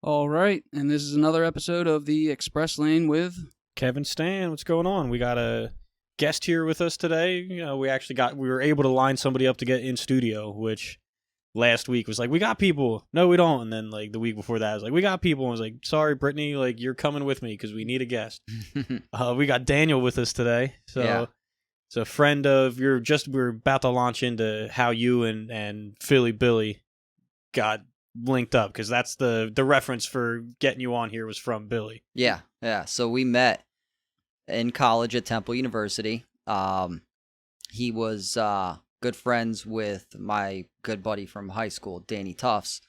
All right, and this is another episode of the Express Lane with Kevin Stan. What's going on? We got a guest here with us today. You know, we were able to line somebody up to get in studio, which last week was like, we got people. No, we don't. And then like the week before that, I was like, we got people. And I was like, sorry, Brittany, like you're coming with me because we need a guest. We got Daniel with us today. So Yeah. it's a friend of we're about to launch into how you and Philly Billy got linked up, because that's the reference for getting you on here was from Billy. Yeah. So we met in college at Temple University. He was good friends with my good buddy from high school, Danny Tufts.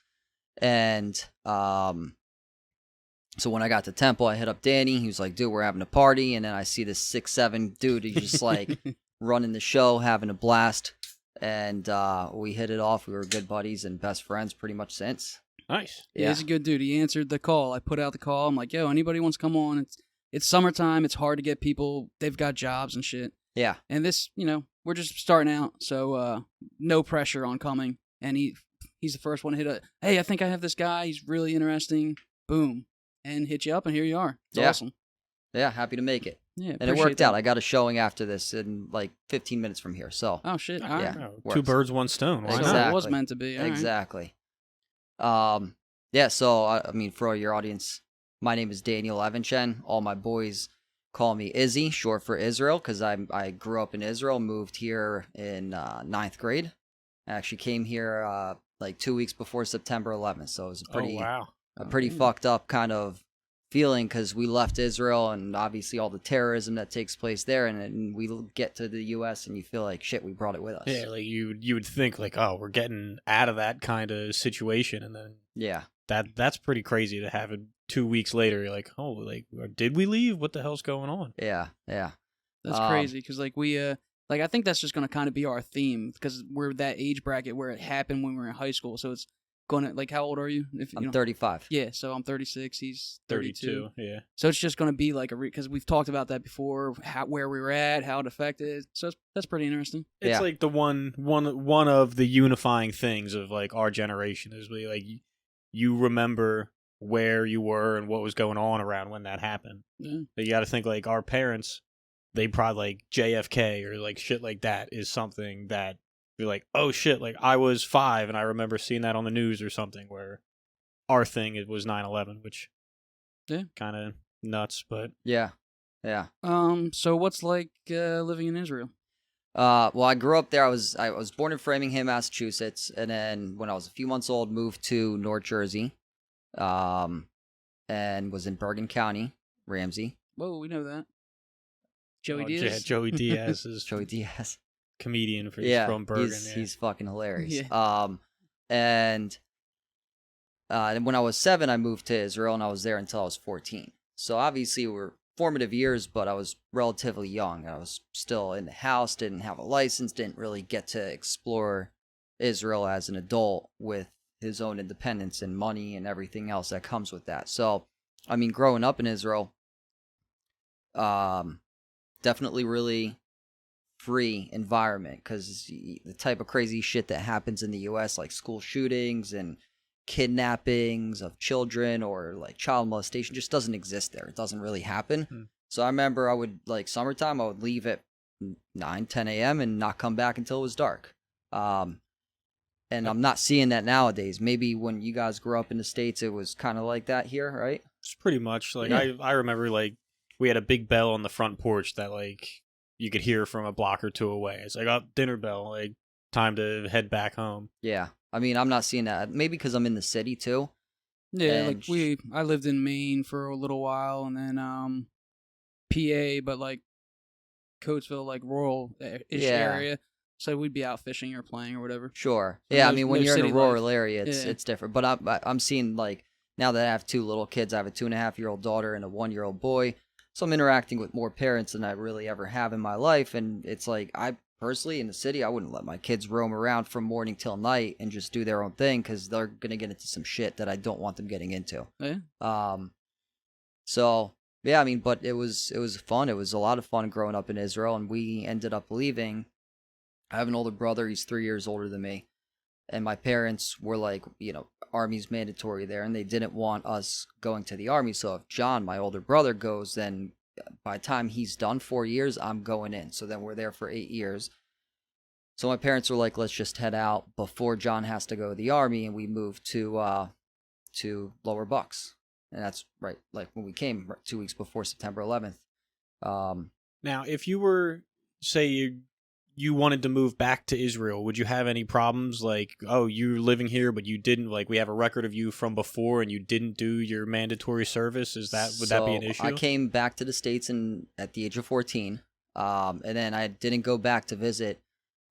And so when I got to Temple, I hit up Danny. He was like, dude, we're having a party. And then I see this 6'7" dude. He's just like running the show, having a blast. And we hit it off. We were good buddies and best friends pretty much since. Nice. Yeah, he's a good dude. He answered the call. I put out the call. I'm like, yo, anybody wants to come on? It's summertime. It's hard to get people. They've got jobs and shit. Yeah. And this, we're just starting out, so no pressure on coming. And he's the first one to hit a, hey, I think I have this guy. He's really interesting. Boom. And hit you up, and here you are. It's awesome. Yeah, happy to make it. Yeah, and it worked out. I got a showing after this in like 15 minutes from here. So. Oh shit! All yeah, right. Two birds, one stone. Why Exactly. not? It was meant to be. All exactly. Right. Yeah. So I mean, for your audience, my name is Daniel Evenchen. All my boys call me Izzy, short for Israel, because I grew up in Israel. Moved here in 9th grade. I actually came here like 2 weeks before September 11th. So it was a pretty fucked up kind of feeling, because we left Israel and obviously all the terrorism that takes place there, and we get to the U.S. and you feel like shit, we brought it with us. Yeah, like you would think like, oh, we're getting out of that kind of situation, and then that's pretty crazy to have it 2 weeks later. You're like, oh, like did we leave? What the hell's going on? Yeah. That's crazy, because like we I think that's just gonna kind of be our theme, because we're that age bracket where it happened when we were in high school, so it's gonna, like, how old are you? I'm 35. Yeah, so I'm 36. He's 32. Yeah. So it's just gonna be like because we've talked about that before, where we were at, how it affected. So that's pretty interesting. It's like the one of the unifying things of like our generation is really like you remember where you were and what was going on around when that happened. Yeah. But you got to think like our parents, they probably like JFK or like shit like that is something that you're like, oh shit, like I was 5 and I remember seeing that on the news or something, where our thing it was 9/11, which kind of nuts, but yeah. So what's like living in Israel? Well, I grew up there. I was born in Framingham, Massachusetts, and then when I was a few months old, moved to North Jersey, and was in Bergen County, Ramsey. Whoa, we know that. Joey Diaz. Yeah, Joey Diaz is Joey Diaz. Comedian from Bergen. He's fucking hilarious. Yeah. And when I was 7, I moved to Israel, and I was there until I was 14. So obviously, were formative years, but I was relatively young. I was still in the house, didn't have a license, didn't really get to explore Israel as an adult with his own independence and money and everything else that comes with that. So, I mean, growing up in Israel, definitely really free environment, because the type of crazy shit that happens in the U.S., like school shootings and kidnappings of children or like child molestation, just doesn't exist there. It doesn't really happen. So I remember I would, like, summertime, I would leave at 9-10 a.m. and not come back until it was dark. And I'm not seeing that nowadays. Maybe when you guys grew up in the States, it was kind of like that here, right? It's pretty much like I remember like we had a big bell on the front porch that like you could hear from a block or two away. It's like, oh, dinner bell, like time to head back home. Yeah. I mean, I'm not seeing that. Maybe because I'm in the city too. Yeah, and like I lived in Maine for a little while, and then PA, but like Coatesville, like rural-ish area. So we'd be out fishing or playing or whatever. Sure. So Yeah, I mean, when you're in a rural life. area, it's different. But I'm seeing, like, now that I have 2 little kids, I have a 2.5-year-old daughter and a 1-year-old boy. So I'm interacting with more parents than I really ever have in my life. And it's like, I personally, in the city, I wouldn't let my kids roam around from morning till night and just do their own thing, because they're going to get into some shit that I don't want them getting into. Yeah. So, yeah, I mean, but it was fun. It was a lot of fun growing up in Israel, and we ended up leaving. I have an older brother. He's 3 years older than me. And my parents were like, Army's mandatory there, and they didn't want us going to the Army. So if John, my older brother, goes, then by the time he's done 4 years, I'm going in. So then we're there for 8 years. So my parents were like, let's just head out before John has to go to the Army, and we moved to Lower Bucks. And that's right, like when we came 2 weeks before September 11th. Now, if you were, say, you wanted to move back to Israel, would you have any problems? Like, oh, you're living here, but you didn't, like, we have a record of you from before and you didn't do your mandatory service. Would that be an issue? I came back to the States at the age of 14. And then I didn't go back to visit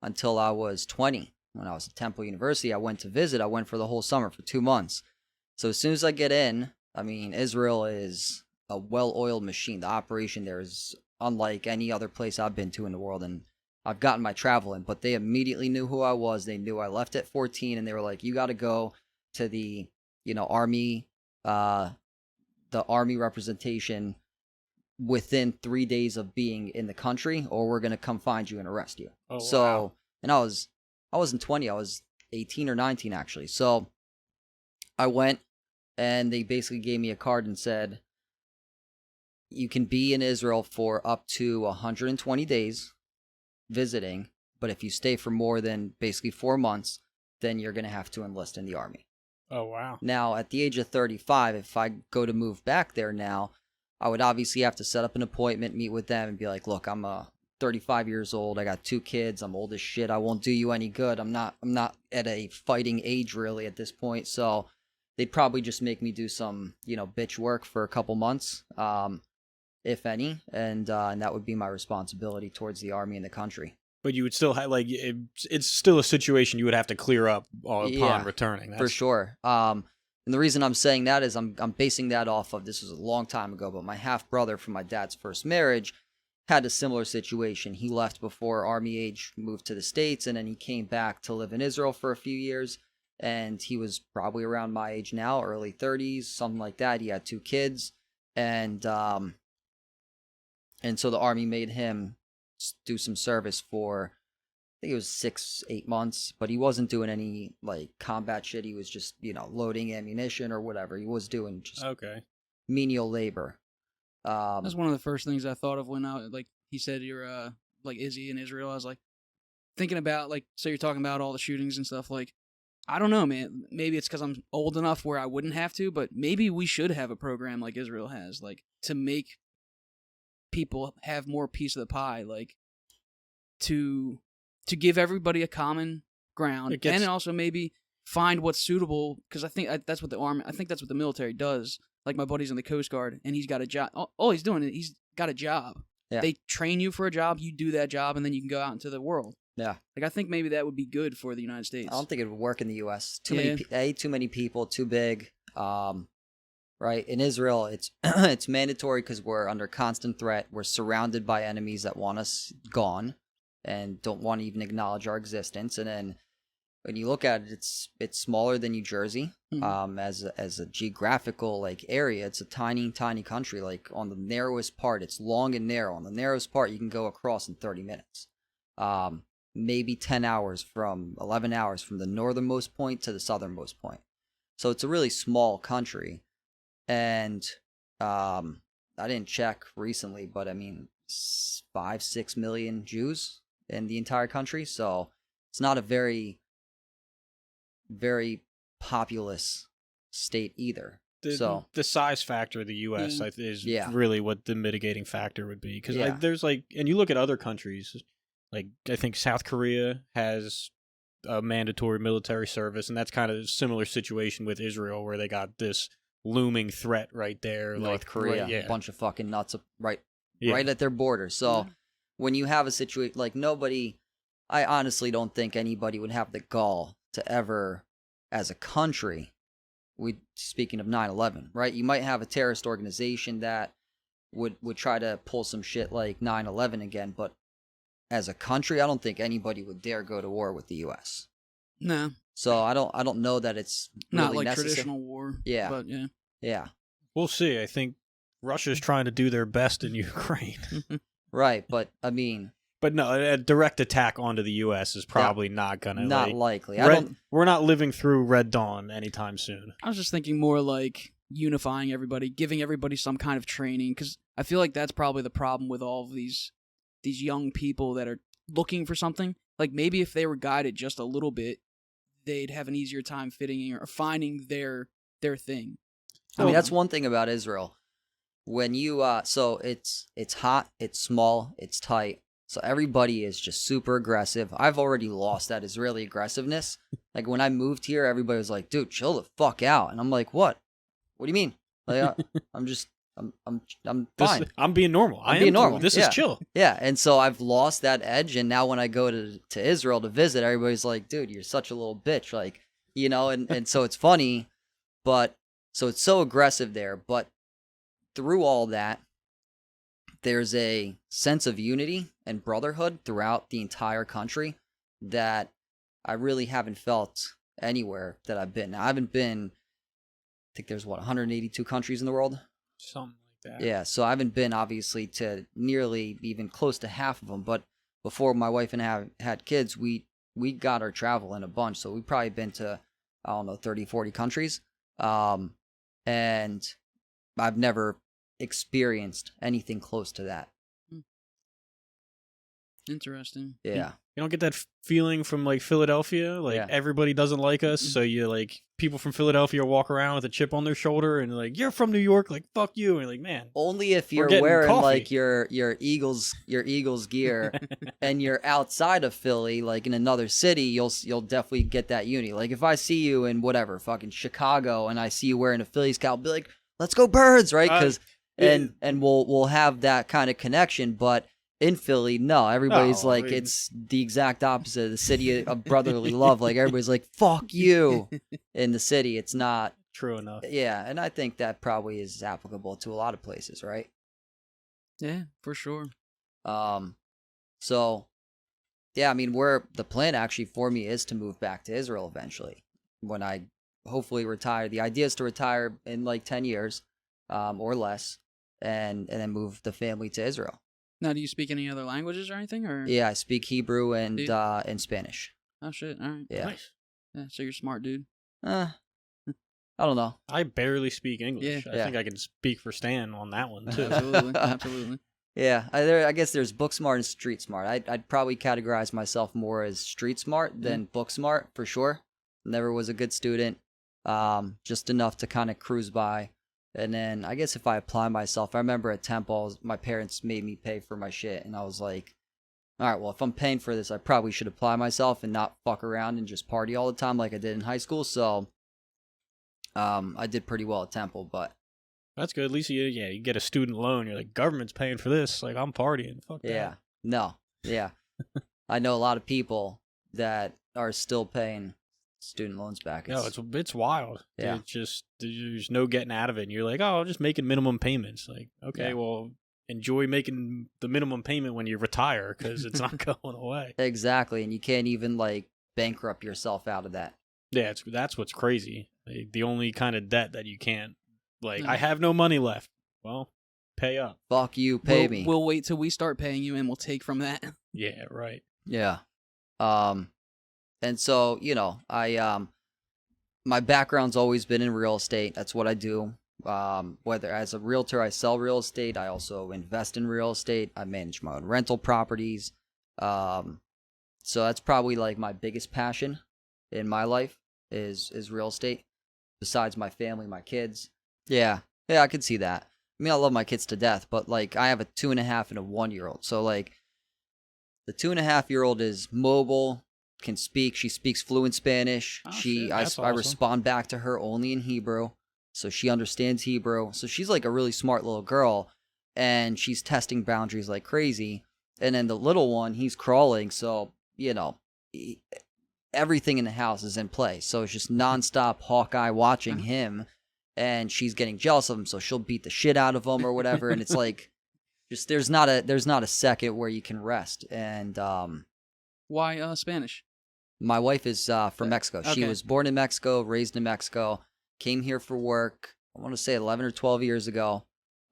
until I was 20. When I was at Temple University, I went to visit. I went for the whole summer for 2 months. So as soon as I get in, I mean, Israel is a well-oiled machine. The operation there is unlike any other place I've been to in the world, and I've gotten my travel in, but they immediately knew who I was. They knew I left at 14, and they were like, you got to go to the, Army, the Army representation within 3 days of being in the country, or we're going to come find you and arrest you. Oh, so, wow. And I wasn't 20, I was 18 or 19 actually. So I went, and they basically gave me a card and said, you can be in Israel for up to 120 days visiting, but if you stay for more than basically 4 months, then you're going to have to enlist in the Army. Oh, wow. Now, at the age of 35, if I go to move back there now, I would obviously have to set up an appointment, meet with them, and be like, look, I'm 35 years old. I got 2 kids. I'm old as shit. I won't do you any good. I'm not at a fighting age really at this point. So they'd probably just make me do some, bitch work for a couple months, if any, and that would be my responsibility towards the Army and the country. But you would still have, like, it's still a situation you would have to clear up upon returning. For sure. And the reason I'm saying that is I'm basing that off of, this was a long time ago, but my half-brother from my dad's first marriage had a similar situation. He left before Army age, moved to the States, and then he came back to live in Israel for a few years, and he was probably around my age now, early 30s, something like that. He had 2 kids, and so the Army made him do some service for, I think it was 6-8 months, but he wasn't doing any like combat shit. He was just, loading ammunition or whatever. He was doing just menial labor. That's one of the first things I thought of when he said you're like Izzy in Israel. I was like thinking about, like, so you're talking about all the shootings and stuff. Like, I don't know, man. Maybe it's because I'm old enough where I wouldn't have to, but maybe we should have a program like Israel has, like, to make people have more piece of the pie, like to give everybody a common ground, and also maybe find what's suitable, because I think that's what the military does. Like, my buddy's in the Coast Guard, and he's got a job. All he's doing is he's got a job. Yeah. They train you for a job, you do that job, and then you can go out into the world. Yeah. Like, I think maybe that would be good for the United States. I don't think it would work in the U.S. Too many people, too big. Right? In Israel, it's it's mandatory because we're under constant threat. We're surrounded by enemies that want us gone and don't want to even acknowledge our existence. And then when you look at it, it's smaller than New Jersey. Mm-hmm. As a geographical area, it's a tiny country. Like, on the narrowest part, it's long and narrow. On the narrowest part, you can go across in 30 minutes. Maybe 11 hours from the northernmost point to the southernmost point. So it's a really small country. And I didn't check recently, but I mean, 5-6 million Jews in the entire country. So it's not a very, very populous state either. The size factor of the U.S. is really what the mitigating factor would be. Because there's and you look at other countries, like I think South Korea has a mandatory military service, and that's kind of a similar situation with Israel, where they got this looming threat right there. North Korea, a bunch of fucking nuts right at their border. So when you have a situation like, I honestly don't think anybody would have the gall to ever, as a country, speaking of 9/11, right? You might have a terrorist organization that would try to pull some shit like 9/11 again, but as a country, I don't think anybody would dare go to war with the U.S. No. So I don't know that it's not really like necessary. Traditional war. Yeah. But yeah. We'll see. I think Russia's trying to do their best in Ukraine. Right, but I mean, But no, a direct attack onto the U.S. is probably not gonna. Not likely. We're not living through Red Dawn anytime soon. I was just thinking more like unifying everybody, giving everybody some kind of training, because I feel like that's probably the problem with all of these young people that are looking for something. Like maybe if they were guided just a little bit, they'd have an easier time fitting in or finding their thing. I mean, that's one thing about Israel. When you so it's hot, it's small, it's tight. So everybody is just super aggressive. I've already lost that Israeli aggressiveness. Like when I moved here, everybody was like, "Dude, chill the fuck out." And I'm like, "What? What do you mean?" Like I'm fine. I'm being normal. I'm being normal. This is chill. Yeah, and so I've lost that edge, and now when I go to Israel to visit, everybody's like, "Dude, you're such a little bitch." Like, you know, and so it's funny, but so it's so aggressive there, but through all that, there's a sense of unity and brotherhood throughout the entire country that I really haven't felt anywhere that I've been. Now, I haven't been, I think there's 182 countries in the world? Something like that. Yeah, so I haven't been obviously to nearly even close to half of them, but before my wife and I had kids, we got our travel in a bunch, so we've probably been to, I don't know, 30, 40 countries, and I've never experienced anything close to that. Interesting. Yeah. You don't get that feeling from like Philadelphia, like everybody doesn't like us, so you like people from Philadelphia walk around with a chip on their shoulder and like you're from New York, like fuck you, and you're like, man. Only if you're wearing like your Eagles gear and you're outside of Philly, like in another city, you'll definitely get that unity. Like if I see you in whatever fucking Chicago and I see you wearing a Phillies cap, I'll be like, let's go Birds, right? Because and we'll have that kind of connection, but in Philly, no, everybody's it's the exact opposite. The city of brotherly love. Like everybody's like, fuck you. In the city, it's not true enough. Yeah, and I think that probably is applicable to a lot of places, right? Yeah, for sure. So yeah, I mean, the plan actually for me is to move back to Israel eventually. When I hopefully retire. The idea is to retire in like 10 years, or less, and then move the family to Israel. Now, do you speak any other languages or anything? Or Yeah, I speak Hebrew and Spanish. Oh shit! All right. Yeah. Nice. Yeah. So you're smart, dude. I don't know. I barely speak English. Yeah. I think I can speak for Stan on that one too. Absolutely. Absolutely. Yeah, I guess there's book smart and street smart. I'd probably categorize myself more as street smart than book smart for sure. Never was a good student, just enough to kind of cruise by. And then I guess if I apply myself, I remember at Temple, my parents made me pay for my shit, and I was like, all right, well, if I'm paying for this, I probably should apply myself and not fuck around and just party all the time like I did in high school. So I did pretty well at Temple, but that's good. At least you get a student loan. You're like, government's paying for this. Like, I'm partying. Fuck that. Yeah. No. Yeah. I know a lot of people that are still paying student loans back. No, it's wild. Yeah. It's just, there's no getting out of it. And you're like, oh, I'm just making minimum payments. Like, okay, well, enjoy making the minimum payment when you retire because it's not going away. Exactly. And you can't even, like, bankrupt yourself out of that. Yeah, that's what's crazy. Like, the only kind of debt that you can't, like, I have no money left. Well, pay up. Fuck you, pay me. We'll wait till we start paying you and we'll take from that. Yeah, right. Yeah. And so, you know, my background's always been in real estate. That's what I do. Whether as a realtor, I sell real estate. I also invest in real estate. I manage my own rental properties. So that's probably like my biggest passion in my life is real estate. Besides my family, my kids. Yeah, I can see that. I mean, I love my kids to death, but like I have a 2.5 and a 1-year-old. So like the 2.5-year-old is mobile, can speak. She speaks fluent Spanish. I respond back to her only in Hebrew, so she understands Hebrew. So she's like a really smart little girl, and she's testing boundaries like crazy. And then the little one, he's crawling, so you know, everything in the house is in play. So it's just nonstop Hawkeye watching him, and she's getting jealous of him, so she'll beat the shit out of him or whatever. And it's like, just there's not a second where you can rest. And Why Spanish? My wife is from Mexico. She was born in Mexico, raised in Mexico, came here for work, I want to say 11 or 12 years ago.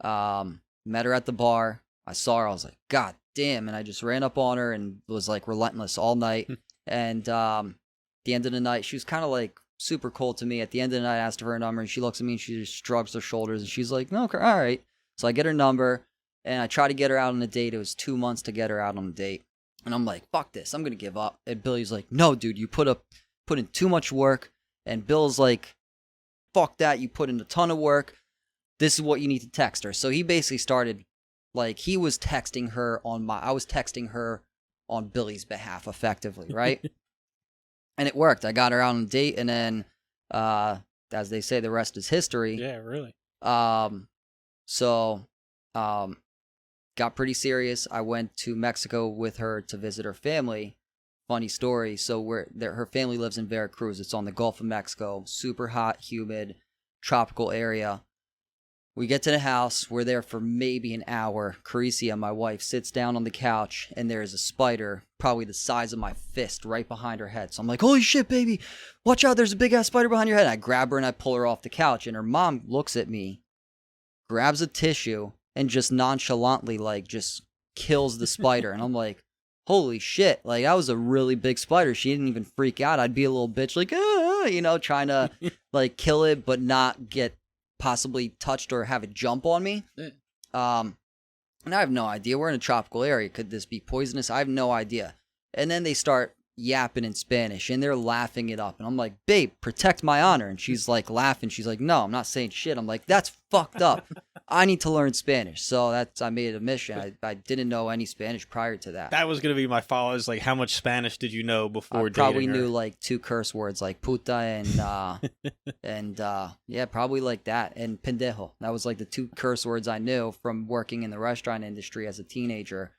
Met her at the bar. I saw her. I was like, God damn. And I just ran up on her and was like relentless all night. And the end of the night, she was kind of like super cold to me. At the end of the night, I asked her number, and she looks at me and she just shrugs her shoulders, and she's like, no, okay, all right. So I get her number, and I try to get her out on a date. It was 2 months to get her out on a date. And I'm like, fuck this, I'm going to give up. And Billy's like, no, dude, you put in too much work. And Bill's like, fuck that, you put in a ton of work. This is what you need to text her. So he basically started, like, he was texting her I was texting her on Billy's behalf, effectively, right? And it worked. I got her out on a date, and then, as they say, the rest is history. Yeah, really. So, got pretty serious. I went to Mexico with her to visit her family. Funny story. So her family lives in Veracruz. It's on the Gulf of Mexico. Super hot, humid, tropical area. We get to the house. We're there for maybe an hour. Caricia, my wife, sits down on the couch, and there is a spider, probably the size of my fist, right behind her head. So I'm like, holy shit, baby. Watch out. There's a big-ass spider behind your head. And I grab her, and I pull her off the couch. And her mom looks at me, grabs a tissue, and just nonchalantly, like, just kills the spider. And I'm like, holy shit. Like, that was a really big spider. She didn't even freak out. I'd be a little bitch, like, trying to, like, kill it, but not get possibly touched or have it jump on me. And I have no idea. We're in a tropical area. Could this be poisonous? I have no idea. And then they start yapping in Spanish, and they're laughing it up. And I'm like, babe, protect my honor. And she's like laughing. She's like, no, I'm not saying shit. I'm like, that's fucked up. I need to learn Spanish. So I made it a mission. I didn't know any Spanish prior to that. That was going to be my follow. Is like, how much Spanish did you know before I probably dating her? knew like 2 curse words, like puta and yeah, probably like that, and pendejo. That was like the 2 curse words I knew from working in the restaurant industry as a teenager.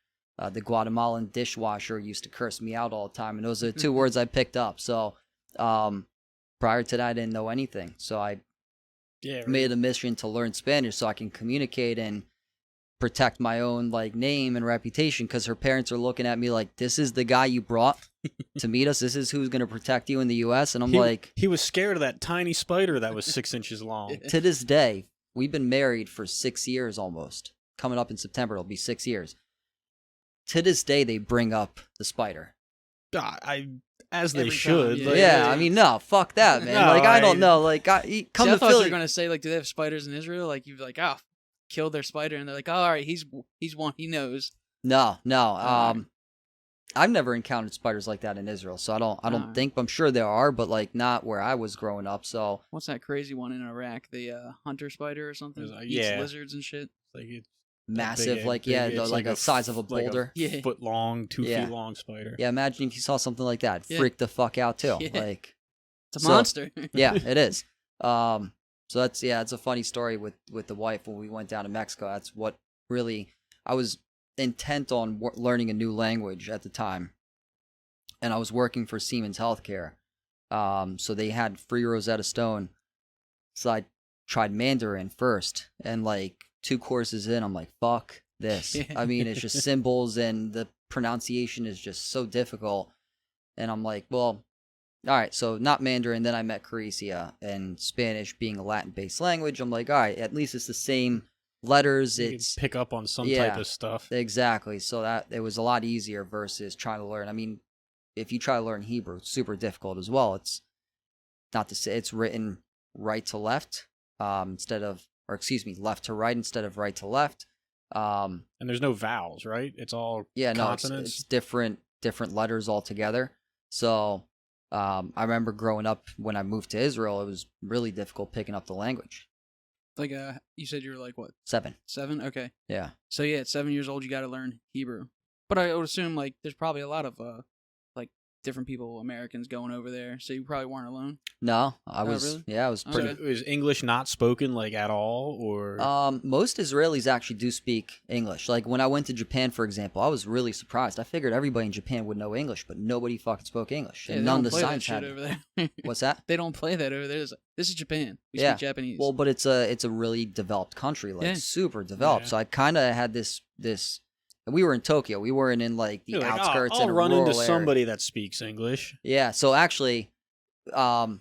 The Guatemalan dishwasher used to curse me out all the time, and those are the 2 words I picked up. So prior to that, I didn't know anything. So I made it a mission to learn Spanish so I can communicate and protect my own like name and reputation, because her parents are looking at me like, this is the guy you brought to meet us. This is who's going to protect you in the U.S. And I'm like... He was scared of that tiny spider that was 6 inches long. To this day, we've been married for 6 years almost. Coming up in September, it'll be 6 years. To this day, they bring up the spider. As they Every should. time, Like, Yeah, I mean, no, fuck that, man. No, like, I don't know. Like, come See, to I thought you Philly. were gonna say like, do they have spiders in Israel? Like you'd be like, oh, killed their spider, and they're like, oh, all right, he's one, he knows. No. Alright. I've never encountered spiders like that in Israel, so I don't think. I'm sure there are, but like not where I was growing up. So What's that crazy one in Iraq? The hunter spider or something? It was, Eats yeah. lizards and shit. like it's massive, big, like big, yeah, it's like a size of a boulder. Like a foot long, 2 Yeah. feet long spider. Yeah, imagine if you saw something like that. Yeah. Freak the fuck out too. Yeah. Like, It's a So- monster. yeah, it is. So it's a funny story with the wife when we went down to Mexico. That's what really, I was intent on learning a new language at the time, and I was working for Siemens Healthcare. So they had free Rosetta Stone. So I tried Mandarin first, and like 2 courses in, I'm like, fuck this. I mean, it's just symbols, and the pronunciation is just so difficult. And I'm like, well, all right, so not Mandarin. Then I met Caricia, and Spanish being a Latin-based language, I'm like, all right, at least it's the same letters. You can It's pick up on some Yeah. type of stuff. exactly. So that it was a lot easier versus trying to learn. I mean, if you try to learn Hebrew, it's super difficult as well. It's not to say it's written right to left left to right instead of right to left. And there's no vowels, right? It's all Yeah, no, consonants. it's different letters altogether. So I remember growing up when I moved to Israel, it was really difficult picking up the language. Like you said you were like what, 7. 7? Okay. Yeah. So yeah, at 7 years old you got to learn Hebrew. But I would assume like there's probably a lot of like different people, Americans going over there. So you probably weren't alone. No, I was. really? Yeah, I was Okay. pretty. So is English not spoken like at all, or Most Israelis actually do speak English. Like when I went to Japan, for example, I was really surprised. I figured everybody in Japan would know English, but nobody fucking spoke English, Yeah, and they none don't of the play that signs shit had it. over there. What's that? They don't play that over there. It's like, this is Japan. We Yeah. speak Japanese. Well, but it's a really developed country, like Yeah. super developed. Yeah. So I kind of had this. We were in Tokyo. We weren't in like the you're like, outskirts. I'll in a run into rural area. somebody that speaks English. Yeah. So actually, Kill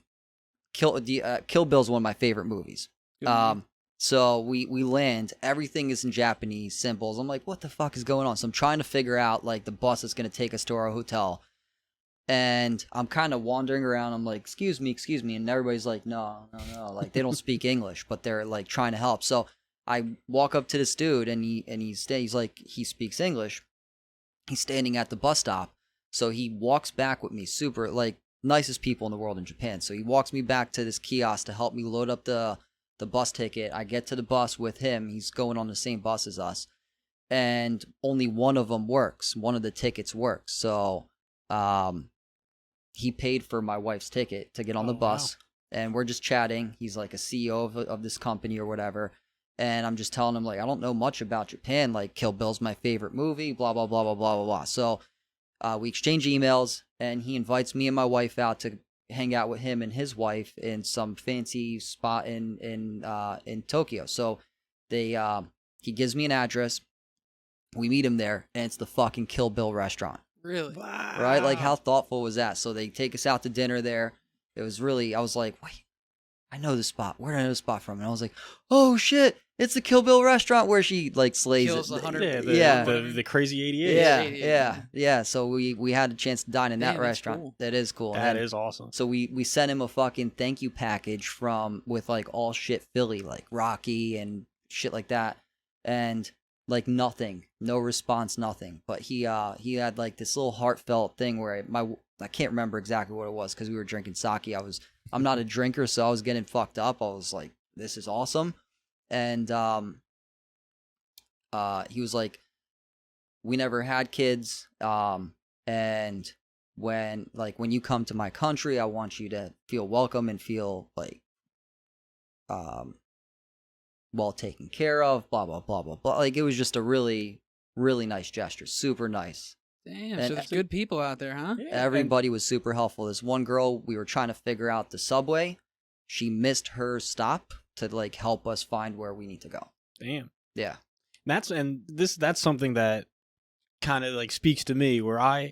Bill's one of my favorite movies. Good movie. So we land, everything is in Japanese symbols. I'm like, what the fuck is going on? So I'm trying to figure out like the bus that's gonna take us to our hotel. And I'm kind of wandering around. I'm like, excuse me. And everybody's like, no. Like, they don't speak English, but they're like trying to help. So I walk up to this dude and he's like, he speaks English. He's standing at the bus stop. So he walks back with me, super like nicest people in the world in Japan. So he walks me back to this kiosk to help me load up the bus ticket. I get to the bus with him. He's going on the same bus as us. And only one of them works. One of the tickets works. So, he paid for my wife's ticket to get on the bus. Wow. And we're just chatting. He's like a CEO of this company or whatever. And I'm just telling him, like, I don't know much about Japan. Like, Kill Bill's my favorite movie, blah, blah, blah, blah, blah, blah, blah. So we exchange emails, and he invites me and my wife out to hang out with him and his wife in some fancy spot in Tokyo. So he gives me an address. We meet him there, and it's the fucking Kill Bill restaurant. Really? Wow. Right? Like, how thoughtful was that? So they take us out to dinner there. It was really, I was like, wait, I know this spot. Where did I know this spot from? And I was like, oh shit, it's the Kill Bill restaurant where she like slays Kills it. 100 The crazy 88. Yeah. So we had a chance to dine in that Damn, restaurant. cool. That is cool. That is awesome. So we sent him a fucking thank you package with like all shit Philly, like Rocky and shit like that. And like nothing, no response, nothing. But he had like this little heartfelt thing where I can't remember exactly what it was because we were drinking sake. I'm not a drinker, so I was getting fucked up. I was like, this is awesome. And he was like, we never had kids. And when you come to my country, I want you to feel welcome and feel like well taken care of, blah, blah, blah, blah, blah. Like, it was just a really, really nice gesture. Super nice. Damn, And so there's good people out there, huh? Yeah, everybody was super helpful. This one girl, we were trying to figure out the subway. She missed her stop to like help us find where we need to go. Damn. Yeah. That's something that kind of like speaks to me, where I've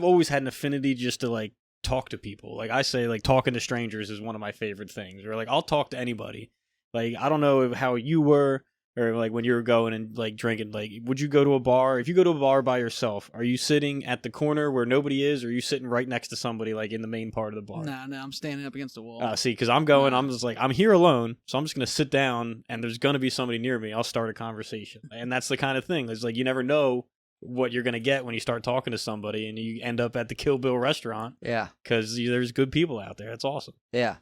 always had an affinity just to like talk to people. Like I say, like talking to strangers is one of my favorite things. Or like I'll talk to anybody. Like I don't know how you were, or like when you were going and like drinking. Like, would you go to a bar? If you go to a bar by yourself, are you sitting at the corner where nobody is, or are you sitting right next to somebody like in the main part of the bar? No, I'm standing up against the wall. See, because I'm just like, I'm here alone, so I'm just going to sit down, and there's going to be somebody near me. I'll start a conversation. And that's the kind of thing. It's like, you never know what you're going to get when you start talking to somebody, and you end up at the Kill Bill restaurant. Yeah. Because there's good people out there. That's awesome. Yeah.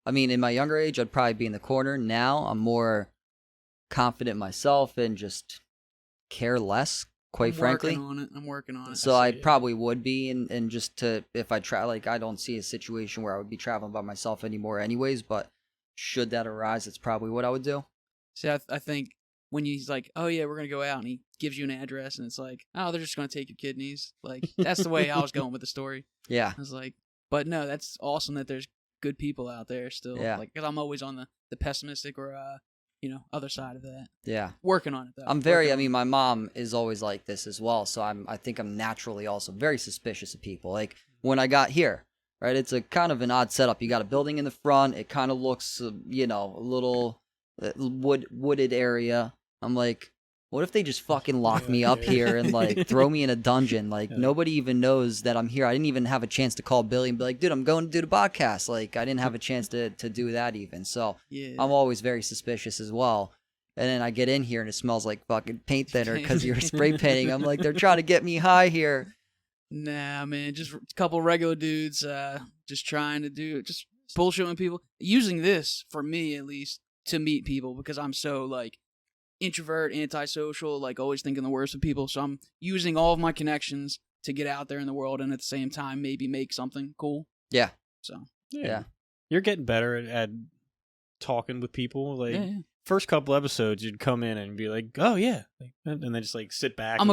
I mean, in my younger age, I'd probably be in the corner. Now, I'm more confident in myself and just care less, quite frankly. I'm working on it. So I probably would be, and just to, if I try, like, I don't see a situation where I would be traveling by myself anymore anyways, but should that arise, it's probably what I would do. See, I think when he's like, oh yeah, we're going to go out, and he gives you an address, and it's like, oh, they're just going to take your kidneys. Like, that's the way I was going with the story. Yeah. I was like, but no, that's awesome that there's good people out there still. Yeah. Like, because I'm always on the pessimistic or, other side of that. Yeah. Working on it, though. I mean, my mom is always like this as well, so I think I'm naturally also very suspicious of people. Like, when I got here, right, it's a kind of an odd setup. You got a building in the front. It kind of looks, a little wooded area. I'm like, what if they just fucking lock me up here and like throw me in a dungeon? Like, nobody even knows that I'm here. I didn't even have a chance to call Billy and be like, dude, I'm going to do the podcast. Like, I didn't have a chance to do that even. So I'm always very suspicious as well. And then I get in here and it smells like fucking paint thinner because you're spray painting. I'm like, they're trying to get me high here. Nah, man, just a couple regular dudes just trying to just bullshitting people. Using this, for me at least, to meet people because I'm so like introvert, antisocial, like always thinking the worst of people. So I'm using all of my connections to get out there in the world and at the same time maybe make something cool. Yeah. So yeah. You're getting better at talking with people. Like first couple episodes, you'd come in and be like, "Oh yeah," and then just like sit back. I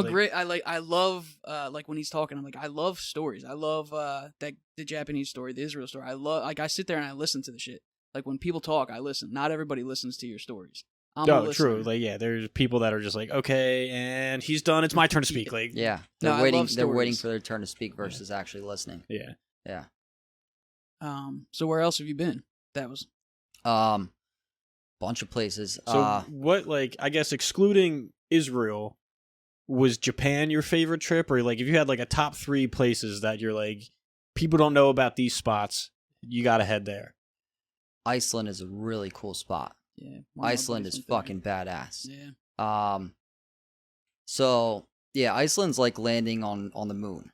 love like when he's talking. I'm like, I love stories. I love the Japanese story, the Israel story. I sit there and I listen to the shit. Like when people talk, I listen. Not everybody listens to your stories. True. Like, there's people that are just like, okay, and he's done. It's my turn to speak. Like, yeah, they're waiting. They're waiting for their turn to speak versus actually listening. Yeah. Yeah. So where else have you been? That was. bunch of places. So what, like, I guess excluding Israel, was Japan your favorite trip? Or like if you had like a top 3 places that you're like, people don't know about these spots, you got to head there. Iceland is a really cool spot. Yeah, Iceland is fucking badass. Yeah. So yeah, Iceland's like landing on the moon.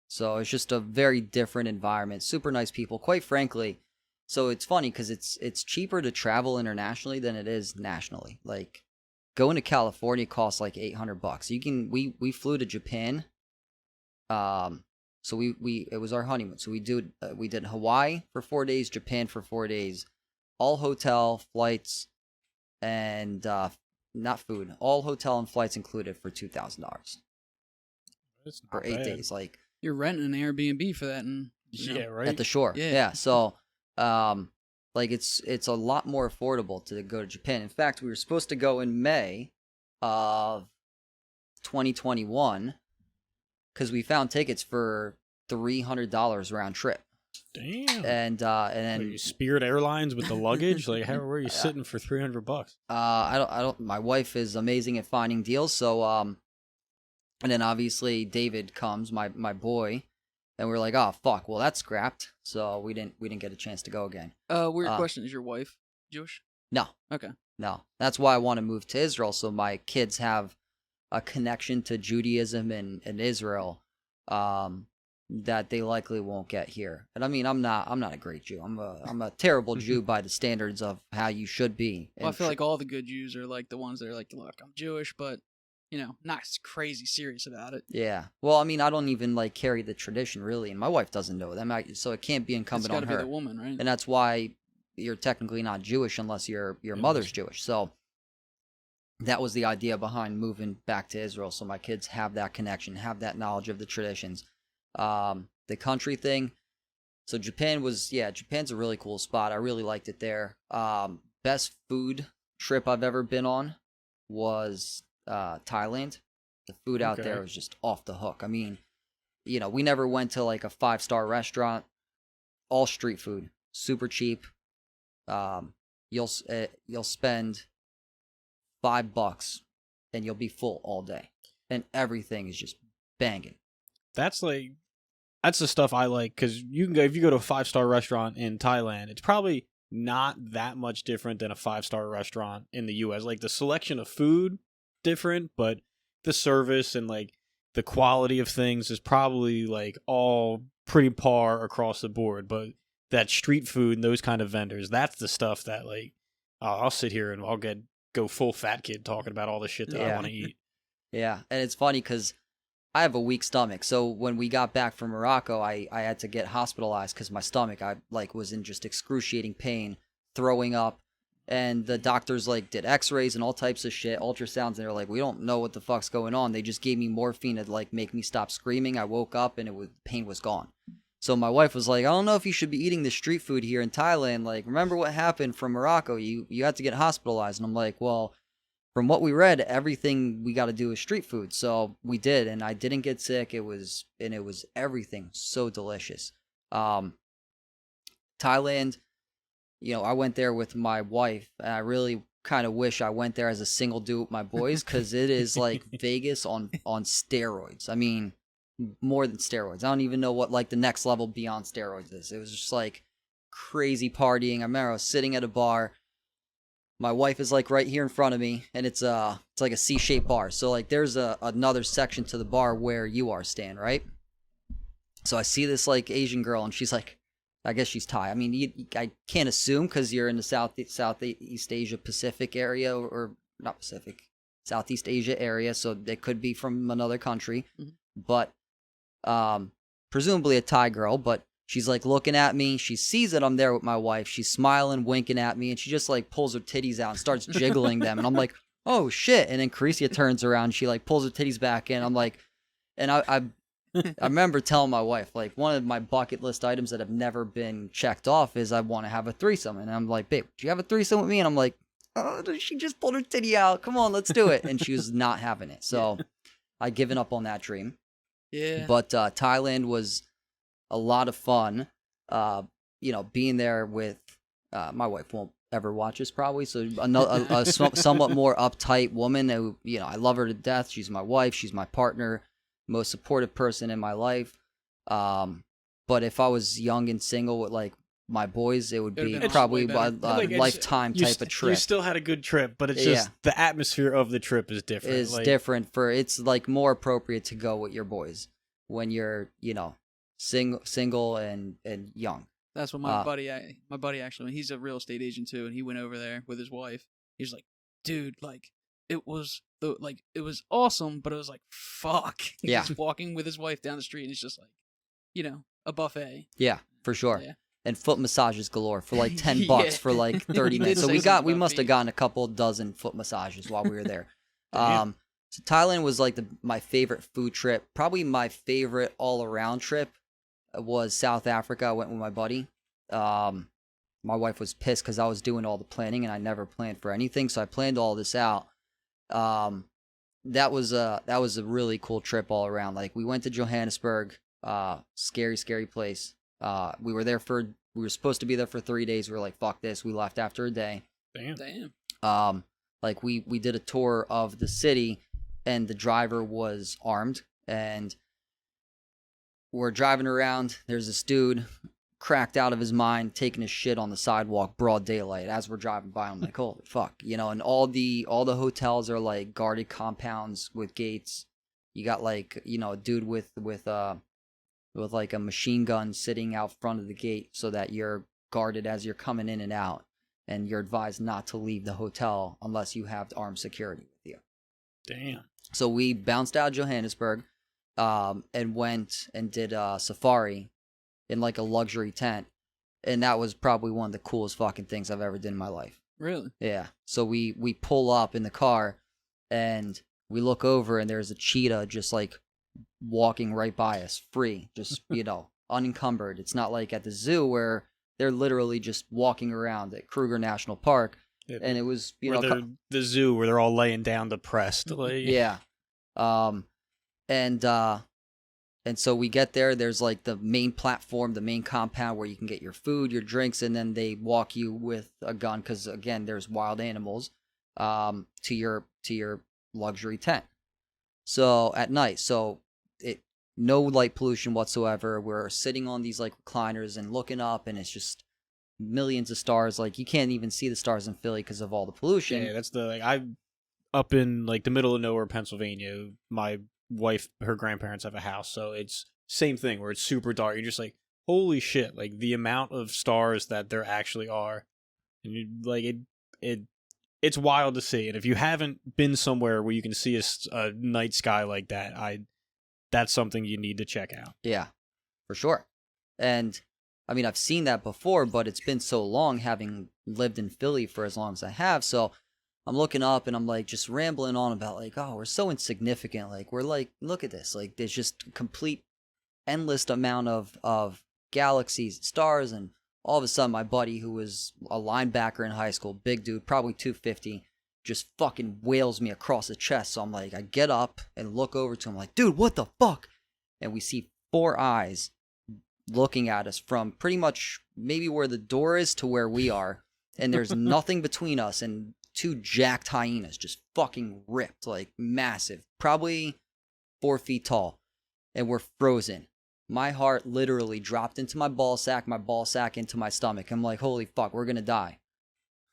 So it's just a very different environment. Super nice people, quite frankly. So it's funny because it's cheaper to travel internationally than it is nationally. Like going to California costs like $800. We flew to Japan. So we it was our honeymoon. So we did Hawaii for 4 days, Japan for 4 days, all hotel, flights, and not food. All hotel and flights included for $2,000 for 8 days. Like you're renting an Airbnb for that, and right at the shore. Yeah. So like it's a lot more affordable to go to Japan. In fact, we were supposed to go in May of 2021 because we found tickets for $300 round trip. Damn. And then like Spirit Airlines with the luggage. Like, how were you sitting for $300? I don't. My wife is amazing at finding deals. So and then obviously David comes, my boy, and we're like, oh fuck, well that's scrapped. So we didn't get a chance to go again. Weird question: is your wife Jewish? No. Okay. No. That's why I want to move to Israel, so my kids have a connection to Judaism and Israel. That they likely won't get here. And I mean, I'm not a great Jew. I'm a terrible Jew by the standards of how you should be. Well, I feel like all the good Jews are like the ones that are like, look, I'm Jewish, but not crazy serious about it. Yeah. Well, I mean, I don't even like carry the tradition really, and my wife doesn't know them, so it can't be incumbent on her. It's got to be the woman, right? And that's why you're technically not Jewish unless your mother's Jewish. So that was the idea behind moving back to Israel, so my kids have that connection, have that knowledge of the traditions. The country thing. So Japan's a really cool spot. I really liked it there. Best food trip I've ever been on was Thailand. The food out there was just off the hook. I mean, we never went to like a 5-star restaurant. All street food, super cheap. You'll spend $5 and you'll be full all day, and everything is just banging. That's the stuff I like, because if you go to a 5-star restaurant in Thailand, it's probably not that much different than a 5-star restaurant in the U.S. Like the selection of food different, but the service and like the quality of things is probably like all pretty par across the board. But that street food and those kind of vendors, that's the stuff that like I'll sit here and I'll go full fat kid talking about all the shit that I want to eat. Yeah, and it's funny because I have a weak stomach, so when we got back from Morocco, I had to get hospitalized because my stomach, was in just excruciating pain, throwing up, and the doctors did X-rays and all types of shit, ultrasounds, and they're like, we don't know what the fuck's going on. They just gave me morphine to make me stop screaming. I woke up and pain was gone. So my wife was like, I don't know if you should be eating the street food here in Thailand. Like, remember what happened from Morocco? You had to get hospitalized, and I'm like, well, from what we read, everything we got to do is street food. So we did, and I didn't get sick. It was everything so delicious. Thailand, I went there with my wife, and I really kind of wish I went there as a single dude with my boys, because it is like Vegas on steroids. I mean, more than steroids. I don't even know what the next level beyond steroids is. It was just crazy partying. I remember I was sitting at a bar. My wife is right here in front of me, and it's like a C-shaped bar. So there's another section to the bar where you are, Stan, right? So I see this Asian girl, and she's I guess she's Thai. I mean, I can't assume because you're in the Southeast Asia Pacific area, or not Pacific, Southeast Asia area. So they could be from another country, but presumably a Thai girl. But she's looking at me. She sees that I'm there with my wife. She's smiling, winking at me, and she just pulls her titties out and starts jiggling them. And I'm like, oh shit. And then Caricia turns around. She pulls her titties back in. I'm like, and I remember telling my wife, one of my bucket list items that have never been checked off is I want to have a threesome. And I'm like, babe, do you have a threesome with me? And I'm like, oh, she just pulled her titty out. Come on, let's do it. And she was not having it. So I'd given up on that dream. Yeah. But Thailand was a lot of fun. Being there with my wife won't ever watch this probably. So a somewhat more uptight woman who, I love her to death. She's my wife. She's my partner, most supportive person in my life. But if I was young and single with like my boys, it would be probably a lifetime type of trip. You still had a good trip, but it's just the atmosphere of the trip is different. It's different it's like more appropriate to go with your boys when you're, single and young. That's what my buddy actually, he's a real estate agent too, and he went over there with his wife. He's like, dude, like it was awesome, but it was like, fuck. Yeah. He's walking with his wife down the street, and it's just like, a buffet. Yeah, for sure. Yeah. And foot massages galore for like $10 for like 30 minutes. So we must have gotten a couple dozen foot massages while we were there. So Thailand was like my favorite food trip. Probably my favorite all around trip was South Africa. I went with my buddy. My wife was pissed because I was doing all the planning and I never planned for anything. So I planned all this out. That was a really cool trip all around. Like we went to Johannesburg. Scary place. We were supposed to be there for 3 days. We were like, fuck this. We left after a day. Damn. Like we did a tour of the city and the driver was armed and we're driving around. There's this dude cracked out of his mind, taking a shit on the sidewalk, broad daylight as we're driving by. I'm like, holy fuck, and all the hotels are like guarded compounds with gates. You got like, a dude with like a machine gun sitting out front of the gate so that you're guarded as you're coming in and out, and you're advised not to leave the hotel unless you have armed security with you. Damn. So we bounced out of Johannesburg and went and did a safari in like a luxury tent, and that was probably one of the coolest fucking things I've ever done in my life. Really? Yeah. So we pull up in the car and we look over and there's a cheetah just like walking right by us, free, just unencumbered. It's not like at the zoo where they're literally just walking around at Kruger National Park. And it was the zoo where they're all laying down depressed. Like. Yeah. And so we get there. There's like the main platform, the main compound where you can get your food, your drinks, and then they walk you with a gun because again, there's wild animals to your luxury tent. So at night, no light pollution whatsoever. We're sitting on these like recliners and looking up, and it's just millions of stars. Like you can't even see the stars in Philly because of all the pollution. Yeah, that's I'm up in like the middle of nowhere, Pennsylvania. My wife, her grandparents have a house, so it's same thing where it's super dark. You're just like, holy shit! Like the amount of stars that there actually are, and you like it's wild to see. And if you haven't been somewhere where you can see a night sky like that, that's something you need to check out. Yeah, for sure. And I mean, I've seen that before, but it's been so long having lived in Philly for as long as I have. So I'm looking up and I'm like just rambling on about like, oh, we're so insignificant. Like we're like, look at this. Like there's just complete endless amount of galaxies, stars, and all of a sudden my buddy who was a linebacker in high school, big dude, probably 250, just fucking wails me across the chest. So I'm like, I get up and look over to him like, dude, what the fuck? And we see 4 eyes looking at us from pretty much maybe where the door is to where we are. And there's nothing between us and 2 jacked hyenas just fucking ripped, like massive, probably 4 feet tall. And we're frozen. My heart literally dropped into my ball sack into my stomach. I'm like, holy fuck, we're going to die.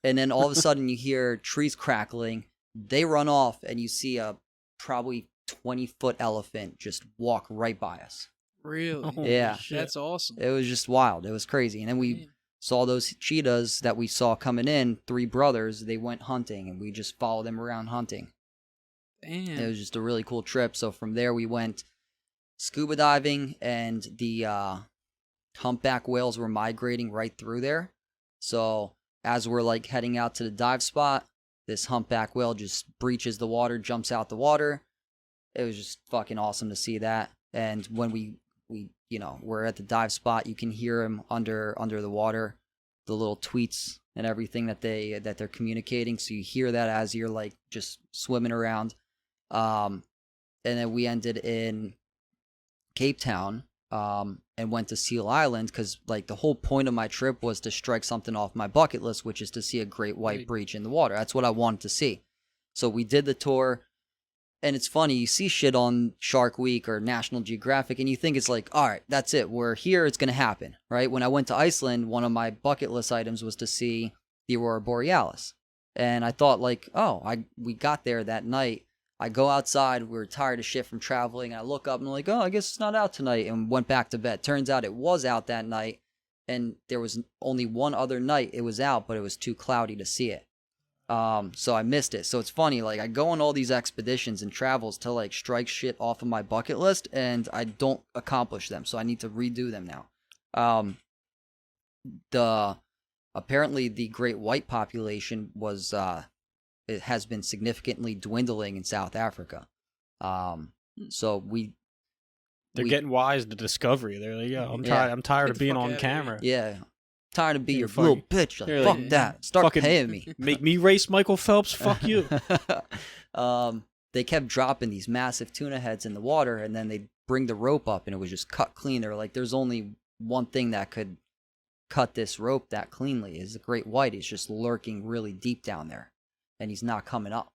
And then all of a sudden you hear trees crackling. They run off and you see a probably 20-foot elephant just walk right by us. Really? Yeah. That's awesome. It was just wild. It was crazy. And then we saw those cheetahs that we saw coming in, 3 brothers. They went hunting and we just followed them around hunting. Damn. It was just a really cool trip. So from there we went scuba diving, and the humpback whales were migrating right through there. So as we're like heading out to the dive spot, this humpback whale just breaches the water, jumps out the water. It was just fucking awesome to see that. And when we we're at the dive spot, you can hear him under the water, the little tweets and everything that they're communicating. So you hear that as you're like just swimming around. And then we ended in Cape Town, and went to Seal Island because like the whole point of my trip was to strike something off my bucket list, which is to see a great white breach in the water. That's what I wanted to see. So we did the tour, and it's funny, you see shit on Shark Week or National Geographic, and you think it's like, all right, that's it. We're here, it's going to happen, right? When I went to Iceland, one of my bucket list items was to see the Aurora Borealis. And I thought like, we got there that night. I go outside, we were tired of shit from traveling, and I look up and I'm like, oh, I guess it's not out tonight, and went back to bed. Turns out it was out that night, and there was only one other night it was out, but it was too cloudy to see it. So I missed it. So it's funny, like I go on all these expeditions and travels to like strike shit off of my bucket list, and I don't accomplish them, so I need to redo them now. Apparently the great white population was it has been significantly dwindling in South Africa. So they're getting wise to discovery. They're like, yo, I'm tired of being on camera. Yeah. Tired of being your little bitch. Like, fuck that. Start paying me. Make me race Michael Phelps. Fuck you. They kept dropping these massive tuna heads in the water, and then they'd bring the rope up, and it was just cut clean. They were like, there's only one thing that could cut this rope that cleanly is the great white. He's just lurking really deep down there, and he's not coming up.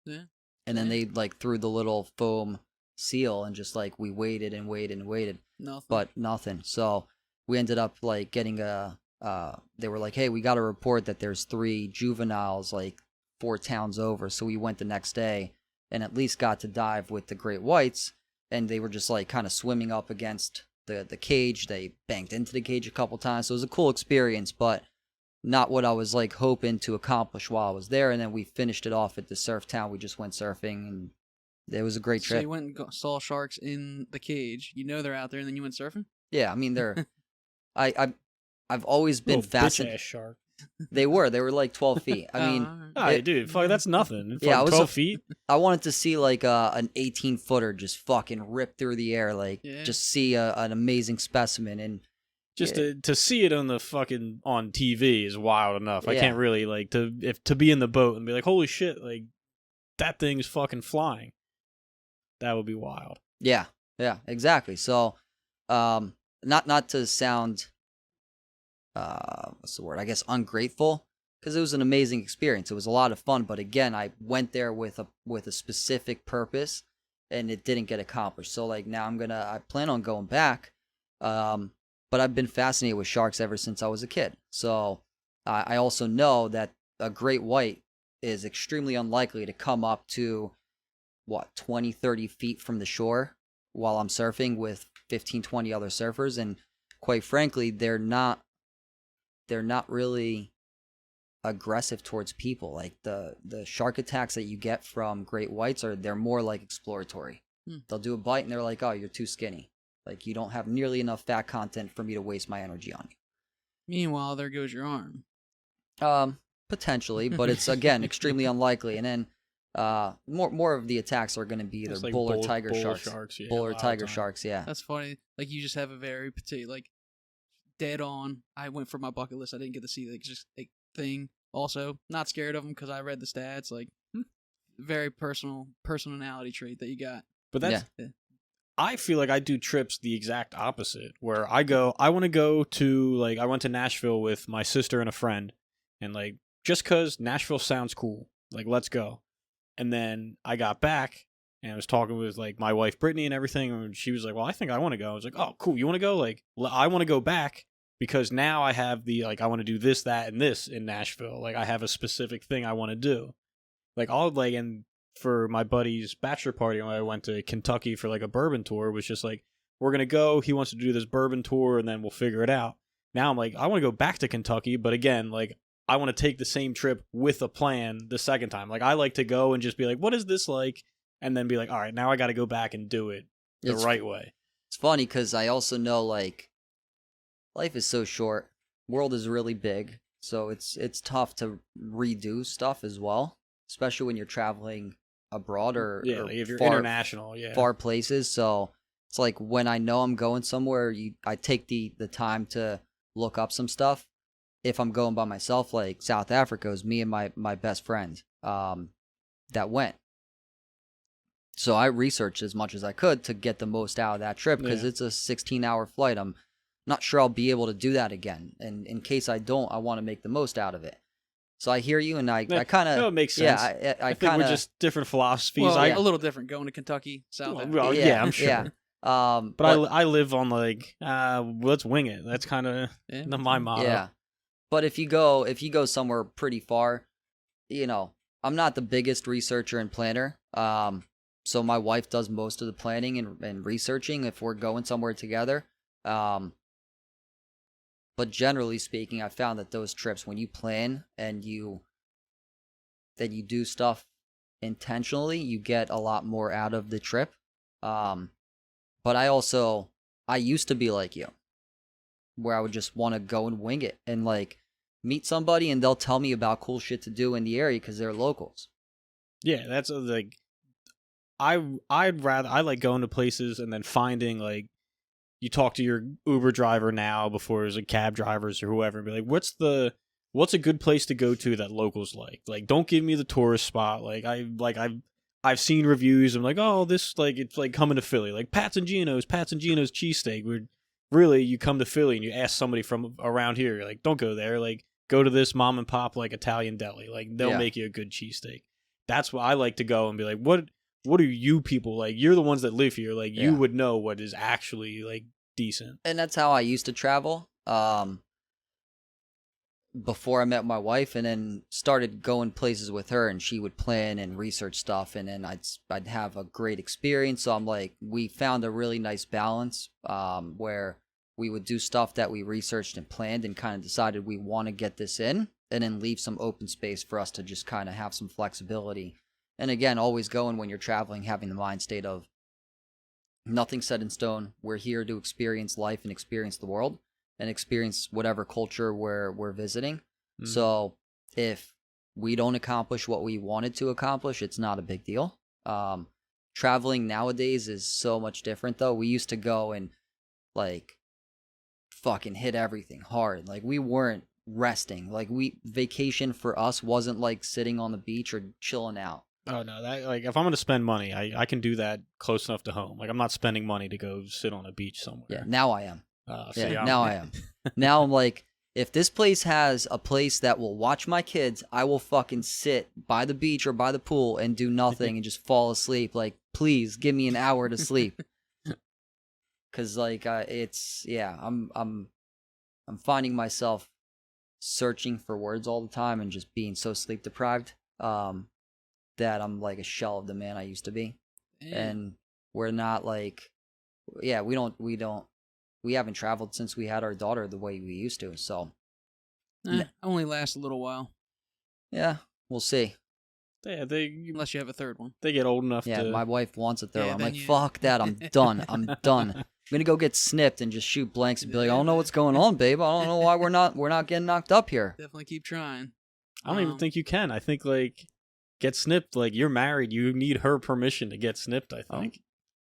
Yeah. And then they like threw the little foam seal, and just like we waited and waited and waited. Nothing. But nothing. So we ended up like getting they were like, hey, we got a report that there's 3 juveniles like 4 towns over. So we went the next day and at least got to dive with the great whites, and they were just like kind of swimming up against the cage. They banged into the cage a couple times. So it was a cool experience, but not what I was like hoping to accomplish while I was there. And then we finished it off at the surf town. We just went surfing, and it was a great trip. So you went and saw sharks in the cage. You know they're out there, and then you went surfing? Yeah, I mean they're I've always been fascinated. Bitch-ass shark. They were like 12 feet. I mean, dude, fuck, that's nothing. Yeah, 12 feet. I wanted to see like an 18-footer just fucking rip through the air, like just see an amazing specimen, and just to see it on the fucking on TV is wild enough. I can't really like to be in the boat and be like, holy shit, like that thing's fucking flying. That would be wild. Yeah, exactly. So, not to sound what's the word? I guess ungrateful, because it was an amazing experience. It was a lot of fun, but again, I went there with a specific purpose, and it didn't get accomplished. So like now I plan on going back, but I've been fascinated with sharks ever since I was a kid. So I also know that a great white is extremely unlikely to come up to 20, 30 feet from the shore while I'm surfing with 15, 20 other surfers, and quite frankly, they're not really aggressive towards people. Like the shark attacks that you get from great whites they're more like exploratory. They'll do a bite and they're like, oh, you're too skinny. Like you don't have nearly enough fat content for me to waste my energy on you. Meanwhile, there goes your arm. Potentially, but it's again extremely unlikely. And then more of the attacks are going to be either like bull or tiger bull sharks. Yeah, bull or tiger sharks, yeah. That's funny. Like you just have a very particular, like dead on. I went for my bucket list. I didn't get to see just a thing. Also, not scared of them because I read the stats. Like very personality trait that you got. But that's. Yeah. I feel like I do trips the exact opposite, where I want to go to, like, I went to Nashville with my sister and a friend, and, like, just because Nashville sounds cool, like, let's go. And then I got back, and I was talking with, like, my wife, Brittany, and everything, and she was like, well, I think I want to go. I was like, oh, cool, you want to go? Like, I want to go back, because now I have I want to do this, that, and this in Nashville. Like, I have a specific thing I want to do. Like, and for my buddy's bachelor party when I went to Kentucky for like a bourbon tour, was just like, we're going to go. He wants to do this bourbon tour and then we'll figure it out. Now I'm like, I want to go back to Kentucky. But again, like I want to take the same trip with a plan the second time. Like I like to go and just be like, what is this like? And then be like, all right, now I got to go back and do it the right way. It's funny because I also know like life is so short. World is really big. So it's tough to redo stuff as well, especially when you're traveling abroad or like if you're international, far places. So it's like when I know I'm going somewhere, I take the time to look up some stuff. If I'm going by myself, like South Africa, it was me and my best friend that went. So I researched as much as I could to get the most out of that trip because it's a 16-hour flight. I'm not sure I'll be able to do that again. And in case I don't, I want to make the most out of it. So I hear you, and I kind of... No, it makes sense. Yeah, I think kind we're of... just different philosophies. Well, a little different going to Kentucky, South Africa. Well, yeah, I'm sure. Yeah. But I live on like, let's wing it. That's kind of my motto. Yeah. But if you go somewhere pretty far, you know, I'm not the biggest researcher and planner. So my wife does most of the planning and researching if we're going somewhere together. But generally speaking, I found that those trips, when you plan and you do stuff intentionally, you get a lot more out of the trip. But I used to be like you, where I would just want to go and wing it and like meet somebody and they'll tell me about cool shit to do in the area because they're locals. Yeah, that's like, I like going to places and then finding like, you talk to your Uber driver now before there's like cab drivers or whoever and be like, what's a good place to go to that locals like? Like, don't give me the tourist spot. I've seen reviews. I'm like, oh, this like it's like coming to Philly, like Pat's and Gino's cheesesteak. Where really you come to Philly and you ask somebody from around here, you're like, don't go there. Like, go to this mom and pop like Italian deli. Like, they'll make you a good cheesesteak. That's why I like to go and be like, what are you people like? You're the ones that live here. Like, you would know what is actually like decent. And that's how I used to travel. Before I met my wife, and then started going places with her, and she would plan and research stuff, and then I'd have a great experience. So I'm like, we found a really nice balance where we would do stuff that we researched and planned and kind of decided we want to get this in, and then leave some open space for us to just kind of have some flexibility. And again, always going when you're traveling, having the mind state of nothing set in stone. We're here to experience life and experience the world and experience whatever culture we're visiting. Mm-hmm. So if we don't accomplish what we wanted to accomplish, it's not a big deal. Traveling nowadays is so much different, though. We used to go and like fucking hit everything hard. Like, we weren't resting. Like, vacation for us wasn't like sitting on the beach or chilling out. Oh no, that like if I'm gonna spend money, I can do that close enough to home. Like, I'm not spending money to go sit on a beach somewhere. Yeah, now I am. Now I am. Now I'm like, if this place has a place that will watch my kids, I will fucking sit by the beach or by the pool and do nothing and just fall asleep. Like, please give me an hour to sleep. Cause like I'm finding myself searching for words all the time and just being so sleep deprived that I'm like a shell of the man I used to be. And we're not like, we haven't traveled since we had our daughter the way we used to, so. Only lasts a little while. Yeah, we'll see. Yeah, unless you have a third one. They get old enough to... Yeah, my wife wants a third one. I'm like, fuck that, I'm done. I'm gonna go get snipped and just shoot blanks and be like, I don't know what's going on, babe. I don't know why we're not getting knocked up here. Definitely keep trying. I don't even think you can. I think, like, get snipped, like, you're married, you need her permission to get snipped, I think.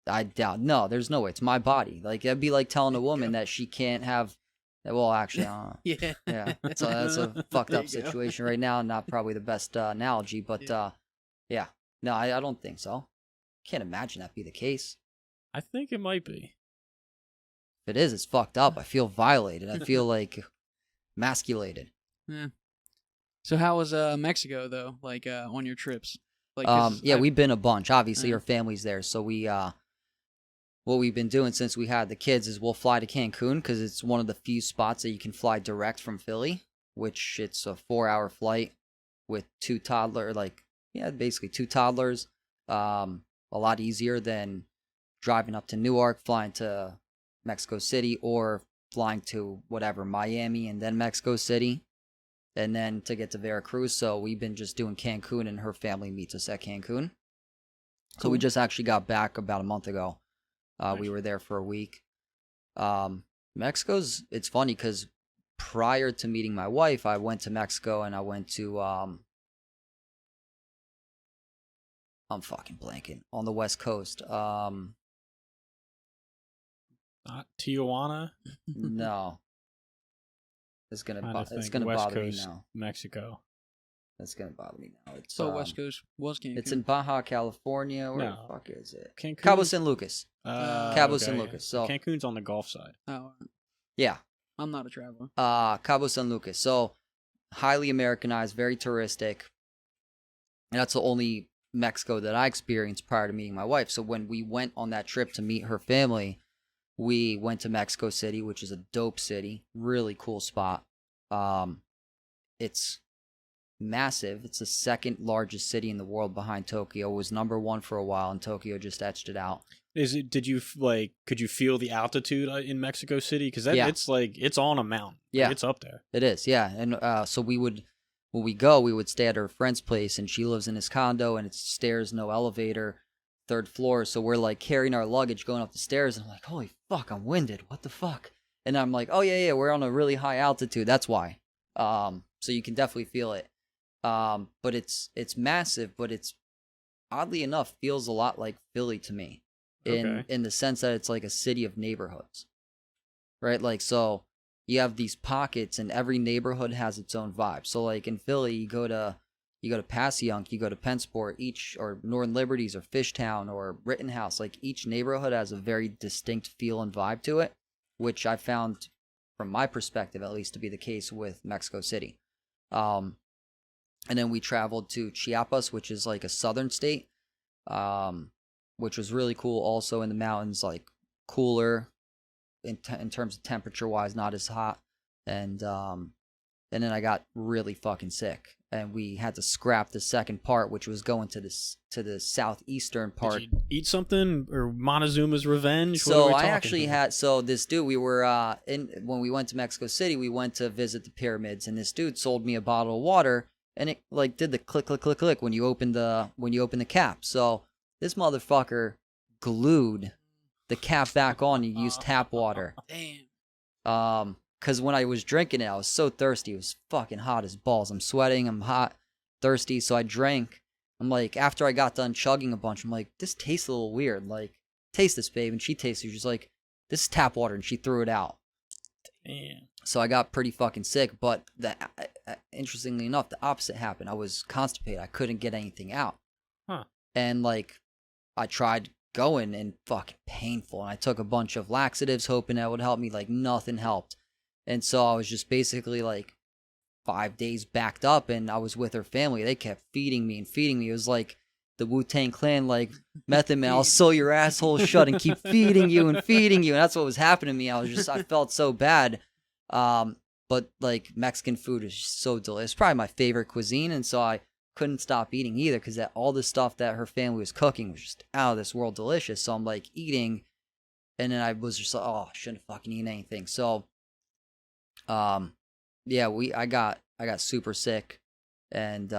I doubt. No, there's no way. It's my body. Like, that'd be like telling a woman that she can't have. Well, actually, I don't know. Yeah. So that's a fucked up situation right now. Not probably the best analogy, but yeah. No, I don't think so. Can't imagine that be the case. I think it might be. If it is, it's fucked up. I feel violated. I feel like emasculated. Yeah. So how was Mexico though? Like on your trips? Like we've been a bunch. Obviously, our family's there, so we what we've been doing since we had the kids is we'll fly to Cancun because it's one of the few spots that you can fly direct from Philly, which it's a 4-hour flight with basically two toddlers. A lot easier than driving up to Newark, flying to Mexico City, or flying to whatever, Miami and then Mexico City, and then to get to Veracruz. So we've been just doing Cancun, and her family meets us at Cancun. So we just actually got back about a month ago. We were there for a week. It's funny because prior to meeting my wife, I went to Mexico and I went to, I'm fucking blanking, on the West Coast. Not Tijuana? No. It's gonna West bother Coast, me now. Mexico. That's gonna bother me now. It's So West Coast was Cancun. It's in Baja California. Where No. the fuck is it? Cancun? Cabo San Lucas. Cabo San okay, Lucas. So Cancun's on the Gulf side. Oh, yeah. I'm not a traveler. Cabo San Lucas. So highly Americanized, very touristic. And that's the only Mexico that I experienced prior to meeting my wife. So when we went on that trip to meet her family, we went to Mexico City, which is a dope city, really cool spot. It's massive. It's the second largest city in the world behind Tokyo. It was number one for a while, and Tokyo just etched it out. Could you feel the altitude in Mexico City? Because it's on a mountain. Yeah. It's up there. It is, yeah. And so when we would stay at her friend's place, and she lives in this condo, and it's stairs, no elevator, 3rd floor. So we're like carrying our luggage going up the stairs, and I'm like, holy fuck, I'm winded. What the fuck? And I'm like, oh yeah, we're on a really high altitude. That's why. So you can definitely feel it. But it's massive, but it's oddly enough feels a lot like Philly to me. In the sense that it's like a city of neighborhoods, right? Like, so you have these pockets, and every neighborhood has its own vibe. So like in Philly, you go to Passyunk, you go to Pennsport, or Northern Liberties or Fishtown or Rittenhouse. Like each neighborhood has a very distinct feel and vibe to it, which I found, from my perspective at least, to be the case with Mexico City. And then we traveled to Chiapas, which is like a southern state. Which was really cool. Also in the mountains, like cooler in terms of temperature wise, not as hot. And then I got really fucking sick, and we had to scrap the second part, which was going to the southeastern part. Did you eat something, or Montezuma's revenge? So I actually had, this dude, we were when we went to Mexico City, we went to visit the pyramids, and this dude sold me a bottle of water, and it like did the click click click click when you open the cap. So this motherfucker glued the cap back on and used tap water. Damn. Because when I was drinking it, I was so thirsty. It was fucking hot as balls. I'm sweating. I'm hot, thirsty. So I drank. I'm like, after I got done chugging a bunch, I'm like, this tastes a little weird. Like, taste this, babe. And she tasted it. She's like, this is tap water. And she threw it out. Damn. So I got pretty fucking sick. But interestingly enough, the opposite happened. I was constipated. I couldn't get anything out. Huh. And like, I tried going, and fucking painful. And I took a bunch of laxatives hoping that would help me. Like, nothing helped. And so I was just basically like 5 days backed up, and I was with her family. They kept feeding me. It was like the Wu-Tang Clan, like, Method Man, I'll sew your asshole shut and keep feeding you. And that's what was happening to me. I felt so bad. But like, Mexican food is just so delicious. It's probably my favorite cuisine. And so I couldn't stop eating either, because all the stuff that her family was cooking was just out of this world delicious. So I'm like eating, and then I was just like, oh, I shouldn't have fucking eaten anything. So, yeah, I got super sick, and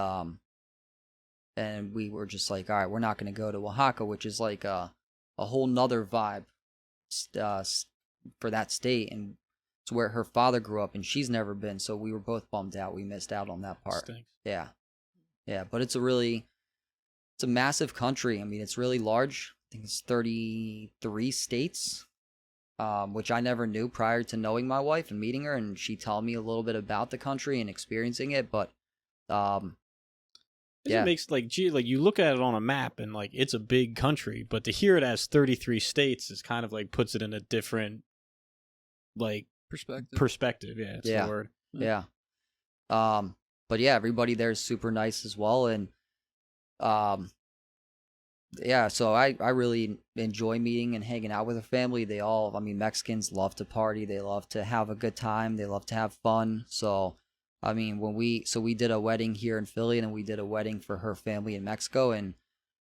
we were just like, all right, we're not going to go to Oaxaca, which is like a whole nother vibe, for that state. And it's where her father grew up, and she's never been. So we were both bummed out. We missed out on that part. Stinks. Yeah. Yeah, but it's a massive country. I mean, it's really large. I think it's 33 states, which I never knew prior to knowing my wife and meeting her, and she told me a little bit about the country and experiencing it. But yeah, it makes like you look at it on a map, and like, it's a big country, but to hear it as 33 states is kind of like puts it in a different like perspective. Yeah, it's the word. Yeah. But yeah, everybody there is super nice as well. And yeah, so I really enjoy meeting and hanging out with her family. Mexicans love to party. They love to have a good time. They love to have fun. So, I mean, we did a wedding here in Philly, and then we did a wedding for her family in Mexico. And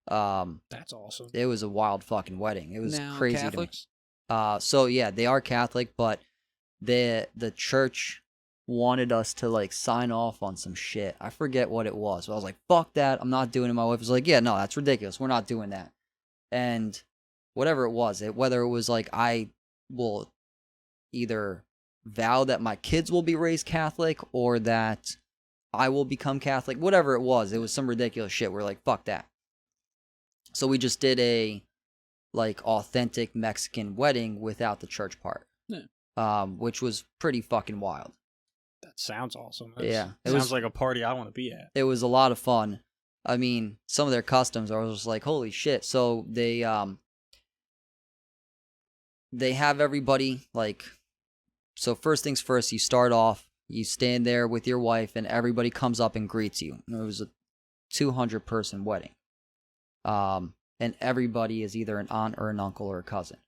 that's awesome. It was a wild fucking wedding. It was crazy. Catholics? To me. So yeah, they are Catholic, but the church wanted us to like sign off on some shit. I forget what it was. So I was like, fuck that. I'm not doing it. My wife was like, yeah, no, that's ridiculous. We're not doing that. And whatever it was, whether it was like, I will either vow that my kids will be raised Catholic, or that I will become Catholic, whatever it was some ridiculous shit. We're like, fuck that. So we just did a like authentic Mexican wedding without the church part. Yeah. Which was pretty fucking wild. That sounds awesome. Yeah, It sounds like a party I want to be at. It was a lot of fun. I mean, some of their customs, I was just like, holy shit. So they have everybody, like, so first things first, you start off, you stand there with your wife, and everybody comes up and greets you. It was a 200-person wedding. And everybody is either an aunt or an uncle or a cousin.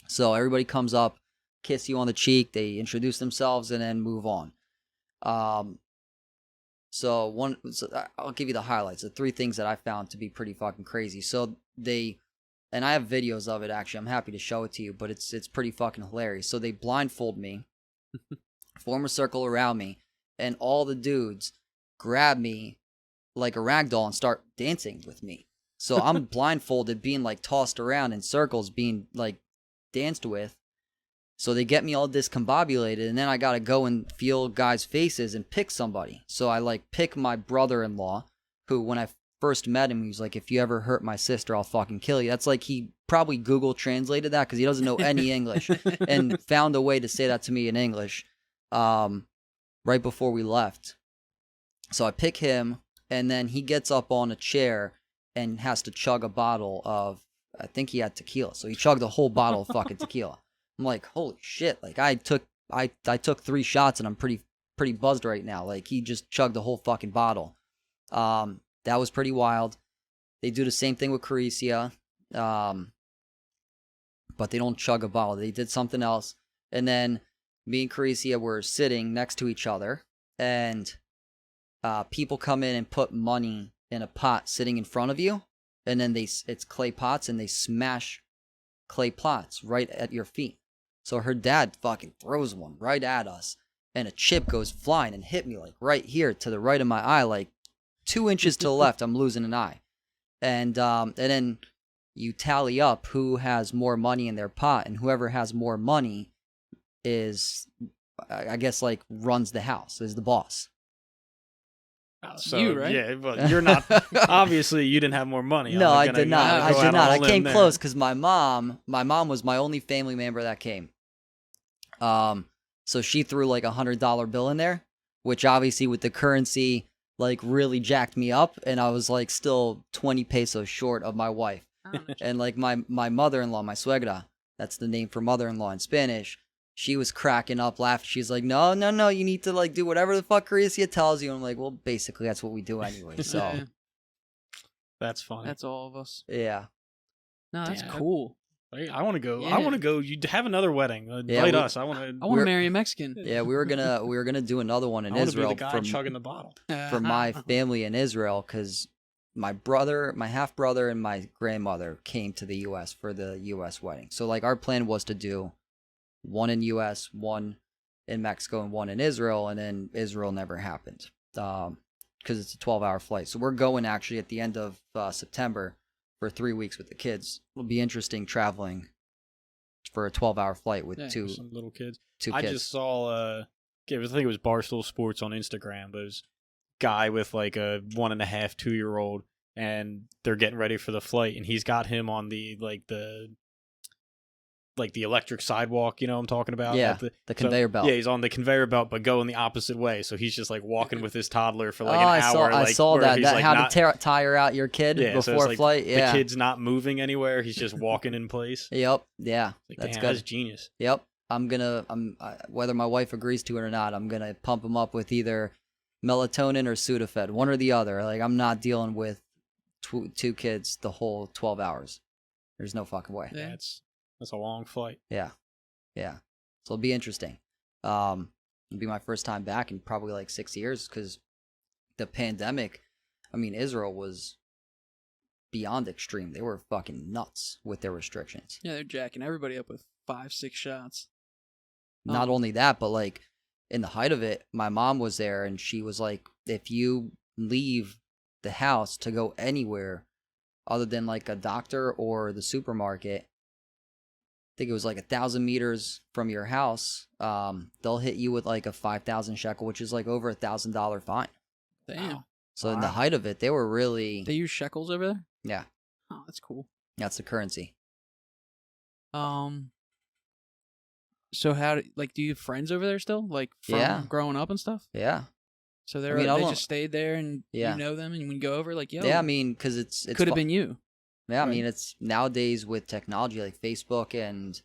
So everybody comes up, kiss you on the cheek, they introduce themselves, and then move on. So I'll give you the highlights, the 3 things that I found to be pretty fucking crazy. So and I have videos of it, actually. I'm happy to show it to you, but it's pretty fucking hilarious. So they blindfold me, form a circle around me, and all the dudes grab me like a rag doll and start dancing with me. So I'm blindfolded, being like tossed around in circles, being like danced with. So they get me all discombobulated, and then I gotta go and feel guys' faces and pick somebody. So I like pick my brother-in-law, who when I first met him, he was like, if you ever hurt my sister, I'll fucking kill you. That's like, he probably Google translated that because he doesn't know any English, and found a way to say that to me in English right before we left. So I pick him, and then he gets up on a chair and has to chug a bottle of, I think he had tequila. So he chugged a whole bottle of fucking tequila. I'm like, holy shit. Like, I took 3 shots and I'm pretty buzzed right now. Like, he just chugged the whole fucking bottle. That was pretty wild. They do the same thing with Caricia. But they don't chug a bottle. They did something else. And then me and Caricia were sitting next to each other, and people come in and put money in a pot sitting in front of you, and then it's clay pots, and they smash clay pots right at your feet. So her dad fucking throws one right at us, and a chip goes flying and hit me like right here to the right of my eye, like 2 inches to the left. I'm losing an eye. And then you tally up who has more money in their pot, and whoever has more money is, I guess, like, runs the house, is the boss. So, you, right? Yeah, but you're not. Obviously, you didn't have more money. No, I did not. I did not. I came there. close because my mom was my only family member that came. So she threw like $100 bill in there, which obviously with the currency, like, really jacked me up, and I was like still 20 pesos short of my wife. And like my mother-in-law, my suegra, that's the name for mother-in-law in Spanish, she was cracking up laughing. She's like, no, you need to like do whatever the fuck Caricia tells you. And I'm like, well, basically that's what we do anyway. So Yeah. That's funny. That's all of us. yeah. No, that's Yeah. cool. I want to go. Yeah. I want to go. You have another wedding. Yeah, Invite us. I want to. I want to marry a Mexican. Yeah, we were gonna do another one in I want to be Israel the guy chugging the bottle. for my family in Israel, because my half brother, and my grandmother came to the U.S. for the U.S. wedding. So like our plan was to do one in U.S., one in Mexico, and one in Israel, and then Israel never happened because it's a 12-hour flight. So we're going actually at the end of September for 3 weeks with the kids. It'll be interesting traveling for a 12-hour flight with some little kids. two I kids. just saw. I think it was Barstool Sports on Instagram. But it was a guy with like a 1.5, 2-year-old, and they're getting ready for the flight, and he's got him on the electric sidewalk, you know what I'm talking about? Yeah, the conveyor belt. Yeah, he's on the conveyor belt, but going the opposite way. So he's just like walking with his toddler for like an I hour. I saw that. That How to tire out your kid before like flight. Yeah. The kid's not moving anywhere. He's just walking in place. Yep. Yeah. Like, That's damn, good. That's genius. Yep. Whether my wife agrees to it or not, I'm gonna pump him up with either melatonin or Sudafed, one or the other. Like, I'm not dealing with two kids the whole 12 hours. There's no fucking way. Yeah. That's a long flight. Yeah. Yeah. So it'll be interesting. It'll be my first time back in probably like 6 years, because the pandemic, I mean, Israel was beyond extreme. They were fucking nuts with their restrictions. Yeah, they're jacking everybody up with 5-6 shots. Not only that, but like in the height of it, my mom was there, and she was like, if you leave the house to go anywhere other than like a doctor or the supermarket, I think it was like 1,000 meters from your house, they'll hit you with like a 5,000 shekel, which is like over $1,000 fine. Damn. Wow. So in the height of it, they were really, They use shekels over there? yeah, Oh, that's cool. that's the currency. So how do you have friends over there still? Like from Yeah. growing up and stuff? Yeah. So I mean, I they don't- just stayed there and Yeah. you know them and when you go over like, yo, Yeah, I mean, because it's could have been you. Yeah, I right? mean, it's nowadays with technology like Facebook and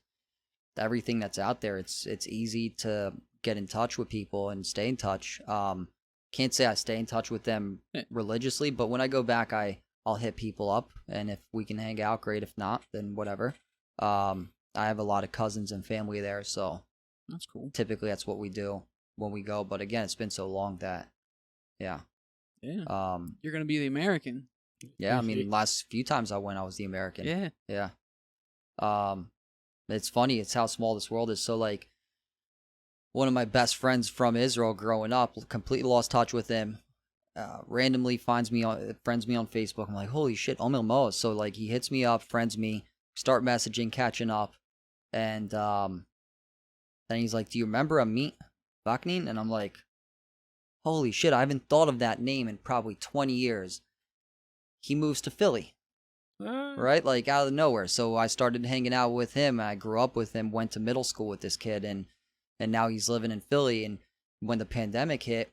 everything that's out there, it's easy to get in touch with people and stay in touch. Can't say I stay in touch with them Yeah. religiously, but when I go back, I'll hit people up, and if we can hang out, great. If not, then whatever. I have a lot of cousins and family there, so That's cool. typically that's what we do when we go. But again, it's been so long that, yeah. Yeah. You're going to be the American. Yeah, I mean, last few times I went, I was the American. Yeah. Yeah. It's funny. It's how small this world is. So, like, one of my best friends from Israel growing up, completely lost touch with him. Randomly friends me on Facebook. I'm like, holy shit, Omil Moa. So, like, he hits me up, friends me, start messaging, catching up, and then he's like, "Do you remember Amit Vaknin?" And I'm like, holy shit, I haven't thought of that name in probably 20 years. He moves to Philly. Right, like out of nowhere. So I started hanging out with him. I grew up with him, went to middle school with this kid, and now he's living in Philly. And when the pandemic hit,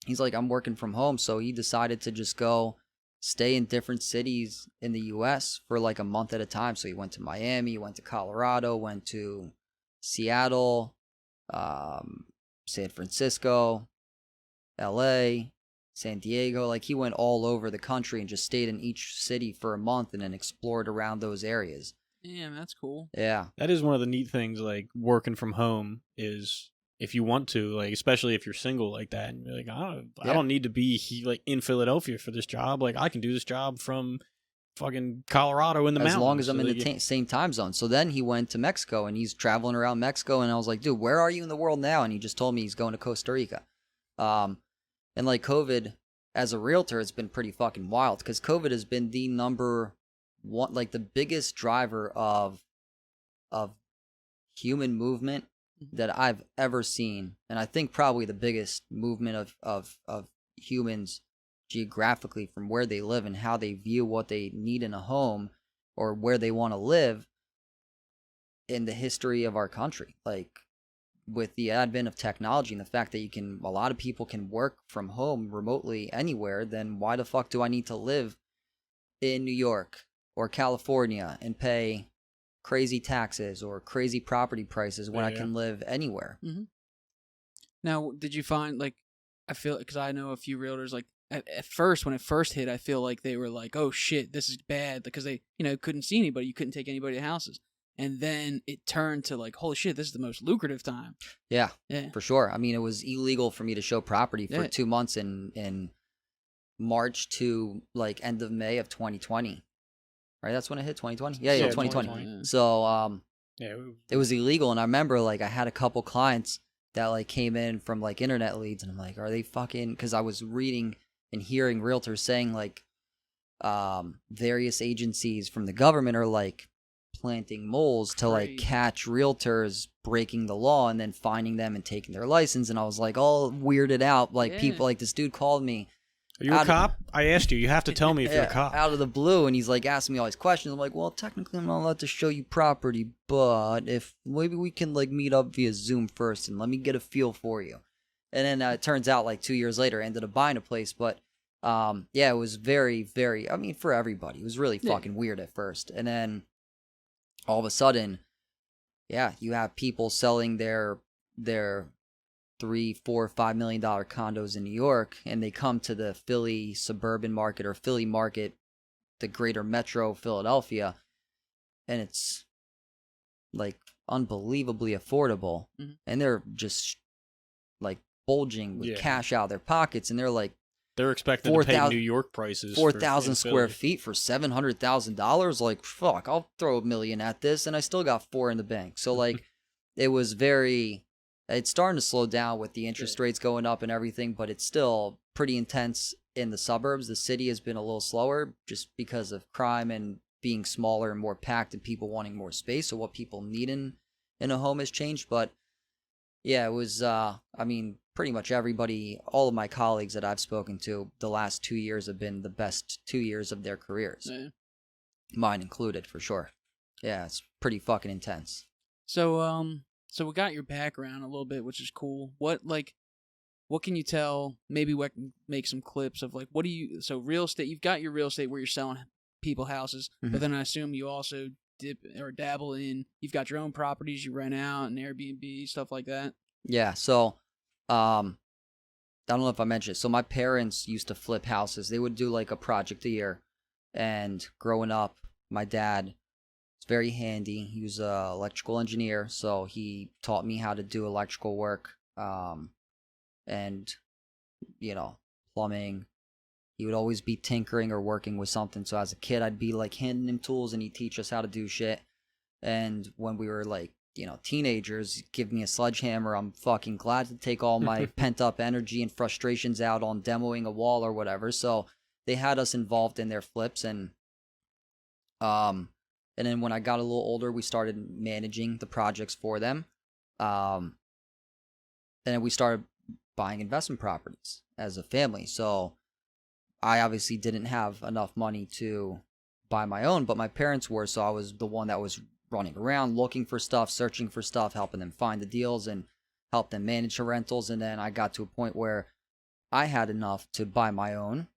he's like, I'm working from home, so he decided to just go stay in different cities in the U.S. for like a month at a time. So he went to Miami, went to Colorado, went to Seattle, San Francisco, L.A., San Diego. Like, he went all over the country and just stayed in each city for a month and then explored around those areas. Damn, that's cool. Yeah. That is one of the neat things, like, working from home is, if you want to, like, especially if you're single like that, and you're like, I don't need to be like in Philadelphia for this job. Like, I can do this job from fucking Colorado in the mountains. As long as I'm So in they the same time zone. So then he went to Mexico and he's traveling around Mexico, and I was like, dude, where are you in the world now? And he just told me he's going to Costa Rica. And like, COVID as a realtor, it's been pretty fucking wild, because COVID has been the number one, like the biggest driver of human movement that I've ever seen. And I think probably the biggest movement of humans geographically from where they live and how they view what they need in a home or where they want to live in the history of our country. Like, with the advent of technology and the fact that a lot of people can work from home remotely anywhere, then why the fuck do I need to live in New York or California and pay crazy taxes or crazy property prices when I can live anywhere? Mm-hmm. Now, did you find, like, I feel, because I know a few realtors, like, at first, when it first hit, I feel like they were like, oh shit, this is bad, because they, couldn't see anybody. You couldn't take anybody to houses. And then it turned to like, holy shit, this is the most lucrative time. Yeah, for sure. I mean, it was illegal for me to show property for 2 months in March to like end of May of 2020. Right? That's when it hit, 2020? Yeah, 2020. So it was illegal. And I remember, like, I had a couple clients that like came in from like internet leads, and I'm like, are they fucking, because I was reading and hearing realtors saying like various agencies from the government are like planting moles to like catch realtors breaking the law and then finding them and taking their license. And I was like all weirded out, like people, like this dude called me. Are you a cop? I asked you. You have to tell me if you're a cop. Out of the blue, and he's like asking me all these questions. I'm like, well, technically I'm not allowed to show you property, but if maybe we can like meet up via Zoom first and let me get a feel for you. And then it turns out like 2 years later I ended up buying a place. But it was very, very, I mean, for everybody, it was really fucking weird at first. And then all of a sudden, you have people selling their $3, $4, $5 million condos in New York, and they come to the Philly suburban market or Philly market, the greater metro Philadelphia, and it's like unbelievably affordable, and they're just like bulging with cash out of their pockets, and they're like, they're expecting to pay New York prices. 4,000 square feet for $700,000. Like, fuck, I'll throw $1 million at this, and I still got 4 in the bank. So, like, it was it's starting to slow down with the interest rates going up and everything, but it's still pretty intense in the suburbs. The city has been a little slower just because of crime and being smaller and more packed and people wanting more space. So what people need in a home has changed. But yeah, it was, I mean, pretty much everybody, all of my colleagues that I've spoken to the last 2 years have been the best 2 years of their careers. Yeah. Mine included, for sure. Yeah, it's pretty fucking intense. So So we got your background a little bit, which is cool. What can you tell? Maybe we can make some clips of like, what do you? So real estate, you've got your real estate where you're selling people houses, but then I assume you also dip or dabble in. You've got your own properties you rent out and Airbnb stuff like that. Yeah. So, I don't know if I mentioned it. So my parents used to flip houses. They would do like a project a year. And growing up, my dad was very handy. He was an electrical engineer, so he taught me how to do electrical work, and plumbing. He would always be tinkering or working with something. So as a kid, I'd be like handing him tools, and he'd teach us how to do shit. And when we were like, teenagers, he'd give me a sledgehammer. I'm fucking glad to take all my pent up energy and frustrations out on demoing a wall or whatever. So they had us involved in their flips, and then when I got a little older, we started managing the projects for them. And then we started buying investment properties as a family. So I obviously didn't have enough money to buy my own, but my parents were, so I was the one that was running around looking for stuff, searching for stuff, helping them find the deals and help them manage the rentals. And then I got to a point where I had enough to buy my own,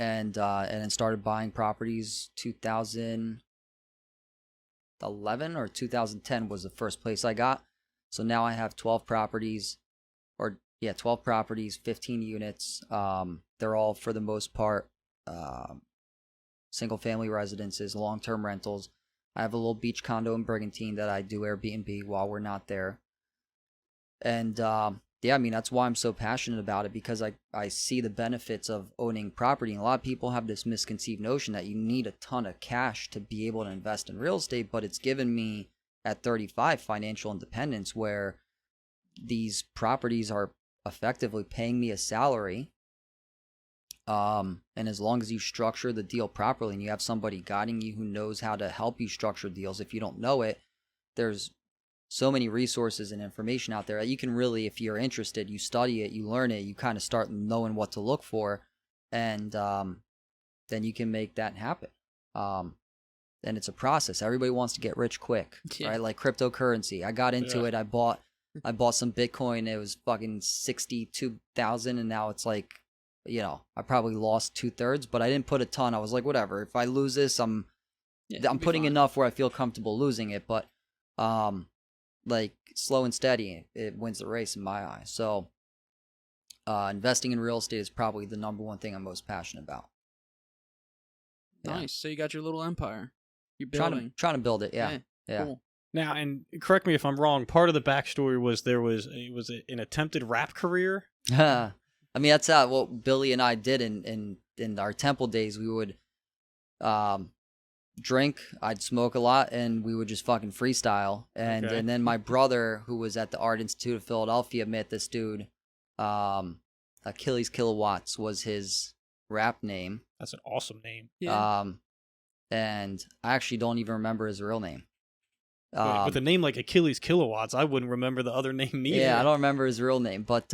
and then started buying properties. 2011 or 2010 was the first place I got. So now I have 12 properties, 12 properties, 15 units. They're all, for the most part, single family residences, long-term rentals. I have a little beach condo in Brigantine that I do Airbnb while we're not there. And that's why I'm so passionate about it, because I see the benefits of owning property. And a lot of people have this misconceived notion that you need a ton of cash to be able to invest in real estate, but it's given me at 35 financial independence, where these properties are effectively paying me a salary. And as long as you structure the deal properly and you have somebody guiding you who knows how to help you structure deals, if you don't know it, there's so many resources and information out there that you can really, if you're interested, you study it, you learn it, you kind of start knowing what to look for, and then you can make that happen. And it's a process. Everybody wants to get rich quick, right? Like cryptocurrency. I got into it. I bought some Bitcoin. It was fucking 62,000, and now it's like, I probably lost 2/3, but I didn't put a ton. I was like, whatever. If I lose this, I'm putting enough where I feel comfortable losing it. But like slow and steady, it wins the race in my eyes. So investing in real estate is probably the number one thing I'm most passionate about. Nice. So you got your little empire. You're building. Trying to build it. Yeah. Cool. Now, and correct me if I'm wrong, part of the backstory was there was an attempted rap career. I mean, that's what Billy and I did in our Temple days. We would drink, I'd smoke a lot, and we would just fucking freestyle. And then my brother, who was at the Art Institute of Philadelphia, met this dude. Achilles Kilowatts was his rap name. That's an awesome name. Yeah. And I actually don't even remember his real name. With a name like Achilles Kilowatts, I wouldn't remember the other name either. Yeah, I don't remember his real name. But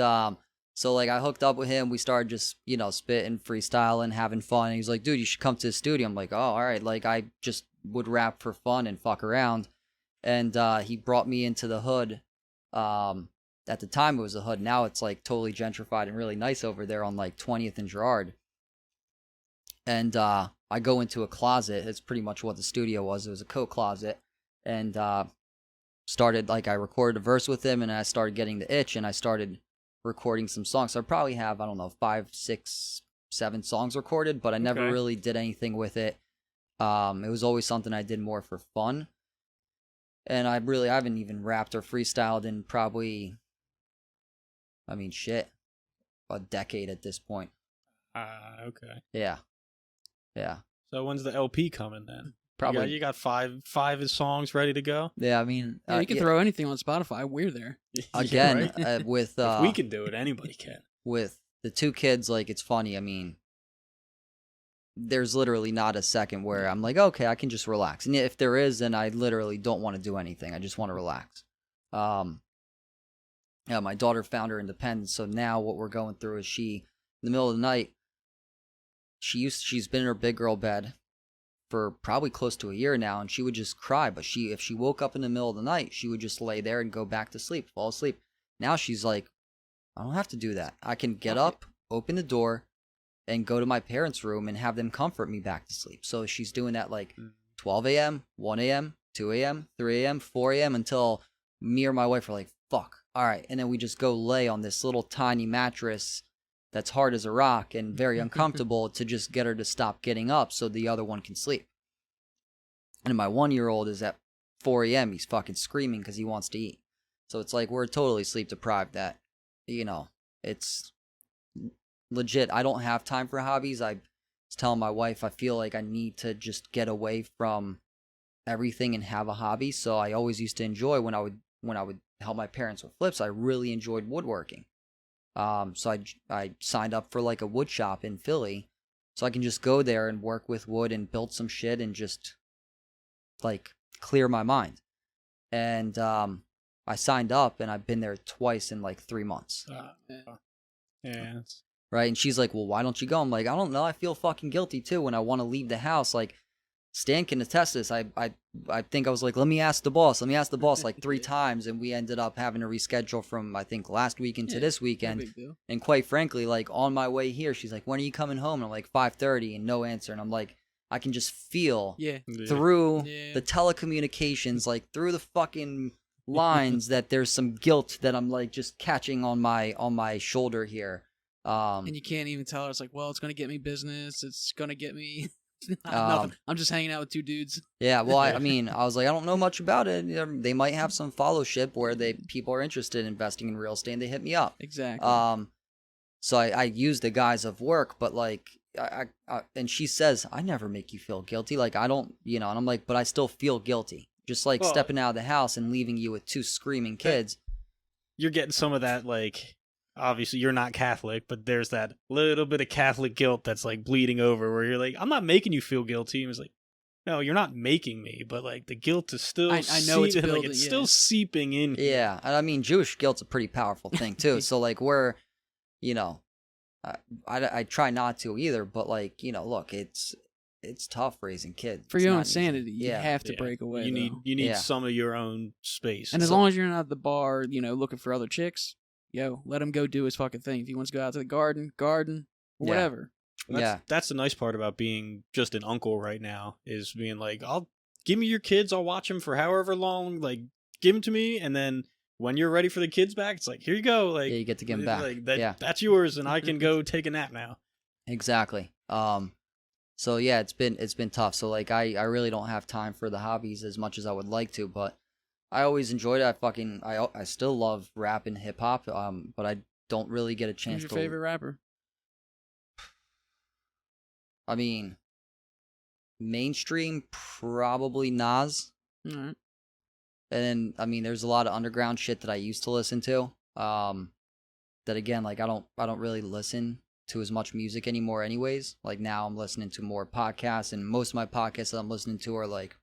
so like I hooked up with him. We started just, spitting, freestyling, having fun. And he's like, dude, you should come to the studio. I'm like, oh, all right. Like I just would rap for fun and fuck around. And he brought me into the hood. At the time it was a hood. Now it's like totally gentrified and really nice over there on like 20th and Girard. And I go into a closet. It's pretty much what the studio was. It was a coat closet. And started, like, I recorded a verse with him, and I started getting the itch, and I started recording some songs. So I probably have, 5, 6, 7 songs recorded, but I never really did anything with it. It was always something I did more for fun. And I haven't even rapped or freestyled in probably, a decade at this point. Okay. Yeah. So when's the LP coming then? Probably. You got five songs ready to go? Yeah, you can throw anything on Spotify. We're there. Again, right? With... if we can do it, anybody can. With the 2 kids, like, it's funny. There's literally not a second where I'm like, okay, I can just relax. And if there is, then I literally don't want to do anything. I just want to relax. My daughter found her independence, so now what we're going through is in the middle of the night, she's been in her big girl bed for probably close to a year now, and she would just cry. But if she woke up in the middle of the night, she would just lay there and go back to sleep, fall asleep. Now she's like, I don't have to do that. I can get up, open the door, and go to my parents' room and have them comfort me back to sleep. So she's doing that like 12 a.m., 1 a.m., 2 a.m., 3 a.m., 4 a.m. until me or my wife are like, fuck, all right. And then we just go lay on this little tiny mattress that's hard as a rock and very uncomfortable to just get her to stop getting up so the other one can sleep. And my 1-year-old is at 4 a.m. He's fucking screaming because he wants to eat. So it's like we're totally sleep deprived that, it's legit. I don't have time for hobbies. I was telling my wife I feel like I need to just get away from everything and have a hobby. So I always used to enjoy when I would help my parents with flips. I really enjoyed woodworking. So I signed up for like a wood shop in Philly, so I can just go there and work with wood and build some shit and just like clear my mind. And I signed up and I've been there twice in like 3 months. Yeah. Right. And she's like, well, why don't you go? I'm like, I don't know. I feel fucking guilty too when I want to leave the house. Like, Stan can attest this. I think I was like, let me ask the boss like 3 times, and we ended up having to reschedule from I think last weekend to this weekend. No big deal. And quite frankly, like on my way here, she's like, when are you coming home? And I'm like 5:30 and no answer. And I'm like, I can just feel through the telecommunications, like through the fucking lines that there's some guilt that I'm like just catching on my shoulder here. And you can't even tell her. It's like, well, it's gonna get me business. It's gonna get me nothing. I'm just hanging out with 2 dudes. Yeah, well, I mean, I was like, I don't know much about it. They might have some follow-ship where people are interested in investing in real estate, and they hit me up. Exactly. So I use the guise of work, but like, I and she says, I never make you feel guilty. Like, I don't, and I'm like, but I still feel guilty. Just like stepping out of the house and leaving you with 2 screaming kids. You're getting some of that, like, obviously you're not Catholic, but there's that little bit of Catholic guilt that's like bleeding over where you're like, I'm not making you feel guilty. And it's like, no, you're not making me, but like the guilt is still I know it's building, like, it's still seeping in. Yeah, and I mean, Jewish guilt's a pretty powerful thing too. So like we're, I try not to either, but like, look, it's tough raising kids. For It's your not own easy. sanity, you have to break away. You need some of your own space. And as long as you're not at the bar, looking for other chicks, let him go do his fucking thing. If he wants to go out to the garden, or whatever. That's the nice part about being just an uncle right now, is being like, give me your kids, I'll watch them for however long, like, give them to me, and then when you're ready for the kids back, it's like, here you go. Like, you get to give them back. Like, that's yours, and I can go take a nap now. Exactly. So yeah, it's been tough. So like, I really don't have time for the hobbies as much as I would like to, but I always enjoyed it. I still love rap and hip hop. But I don't really get a chance. Who's your favorite rapper? I mean, mainstream, probably Nas. All right. And then, I mean, there's a lot of underground shit that I used to listen to. That again, like, I don't really listen to as much music anymore anyways. Like, now I'm listening to more podcasts, and most of my podcasts that I'm listening to are like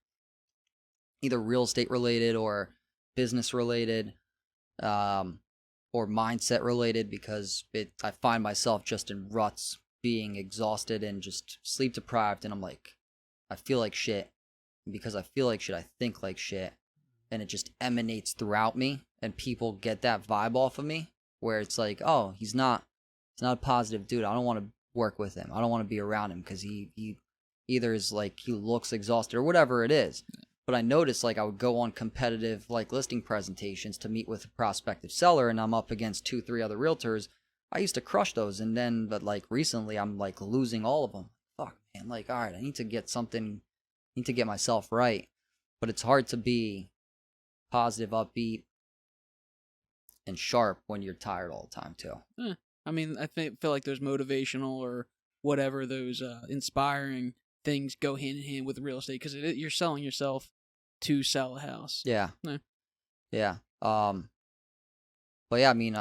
either real estate related or business related, or mindset related, because I find myself just in ruts, being exhausted and just sleep deprived, and I'm like, I feel like shit. And because I feel like shit, I think like shit, and it just emanates throughout me, and people get that vibe off of me, where it's like, oh, he's not a positive dude. I don't want to work with him. I don't want to be around him because he either is like, he looks exhausted or whatever it is. But I noticed, like, I would go on competitive, like, listing presentations to meet with a prospective seller, and I'm up against 2-3 other realtors. I used to crush those, but like recently I'm like losing all of them. Fuck, man. Like, all right, I need to get myself right. But it's hard to be positive, upbeat, and sharp when you're tired all the time too. I mean, I feel like those motivational or whatever, those inspiring things go hand in hand with real estate, because you're selling yourself to sell a house. Yeah. But yeah, I mean,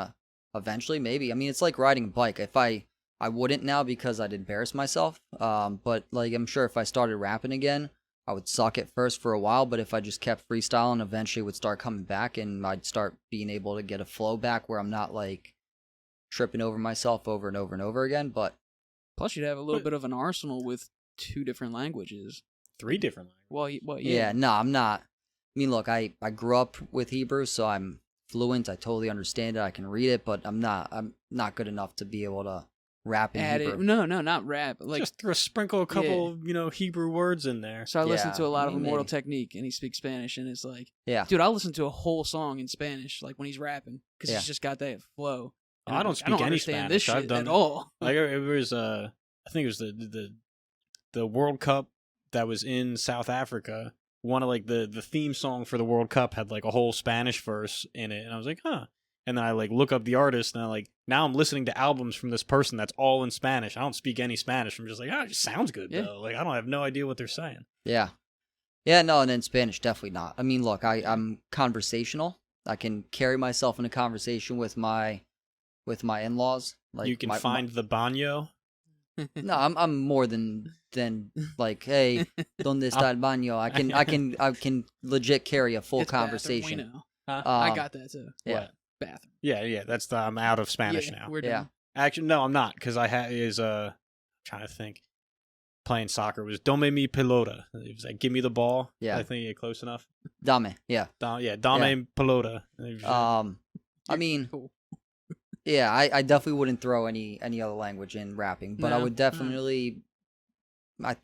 eventually maybe. I mean, it's like riding a bike. If I wouldn't now because I'd embarrass myself. But like, I'm sure if I started rapping again, I would suck at first for a while, but if I just kept freestyling, eventually it would start coming back, and I'd start being able to get a flow back where I'm not like tripping over myself over and over and over again. But plus, you'd have a little bit of an arsenal with 2 different languages. 3 different languages. Well, Yeah, no, I'm not. I mean, look, I grew up with Hebrew, so I'm fluent. I totally understand it. I can read it, but I'm not good enough to be able to rap in Add Hebrew. it. No, not rap. Like, just sprinkle a couple, Hebrew words in there. so I listen Yeah, to a lot of maybe. Immortal Technique, and he speaks Spanish, and it's like, Yeah. dude, I'll listen to a whole song in Spanish, like when he's rapping, because Yeah. he's just got that flow. And I I'm don't like, speak I don't any understand this Spanish. I've shit done at all. Like it was, I think it was the World Cup that was in South Africa. One of like the theme song for the World Cup had like a whole Spanish verse in it, and I was like, huh. And then I like look up the artist, and I like now I'm listening to albums from this person that's all in Spanish. I don't speak any Spanish. I'm just like, it just sounds good though. Like I don't have no idea what they're saying. Yeah. Yeah, no, and in Spanish, definitely not. I mean, look, I'm conversational. I can carry myself in a conversation with my in-laws. Like you can find the baño. No, I'm more than like, hey, ¿dónde está el baño? I can legit carry a full It's bathroom, conversation. we know. Huh? I got that too. Yeah. What? Bathroom. Yeah. That's the I'm out of Spanish now. We're Yeah. done. Actually, no, I'm not, because I trying to think. Playing soccer was Dome mi pelota. It was like, give me the ball. Yeah. I think you're close enough. Dame, yeah. Dame pelota. I mean, Cool. yeah, I definitely wouldn't throw any other language in rapping, but I No. would definitely. I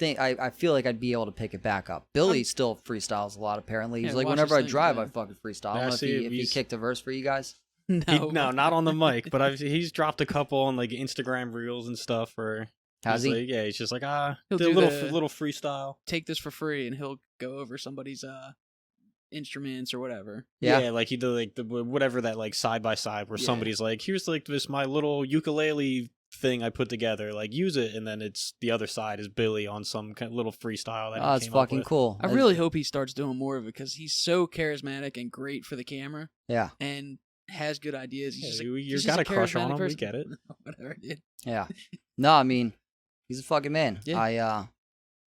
feel like I'd be able to pick it back up. Billy still freestyles a lot. Apparently, he's Yeah, like, watch whenever I his thing, drive, yeah. I fucking freestyle. Yeah, I don't know see, if he he's- kicked a verse for you guys. No. No, not on the mic, but he's dropped a couple on like Instagram reels and stuff. Or Has he's he? Like, yeah, he's just like He'll did a do little freestyle. Take this for free, and he'll go over somebody's instruments or whatever. Yeah. Like he did like the whatever that like side by side where Yeah. somebody's like, here's like this my little ukulele thing I put together, like use it, and then it's the other side is Billy on some kind of little freestyle that Oh, he it's came up fucking with. cool. I really hope he starts doing more of it because he's so charismatic and great for the camera Yeah. and has good ideas. He's Yeah, just you he's got just a crush on charismatic him, we person. get it. Whatever, dude. Yeah. No, I mean, he's a fucking man. Yeah.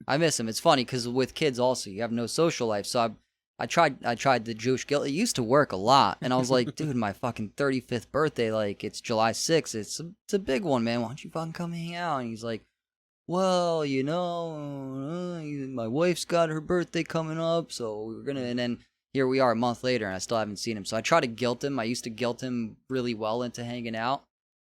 I miss him. It's funny because with kids also, you have no social life. So I tried the Jewish guild. It used to work a lot, and I was like, dude, my fucking 35th birthday, like it's July 6th. It's a big one, man. Why don't you fucking come hang out? And he's like, well, my wife's got her birthday coming up, so we're gonna. And then here we are a month later, and I still haven't seen him. So I try to guilt him. I used to guilt him really well into hanging out,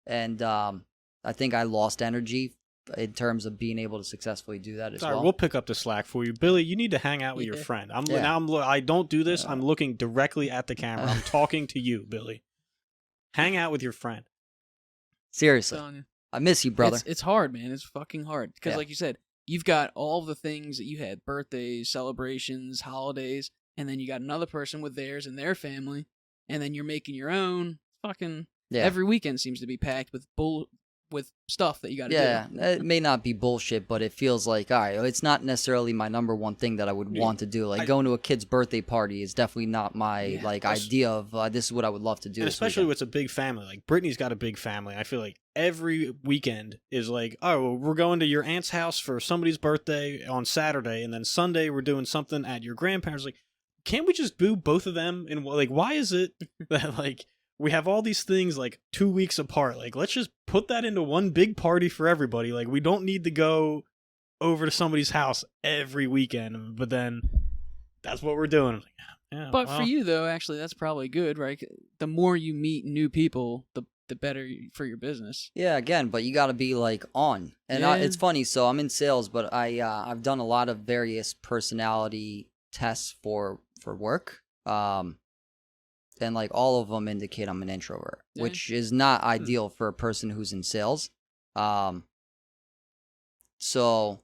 and I think I lost energy in terms of being able to successfully do that as Sorry, well. we'll pick up the slack for you, Billy. You need to hang out with your Yeah. friend. Yeah. I don't do this. I'm looking directly at the camera. I'm talking to you, Billy. Hang out with your friend. Seriously, Telling you. I miss you, brother. It's hard, man. It's fucking hard because, Yeah. like you said, you've got all the things that you had: birthdays, celebrations, holidays, and then you got another person with theirs and their family, and then you're making your own. Fucking Yeah. every weekend seems to be packed with with stuff that you got to Yeah, do. it may not be bullshit, but it feels like, all right, it's not necessarily my number one thing that I would want to do. Like, going to a kid's birthday party is definitely not my, idea of this is what I would love to do. And this especially weekend. with a big family. Like, Brittany's got a big family. I feel like every weekend is like, oh, well, we're going to your aunt's house for somebody's birthday on Saturday, and then Sunday we're doing something at your grandparents'. Like, can't we just do both of them? And, like, why is it that, like, we have all these things like 2 weeks apart? Like, let's just put that into one big party for everybody. Like, we don't need to go over to somebody's house every weekend, but then that's what we're doing. Like, yeah, But well, for you, though, actually, that's probably good, right? The more you meet new people, the better for your business. Yeah, again, but you got to be like on. And Yeah. it's funny. So I'm in sales, but I've done a lot of various personality tests for work. And like all of them indicate I'm an introvert, Yeah. which is not ideal for a person who's in sales. So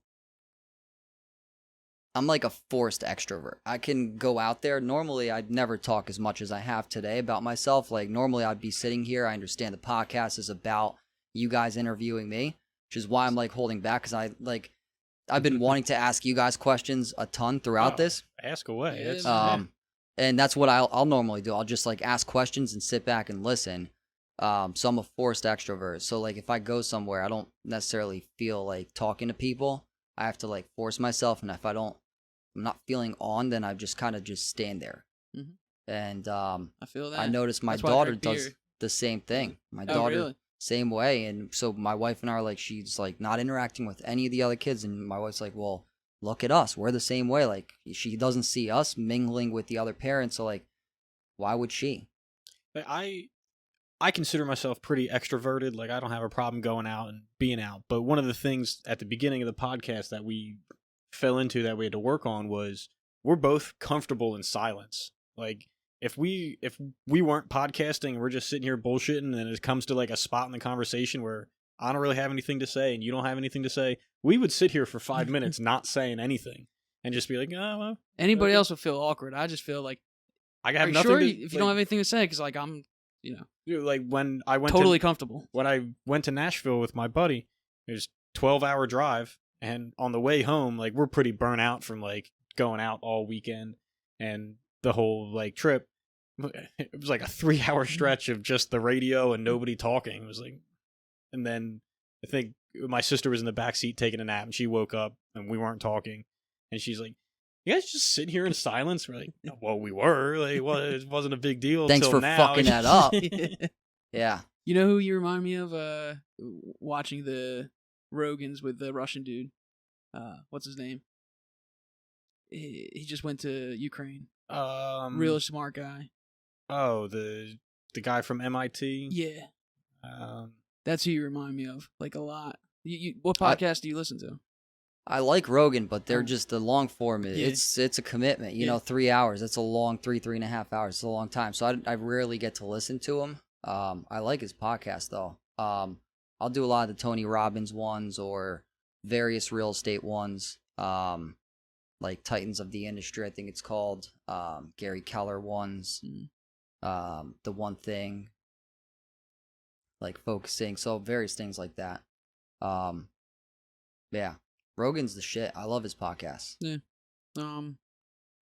I'm like a forced extrovert. I can go out there. Normally, I'd never talk as much as I have today about myself. Like, normally, I'd be sitting here. I understand the podcast is about you guys interviewing me, which is why I'm like holding back because I've been wanting to ask you guys questions a ton throughout this. ask away. Yeah, It's- And that's what I'll normally do. I'll just like ask questions and sit back and listen. So I'm a forced extrovert. So like if I go somewhere, I don't necessarily feel like talking to people. I have to like force myself, and if I'm not feeling on, then I just kind of just stand there. Mhm. And I feel that. I noticed my That's why I daughter drink does beer. the same thing. My Oh, daughter really? same way, and so my wife and I are like, she's like not interacting with any of the other kids, and my wife's like, well, look at us. We're the same way. Like, she doesn't see us mingling with the other parents. So, like, why would she? I consider myself pretty extroverted. Like, I don't have a problem going out and being out. But one of the things at the beginning of the podcast that we fell into that we had to work on was we're both comfortable in silence. Like, if we weren't podcasting and we're just sitting here bullshitting and it comes to like a spot in the conversation where I don't really have anything to say and you don't have anything to say, we would sit here for 5 minutes not saying anything and just be like, oh, well. Anybody else would feel awkward. I just feel like, I have are you nothing sure to, if you don't have anything to say? Because, like, I'm, like when I went totally comfortable. When I went to Nashville with my buddy, it was a 12-hour drive. And on the way home, like, we're pretty burnt out from like going out all weekend and the whole like trip. It was like a 3-hour stretch of just the radio and nobody talking. It was like, and then I think my sister was in the back seat taking a nap and she woke up and we weren't talking. And she's like, you guys just sit here in silence? We're like, well, we were. Like, well, it wasn't a big deal. Thanks till for now. fucking that up. Yeah. You know who you remind me of? Watching the Rogans with the Russian dude. What's his name? He just went to Ukraine. Real smart guy. Oh, the guy from MIT. Yeah. That's who you remind me of, like, a lot. What podcast do you listen to? I like Rogan, but they're just the long form. It's a commitment. You know, 3 hours. That's a long 3.5 hours. It's a long time. So I rarely get to listen to him. I like his podcast though. I'll do a lot of the Tony Robbins ones or various real estate ones. Like Titans of the Industry, I think it's called. Gary Keller ones. The One Thing. Like focusing. So various things like that. Yeah. Rogan's the shit. I love his podcast. Yeah.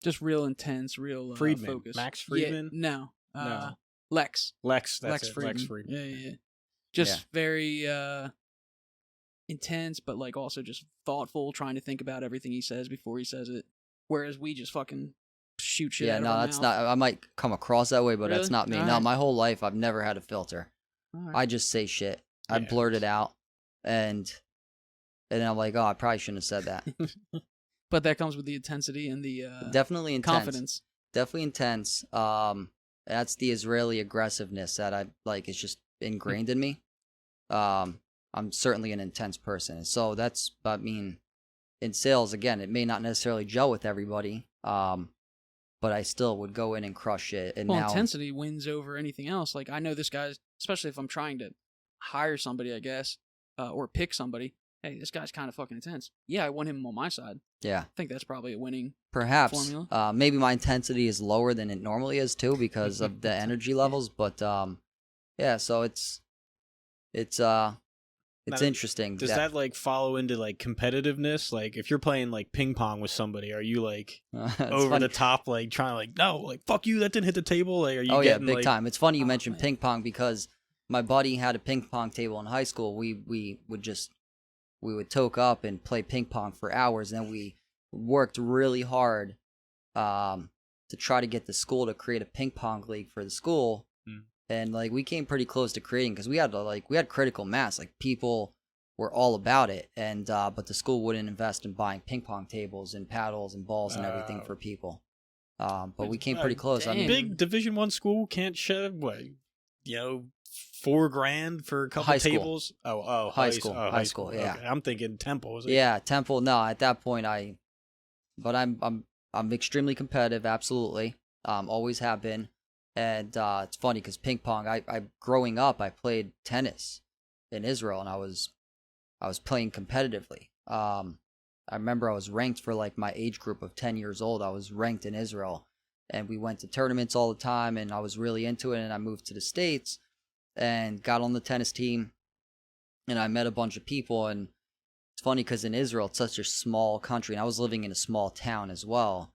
Just real intense, real Friedman. focus. Max Friedman? Yeah, no. No. Lex. That's Lex it. Friedman. Lex Friedman. Yeah. Just very intense, but like also just thoughtful, trying to think about everything he says before he says it. Whereas we just fucking shoot shit. Yeah, out no, of our that's mouth. not. I might come across that way, but Really? that's not me. All No, right. my whole life I've never had a filter. All right. I just say shit. I Yeah. blurt it out, and then I'm like, oh, I probably shouldn't have said that. But that comes with the intensity and the Definitely intense. confidence. Definitely intense. That's the Israeli aggressiveness that I like. It's just ingrained in me. I'm certainly an intense person, so that's. I mean, in sales, again, it may not necessarily gel with everybody. But I still would go in and crush it. And Well, now, intensity wins over anything else. Like, I know this guy's, especially if I'm trying to hire somebody, I guess, or pick somebody. Hey, this guy's kind of fucking intense. Yeah, I want him on my side. yeah, I think that's probably a winning perhaps. formula. Maybe my intensity is lower than it normally is too because of the energy levels. But yeah, so it's interesting. Does that like follow into like competitiveness? Like if you're playing like ping pong with somebody, are you like over the top, like trying to like, no, like fuck you, that didn't hit the table? Like, are you getting, big like... time. It's funny you Oh, mentioned man. ping pong because my buddy had a ping pong table in high school. We would toke up and play ping pong for hours, and then we worked really hard to try to get the school to create a ping pong league for the school. And like we came pretty close to creating because we had critical mass. Like people were all about it, and but the school wouldn't invest in buying ping pong tables and paddles and balls and everything for people. But we came pretty close. I mean, Big Division I school can't shed what, $4,000 for a couple High school. tables. High school. High school, yeah. Okay. I'm thinking Temple. Was it? yeah, Temple. No, at that point but I'm extremely competitive. Absolutely, always have been. And it's funny because ping pong. I growing up, I played tennis in Israel, and I was playing competitively. I remember I was ranked for like my age group of 10 years old. I was ranked in Israel, and we went to tournaments all the time, and I was really into it. And I moved to the States and got on the tennis team, and I met a bunch of people. And it's funny because in Israel, it's such a small country, and I was living in a small town as well,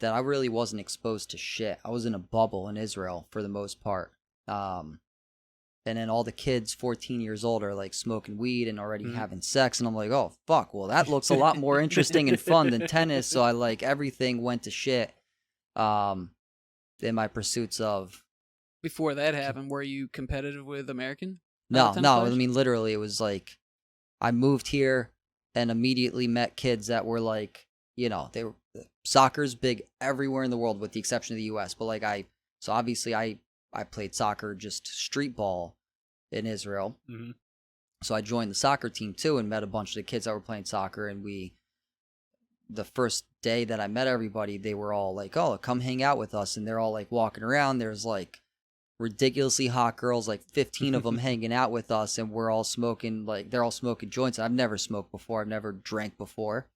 that I really wasn't exposed to shit. I was in a bubble in Israel for the most part. And then all the kids 14 years old are like smoking weed and already having sex. And I'm like, oh, fuck. Well, that looks a lot more interesting and fun than tennis. So I like everything went to shit in my pursuits of. Before that happened, were you competitive with American? No. tennis I players? mean, literally, it was like I moved here and immediately met kids that were like soccer's big everywhere in the world with the exception of the U.S. But like obviously I played soccer, just street ball in Israel. Mm-hmm. So I joined the soccer team too and met a bunch of the kids that were playing soccer. And the first day that I met everybody, they were all like, "Oh, come hang out with us." And they're all like walking around. There's like ridiculously hot girls, like 15 of them hanging out with us. And we're all smoking, like they're all smoking joints. I've never smoked before. I've never drank before.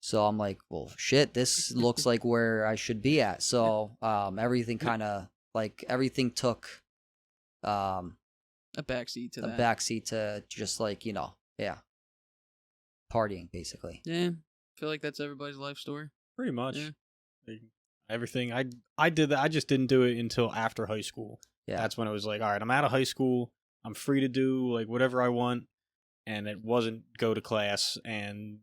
So I'm like, well, shit, this looks like where I should be at. So everything kind of like everything took a backseat to a that. backseat to just like, partying basically. Yeah. I feel like that's everybody's life story. Pretty much. Yeah. Like, everything. I did that. I just didn't do it until after high school. Yeah. That's when it was like, all right, I'm out of high school. I'm free to do like whatever I want. And it wasn't go to class and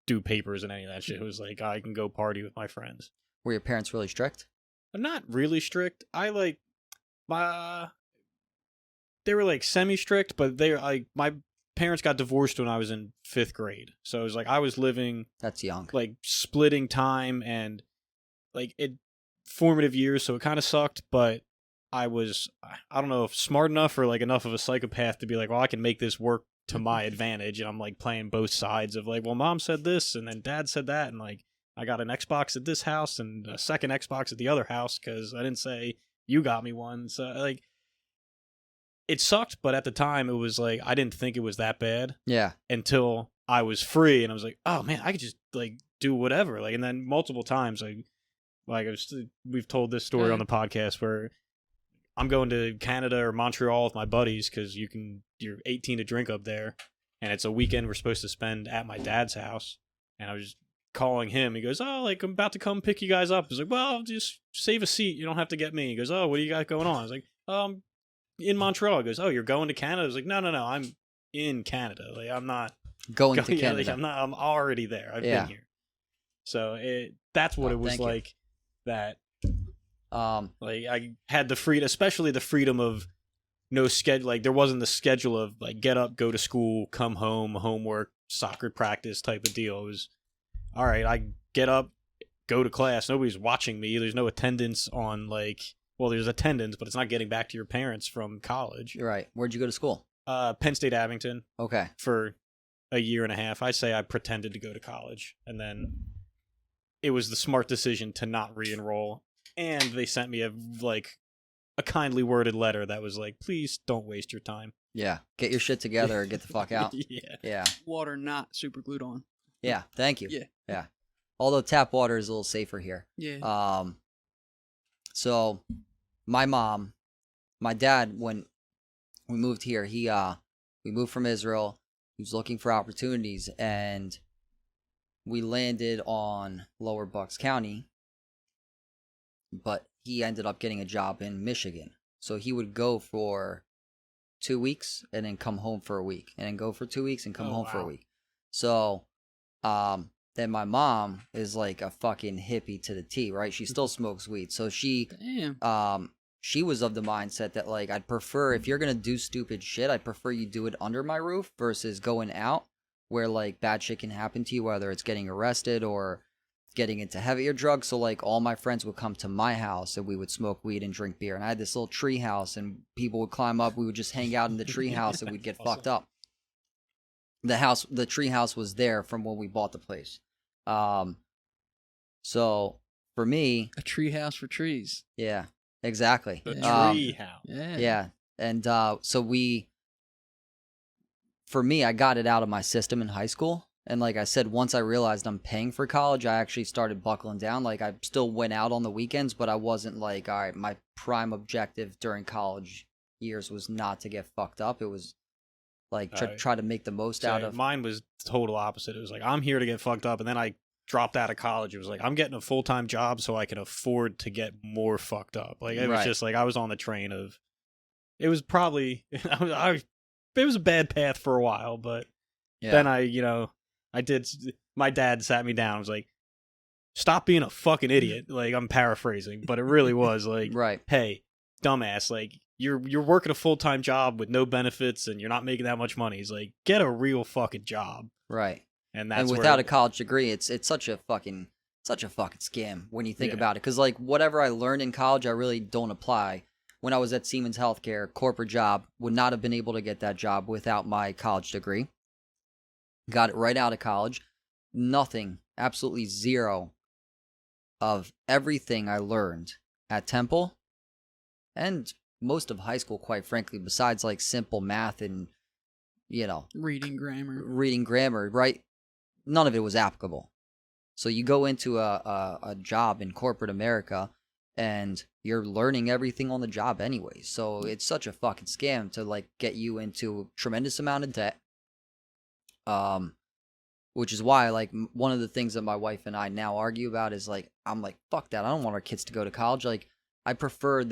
do papers and any of that shit. It was like, I can go party with my friends. Were your parents really strict? I'm not really strict. I like they were like semi-strict, but they like my parents got divorced when I was in 5th grade. So it was like I was living That's young. like splitting time and like it formative years, so it kind of sucked, but I don't know if smart enough or like enough of a psychopath to be like, well, I can make this work to my advantage. And I'm like playing both sides of like, well, mom said this and then dad said that. And like, I got an Xbox at this house and a second Xbox at the other house because I didn't say you got me one. So like, it sucked. But at the time it was like, I didn't think it was that bad. Yeah. Until I was free and I was like, oh man, I could just like do whatever. Like, and then multiple times, we've told this story on the podcast where I'm going to Canada or Montreal with my buddies because you're 18 to drink up there, and it's a weekend we're supposed to spend at my dad's house. And I was just calling him. He goes, "Oh, like I'm about to come pick you guys up." I was like, "Well, just save a seat. You don't have to get me." He goes, "Oh, what do you got going on?" I was like, in Montreal." He goes, "Oh, you're going to Canada?" I was like, No, I'm in Canada. Like I'm not going to Canada. Like, I'm already there. I've been here. So that's what it was like. That. Like I had the freedom, especially the freedom of no schedule. Like there wasn't the schedule of like get up, go to school, come home, homework, soccer practice type of deal. It was all right. I get up, go to class. Nobody's watching me. There's no attendance on like. Well, there's attendance, but it's not getting back to your parents from college. Right. Where'd you go to school? Penn State Abington. Okay. For a year and a half. I say I pretended to go to college, and then it was the smart decision to not re-enroll. And they sent me a kindly worded letter that was like, please don't waste your time. Yeah. Get your shit together and get the fuck out. Yeah. Yeah. Water not super glued on. Yeah. Thank you. Yeah. Yeah. Although tap water is a little safer here. Yeah. So my dad, when we moved here, we moved from Israel. He was looking for opportunities and we landed on Lower Bucks County. But he ended up getting a job in Michigan. So he would go for 2 weeks and then come home for a week. And then go for 2 weeks and come home for a week. So then my mom is like a fucking hippie to the T, right? She still smokes weed. So she was of the mindset that like I'd prefer, if you're going to do stupid shit, I'd prefer you do it under my roof versus going out where like bad shit can happen to you, whether it's getting arrested or getting into heavier drugs. So like all my friends would come to my house and we would smoke weed and drink beer. And I had this little tree house and people would climb up. We would just hang out in the tree house and we'd get awesome. fucked up. The tree house was there from when we bought the place. So for me, a tree house for trees. Yeah, exactly. The tree house. Yeah. Yeah. And for me, I got it out of my system in high school. And like I said, once I realized I'm paying for college, I actually started buckling down. Like I still went out on the weekends, but I wasn't like, all right, my prime objective during college years was not to get fucked up. It was like try to make the most out of. Mine was total opposite. It was like, I'm here to get fucked up. And then I dropped out of college. It was like, I'm getting a full-time job so I can afford to get more fucked up. Like it was just like, I was on the train of, it was probably, it was a bad path for a while, but then my dad sat me down. I was like, stop being a fucking idiot. Like I'm paraphrasing, but it really was like, right. Hey, dumbass, like you're working a full-time job with no benefits and you're not making that much money. He's like, get a real fucking job. Right. And that's without a college degree, it's such a fucking scam when you think about it. Because like whatever I learned in college, I really don't apply. When I was at Siemens Healthcare, corporate job, would not have been able to get that job without my college degree. Got it right out of college. Nothing, absolutely zero of everything I learned at Temple and most of high school, quite frankly, besides like simple math and, reading grammar, right? None of it was applicable. So you go into a job in corporate America and you're learning everything on the job anyway. So it's such a fucking scam to like get you into a tremendous amount of debt. Which is why like one of the things that my wife and I now argue about is like, I'm like, fuck that. I don't want our kids to go to college. Like I prefer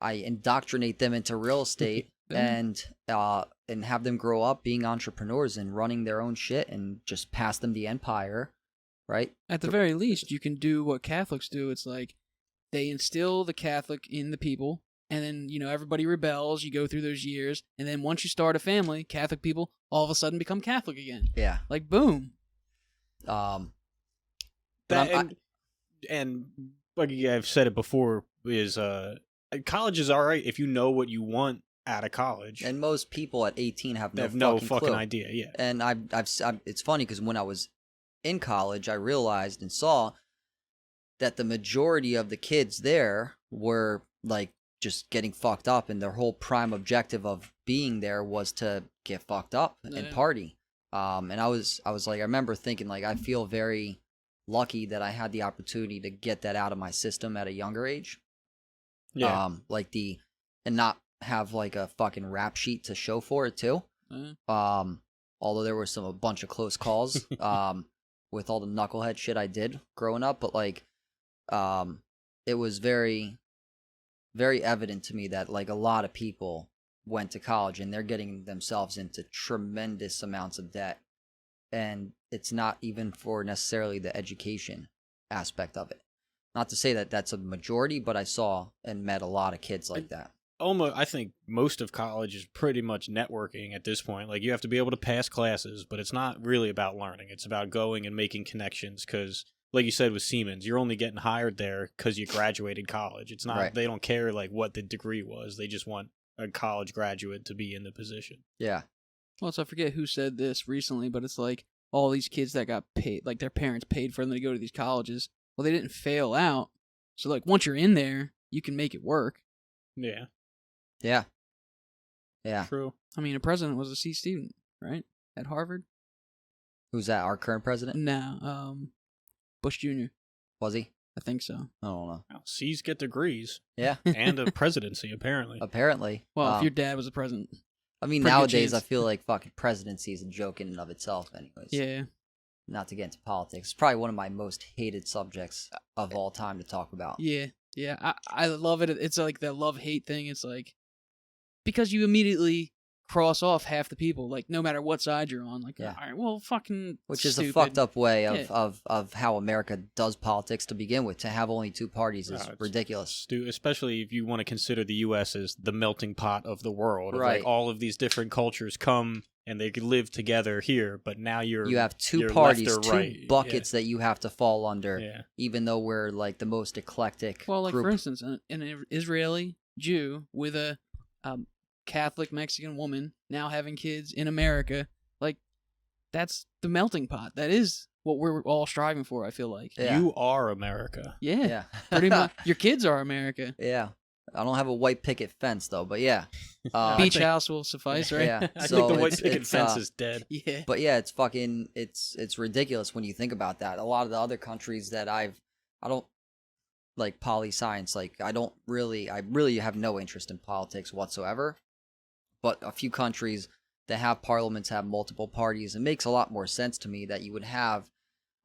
I indoctrinate them into real estate and have them grow up being entrepreneurs and running their own shit and just pass them the empire. Right? At the very least, you can do what Catholics do. It's like they instill the Catholic in the people, and then, everybody rebels. You go through those years, and then once you start a family, Catholic people all of a sudden become Catholic again. Yeah. Like, boom. And like I've said it before, is college is all right if you know what you want out of college. And most people at 18 have no fucking clue. Idea, yeah. And it's funny because when I was in college, I realized and saw that the majority of the kids there were like just getting fucked up, and their whole prime objective of being there was to get fucked up and party. And I was like, I remember thinking like, I feel very lucky that I had the opportunity to get that out of my system at a younger age. Yeah. And not have like a fucking rap sheet to show for it too. Although there were a bunch of close calls. With all the knucklehead shit I did growing up, but like, it was very, very evident to me that like a lot of people went to college and they're getting themselves into tremendous amounts of debt, and it's not even for necessarily the education aspect of it. Not to say that that's a majority, but I saw and met a lot of kids like that. I think most of college is pretty much networking at this point. Like you have to be able to pass classes, but it's not really about learning. It's about going and making connections because, like you said with Siemens, you're only getting hired there because you graduated college. It's not, right. They don't care like what the degree was. They just want a college graduate to be in the position. Yeah. Well, so I forget who said this recently, but it's like all these kids that got paid, like their parents paid for them to go to these colleges. Well, they didn't fail out. So like once you're in there, you can make it work. Yeah. Yeah. Yeah. True. I mean, a president was a C student, right? At Harvard? Who's that? Our current president? No, Bush Jr. Was he? I think so. I don't know. Well, C's get degrees. Yeah. And a presidency, apparently. Apparently. Well, if your dad was a president. I mean, nowadays, I feel like fucking presidency is a joke in and of itself anyways. Yeah. Not to get into politics. It's probably one of my most hated subjects of all time to talk about. Yeah. Yeah. I love it. It's like the love-hate thing. It's like, because you immediately cross off half the people, like no matter what side you're on. Like, all right, well, fucking Which is a fucked up way of how America does politics to begin with. To have only two parties is ridiculous. Especially if you want to consider the U.S. as the melting pot of the world. Right. Like all of these different cultures come and they could live together here, but now you have two parties, two buckets that you have to fall under, even though we're like the most eclectic group. For instance, an Israeli Jew with a Catholic Mexican woman now having kids in America, like that's the melting pot. That is what we're all striving for, I feel like. Yeah. You are America. Yeah. Pretty much. Your kids are America. Yeah. I don't have a white picket fence though, but yeah. Beach house will suffice, right? Yeah. I think the white picket fence is dead. Yeah. But yeah, it's fucking it's ridiculous when you think about that. A lot of the other countries that I don't like poli-science, like I really have no interest in politics whatsoever. But a few countries that have parliaments have multiple parties. It makes a lot more sense to me that you would have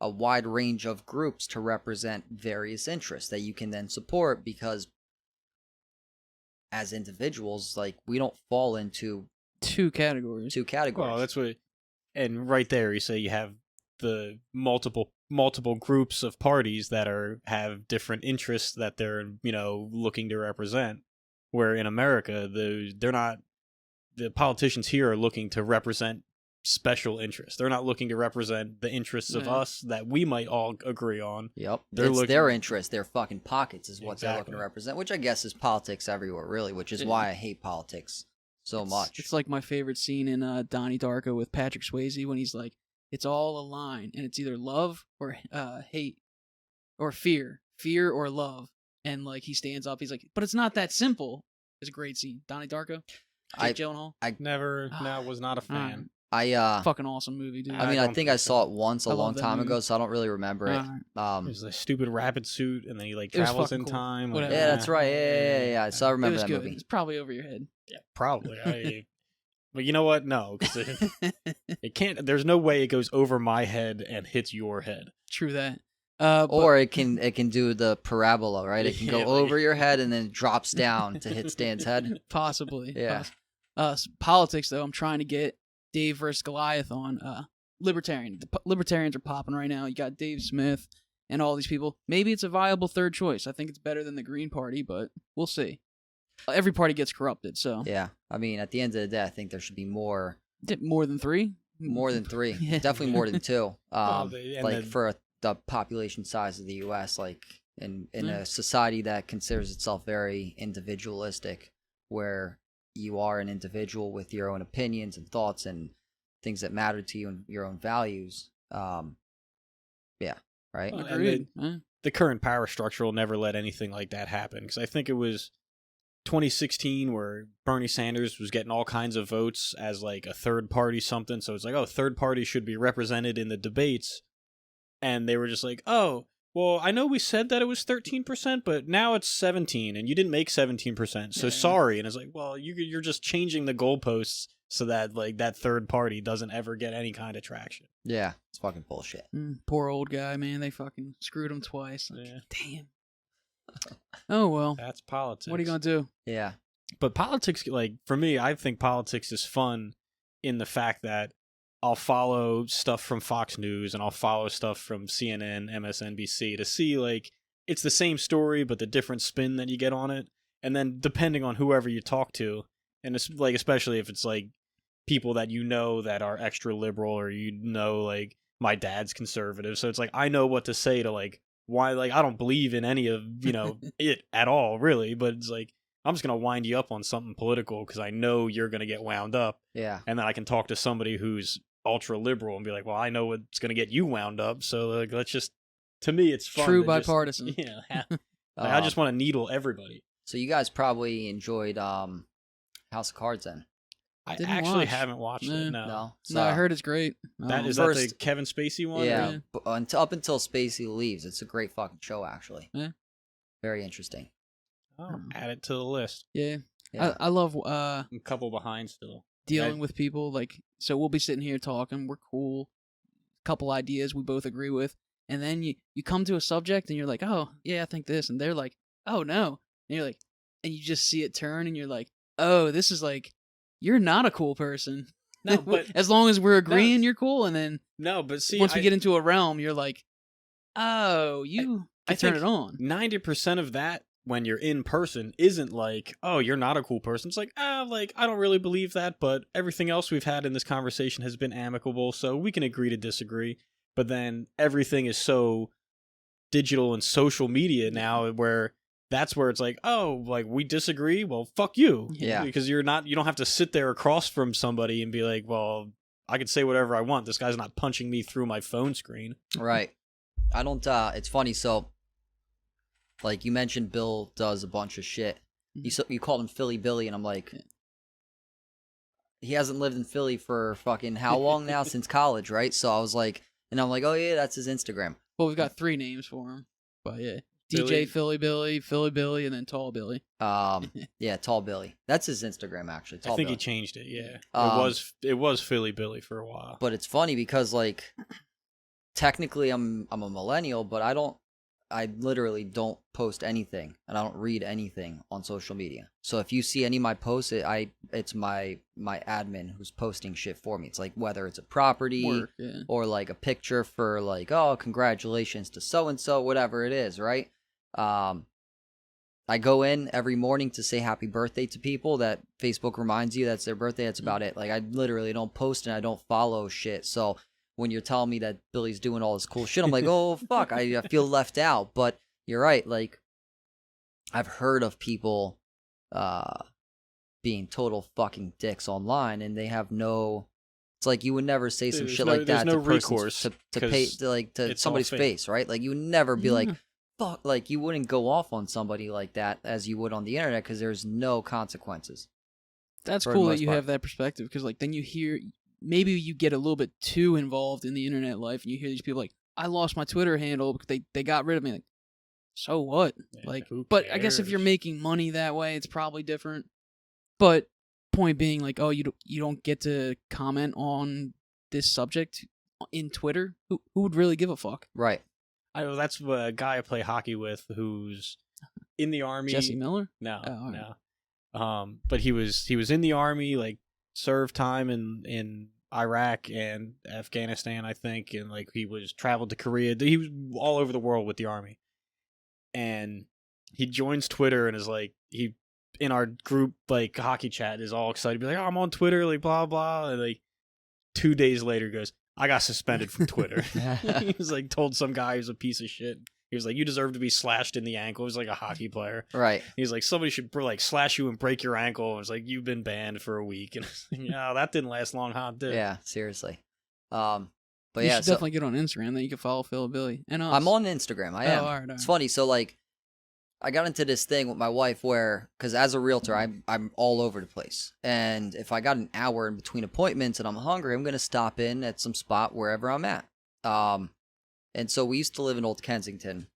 a wide range of groups to represent various interests that you can then support, because as individuals, like, we don't fall into two categories. Well, that's what, and right there you say you have the multiple groups of parties that have different interests that they're looking to represent. Where in America, the politicians here are looking to represent special interest. They're not looking to represent the interests of us that we might all agree on. Yep. It's their interest, their fucking pockets is what they're looking Exactly. to represent, which I guess is politics everywhere, really, which is why I hate politics so much. It's like my favorite scene in Donnie Darko with Patrick Swayze when he's like, it's all a line, and it's either love or hate or fear or love. And like he stands up, he's like, but it's not that simple. It's a great scene. Donnie Darko, Jake Gyllenhaal. Was not a fan. Fucking awesome movie, dude. I mean, I think I saw it once a long time movie. ago, so I don't really remember it. It was a stupid rabbit suit, and then he like travels in cool. time. Whatever. Yeah, that's right. Yeah. So I remember that good. movie. It's probably over your head. Yeah, probably. But you know what? No, because it can't. There's no way it goes over my head and hits your head. True that. Or it can do the parabola, right? It can go Yeah, over your head and then it drops down to hit Stan's head. Possibly. Yeah. Politics, though, I'm trying to get Dave versus Goliath on Libertarian. The Libertarians are popping right now. You got Dave Smith and all these people. Maybe it's a viable third choice. I think it's better than the Green Party, but we'll see. Every party gets corrupted, so. Yeah. I mean, at the end of the day, I think there should be more. More than three? More than three. Yeah. Definitely more than two. Well, for the population size of the U.S., like in a society that considers itself very individualistic, where you are an individual with your own opinions and thoughts and things that matter to you and your own values. Yeah, right? Agreed. The current power structure will never let anything like that happen, because I think it was 2016 where Bernie Sanders was getting all kinds of votes as like a third party something. So it's like, oh, third party should be represented in the debates. And they were just like, oh, well, I know we said that it was 13%, but now it's 17 and you didn't make 17%. So sorry. And it's like, well, you're just changing the goalposts so that like that third party doesn't ever get any kind of traction. Yeah, it's fucking bullshit. Poor old guy, man. They fucking screwed him twice. Like, Yeah. damn. Oh, well. That's politics. What are you going to do? Yeah. But politics, like, for me, I think politics is fun in the fact that I'll follow stuff from Fox News and I'll follow stuff from CNN, MSNBC to see, like, it's the same story, but the different spin that you get on it. And then depending on whoever you talk to, and it's, like, especially if it's, like, people that you know that are extra liberal or you know, like, my dad's conservative. So it's like, I know what to say to, like, why, like, I don't believe in any of, you know, it at all, really. But it's like, I'm just going to wind you up on something political because I know you're going to get wound up. Yeah. And then I can talk to somebody who's ultra liberal and be like, well, I know what's going to get you wound up. So like, let's just, to me, it's fun. True bipartisan. Like, I just want to needle everybody. So you guys probably enjoyed House of Cards then? I Didn't actually watch. haven't watched it. No. No. No, I heard it's great. Is First- that the Kevin Spacey one? Yeah. Up until Spacey leaves, it's a great fucking show, actually. Yeah. Very interesting. Oh, add it to the list. Yeah. Yeah. I love I'm a couple behind still. dealing with people. Like, so we'll be sitting here talking. We're cool. Couple ideas we both agree with. And then you come to a subject and you're like, oh, yeah, I think this. And they're like, oh, no. And you're like, and you just see it turn and you're like, oh, this is like, you're not a cool person. No, but as long as we're agreeing, you're cool. And then but see, once we get into a realm, you're like, oh, I turn it on. 90% of that when you're in person isn't like, oh, you're not a cool person. It's like, like, I don't really believe that, but everything else we've had in this conversation has been amicable, so we can agree to disagree. But then everything is so digital and social media now where that's where it's like, oh, like, we disagree? Well, fuck you. Yeah. Because you don't have to sit there across from somebody and be like, well, I can say whatever I want. This guy's not punching me through my phone screen. Right. I don't, it's funny, so, like, you mentioned Bill does a bunch of shit. You called him Philly Billy, and I'm like, he hasn't lived in Philly for fucking how long now? Since college, right? So I was like, and I'm like, oh yeah, that's his Instagram. Well, we've got 3 names for him. But yeah. Billy. DJ Philly Billy, and then Tall Billy. Yeah, Tall Billy. That's his Instagram, actually. Tall I think Billy. he changed it, yeah. It Um, was Philly Billy for a while. But it's funny because, like, technically I'm a millennial, but I literally don't post anything and I don't read anything on social media. So if you see any of my posts, it's my admin who's posting shit for me. It's like whether it's a property Work, yeah. or like a picture for like, oh, congratulations to so and so, whatever it is, right? I go in every morning to say happy birthday to people that Facebook reminds you that's their birthday. That's about it. Like, I literally don't post and I don't follow shit. So when you're telling me that Billy's doing all this cool shit, I'm like, oh, fuck, I feel left out. But you're right. Like, I've heard of people being total fucking dicks online, and they have no. It's like you would never say some shit like that to recourse to somebody's face, right? Like, you would never be like, fuck, like, you wouldn't go off on somebody like that as you would on the internet, because there's no consequences. That's cool that you have that perspective, because like then you hear, maybe you get a little bit too involved in the internet life, and you hear these people like, I lost my Twitter handle because they got rid of me. Like, so what? Yeah, like, but I guess if you're making money that way, it's probably different. But point being, like, oh, you don't get to comment on this subject in Twitter. Who would really give a fuck? Right. That's a guy I play hockey with who's in the army. Jesse Miller? No, right. no. But he was in the army, like served time in Iraq and Afghanistan, I think, and like he was traveled to Korea. He was all over the world with the army, and he joins Twitter and is like in our group, like, hockey chat, is all excited, be like, oh, I'm on Twitter, like, blah, blah, and like 2 days later goes, I got suspended from Twitter. He was like, told some guy who's a piece of shit. He was like, you deserve to be slashed in the ankle. He was like a hockey player. Right. He was like, somebody should like slash you and break your ankle. And it was like, you've been banned for a week. And yeah, that didn't last long, huh? Did it? Yeah, seriously. But you yeah, should definitely get on Instagram. Then you can follow Phil, Billy, and us. I'm on Instagram. I am. All right. It's funny. So like, I got into this thing with my wife where, because as a realtor, I'm all over the place. And if I got an hour in between appointments and I'm hungry, I'm going to stop in at some spot wherever I'm at. And so we used to live in Old Kensington,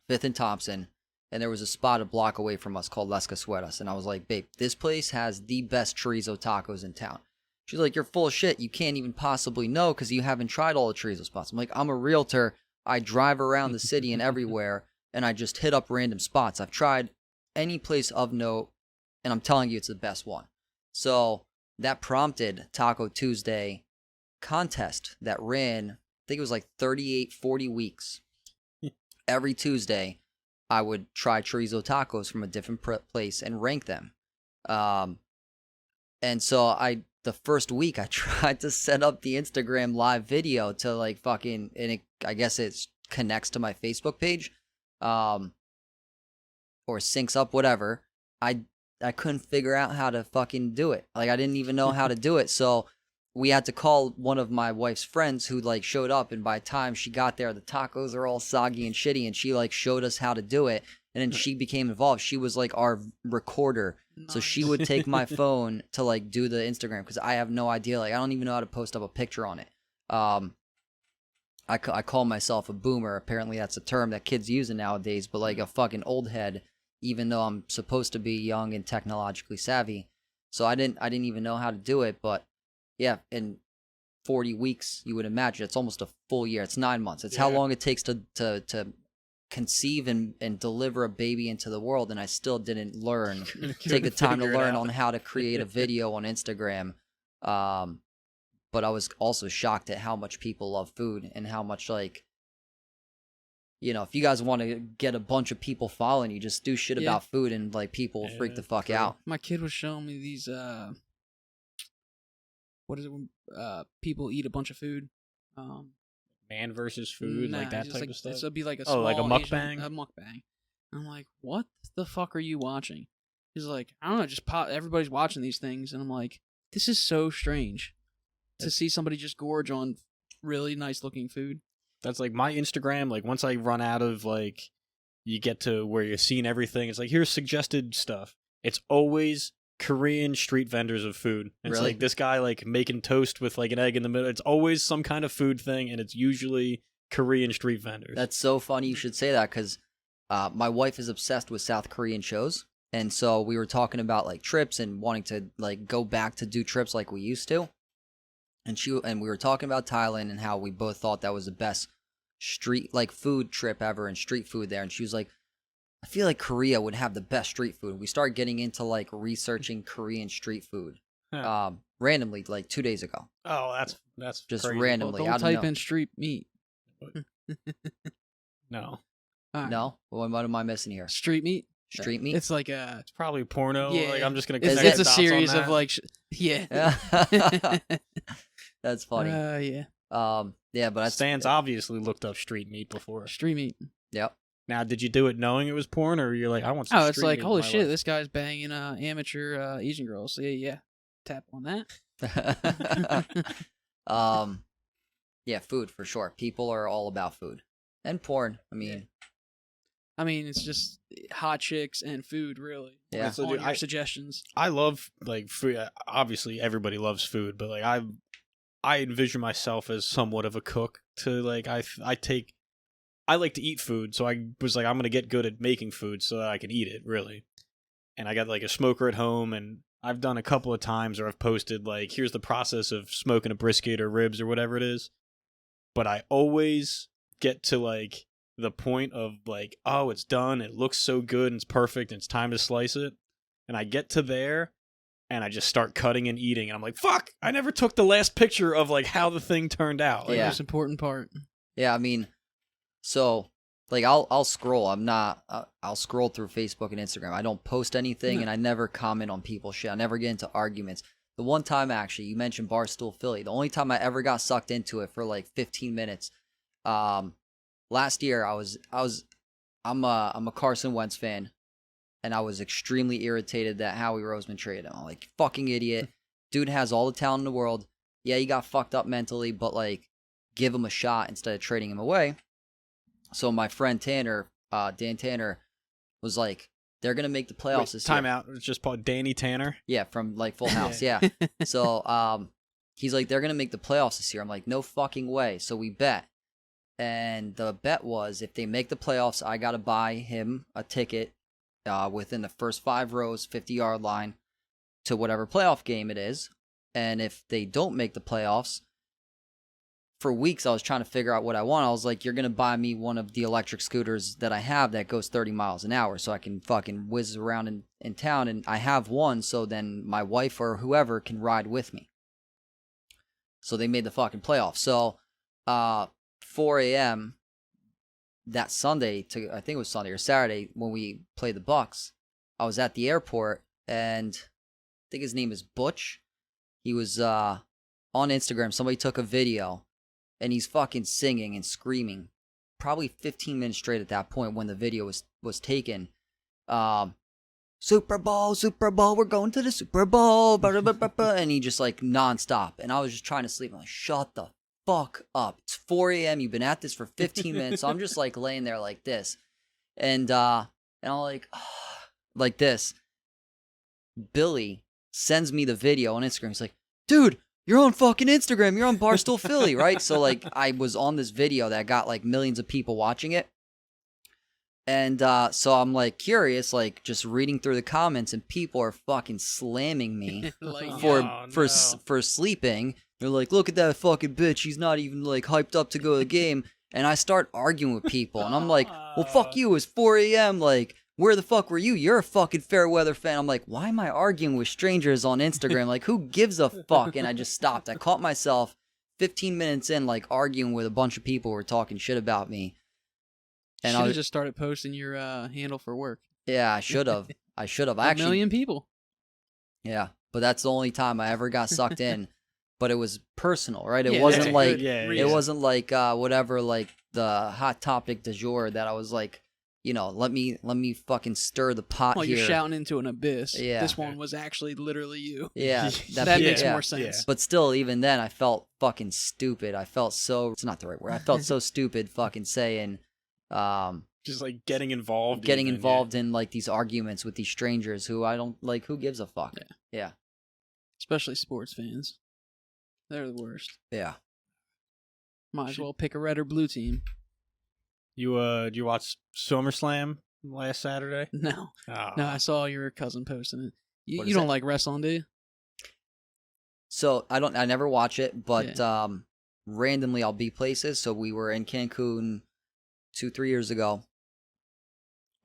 5th and Thompson, and there was a spot a block away from us called Las Casueras. And I was like, babe, this place has the best chorizo tacos in town. She's like, you're full of shit. You can't even possibly know because you haven't tried all the chorizo spots. I'm like, I'm a realtor. I drive around the city and everywhere. And I just hit up random spots. I've tried any place of note, and I'm telling you, it's the best one. So that prompted Taco Tuesday contest that ran, I think it was like 38, 40 weeks. Every Tuesday, I would try chorizo tacos from a different place and rank them. And so the first week, I tried to set up the Instagram live video to like fucking, and I guess it connects to my Facebook page. Or syncs up, whatever. I couldn't figure out how to fucking do it. Like, I didn't even know how to do it. So we had to call one of my wife's friends who like showed up, and by the time she got there, the tacos are all soggy and shitty, and she like showed us how to do it. And then she became involved. She was like our recorder. So she would take my phone to like do the Instagram, because I have no idea. Like, I don't even know how to post up a picture on it. I call myself a boomer. Apparently that's a term that kids using nowadays, but like a fucking old head, even though I'm supposed to be young and technologically savvy. So I didn't even know how to do it. But yeah, in 40 weeks, you would imagine it's almost a full year. It's 9 months. It's how long it takes to conceive and deliver a baby into the world. And I still didn't take the time to learn on how to create a video on Instagram. But I was also shocked at how much people love food and how much, like, you know, if you guys want to get a bunch of people following you, just do shit about food and, like, people will freak the fuck out. My kid was showing me these, what is it when people eat a bunch of food? Man versus food, like that type of stuff? This would be like a small like a mukbang? Asian, a mukbang. I'm like, what the fuck are you watching? He's like, I don't know, just pop. Everybody's watching these things. And I'm like, this is so strange. To see somebody just gorge on really nice looking food. That's like my Instagram. Like, once I run out of, like, you get to where you're seeing everything, it's like, here's suggested stuff. It's always Korean street vendors of food. It's like this guy like making toast with like an egg in the middle. It's always some kind of food thing, and it's usually Korean street vendors. That's so funny you should say that, because my wife is obsessed with South Korean shows. And so we were talking about like trips and wanting to like go back to do trips like we used to. And we were talking about Thailand and how we both thought that was the best street like food trip ever, and street food there. And she was like, I feel like Korea would have the best street food. We started getting into like researching Korean street food randomly like 2 days ago. Oh, that's just crazy. randomly. Well, don't type in street meat. No. Right. No? What am I missing here? Street meat? Street meat. It's like It's probably porno. Yeah. Like I'm just gonna. it's connect a dots on series of that. like yeah. That's funny. Yeah. Yeah, but that's Stan's obviously looked up street meat before. Street meat. Yep. Now, did you do it knowing it was porn, or you're like, I want some Oh, it's street like, meat in holy my shit, life? this guy's banging amateur Asian girls. So yeah. Tap on that. Yeah, food for sure. People are all about food and porn. I mean, it's just hot chicks and food, really. Yeah. So, All dude, your suggestions. I love like food. Obviously, everybody loves food, but like I envision myself as somewhat of a cook. To like, I like to eat food, so I was like, I'm gonna get good at making food so that I can eat it. Really, and I got like a smoker at home, and I've done a couple of times where I've posted like, here's the process of smoking a brisket or ribs or whatever it is. But I always get to like the point of like, oh, it's done. It looks so good and it's perfect and it's time to slice it. And I get to there and I just start cutting and eating. And I'm like, fuck, I never took the last picture of like how the thing turned out. Like, Yeah. The most important part. yeah, I mean, so like I'll scroll. I'll scroll through Facebook and Instagram. I don't post anything, and I never comment on people's shit. I never get into arguments. The one time, actually, you mentioned Barstool Philly. The only time I ever got sucked into it for like 15 minutes, last year I'm a Carson Wentz fan, and I was extremely irritated that Howie Roseman traded him. I'm like, fucking idiot. Dude has all the talent in the world. Yeah, he got fucked up mentally, but like, give him a shot instead of trading him away. So my friend Tanner, Dan Tanner, was like, they're going to make the playoffs this year. time out. It's just called Danny Tanner. Yeah, from like Full House, yeah. So he's like, they're going to make the playoffs this year. I'm like, no fucking way. So we bet. And the bet was, if they make the playoffs, I got to buy him a ticket within the first 5 rows, 50-yard line, to whatever playoff game it is. And if they don't make the playoffs, for weeks I was trying to figure out what I want. I was like, you're going to buy me one of the electric scooters that I have that goes 30 miles an hour so I can fucking whiz around in town. And I have one, so then my wife or whoever can ride with me. So they made the fucking playoffs. So 4 a.m. that Sunday, I think it was Sunday or Saturday, when we played the Bucks, I was at the airport, and I think his name is Butch. He was on Instagram. Somebody took a video, and he's fucking singing and screaming, probably 15 minutes straight at that point when the video was taken. Super Bowl, we're going to the Super Bowl, and he just like nonstop. And I was just trying to sleep. I'm like, shut the fuck up. It's 4 a.m. You've been at this for 15 minutes. So I'm just like laying there like this. And I'm like this. Billy sends me the video on Instagram. He's like, dude, you're on fucking Instagram. You're on Barstool Philly, right? So, like, I was on this video that got, like, millions of people watching it. And so I'm, like, curious, like, just reading through the comments, and people are fucking slamming me Like, for sleeping. They're like, look at that fucking bitch. She's not even, like, hyped up to go to the game. And I start arguing with people. And I'm like, well, fuck you. It's 4 a.m. Like, where the fuck were you? You're a fucking fair weather fan. I'm like, why am I arguing with strangers on Instagram? Like, who gives a fuck? And I just stopped. I caught myself 15 minutes in, like, arguing with a bunch of people who were talking shit about me. And I just started posting your handle for work. Yeah, I should have. A million people. Yeah, but that's the only time I ever got sucked in. But it was personal, right? It Yeah, wasn't that's like it wasn't like whatever, like the hot topic du jour that I was like, you know, let me fucking stir the pot Well, here. you're shouting into an abyss. Yeah. This one was actually literally you. Yeah, That makes more sense. But still, even then, I felt fucking stupid. I felt so, it's not the right word. I felt so stupid fucking saying, just like getting involved in like these arguments with these strangers who I don't, like, who gives a fuck? Yeah. Especially sports fans. They're the worst. Yeah. Might as well pick a red or blue team. Did you watch SummerSlam last Saturday? No. Oh. No, I saw your cousin posting it. What You is don't it? like wrestling, do you? So I never watch it, but randomly I'll be places. So we were in Cancun 2-3 years ago,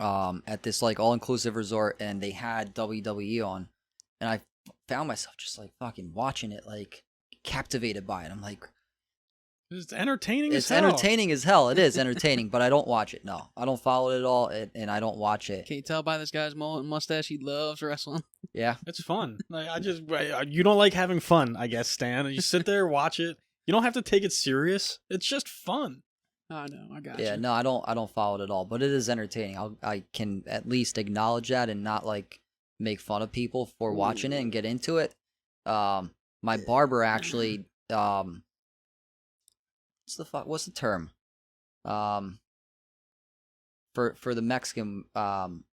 at this like all-inclusive resort, and they had WWE on, and I found myself just like fucking watching it, like captivated by it. I'm like, It's entertaining as It's hell. entertaining as hell. It is entertaining, but I don't watch it. No, I don't follow it at all, and I don't watch it. Can you tell by this guy's mullet and mustache he loves wrestling? Yeah, It's fun. Like, you don't like having fun, I guess, Stan. You sit there, watch it. You don't have to take it serious. It's just fun. I know, I got yeah. you. No, I don't follow it at all, but it is entertaining. I can at least acknowledge that and not like make fun of people for watching it and get into it. My barber actually, what's the term? For the Mexican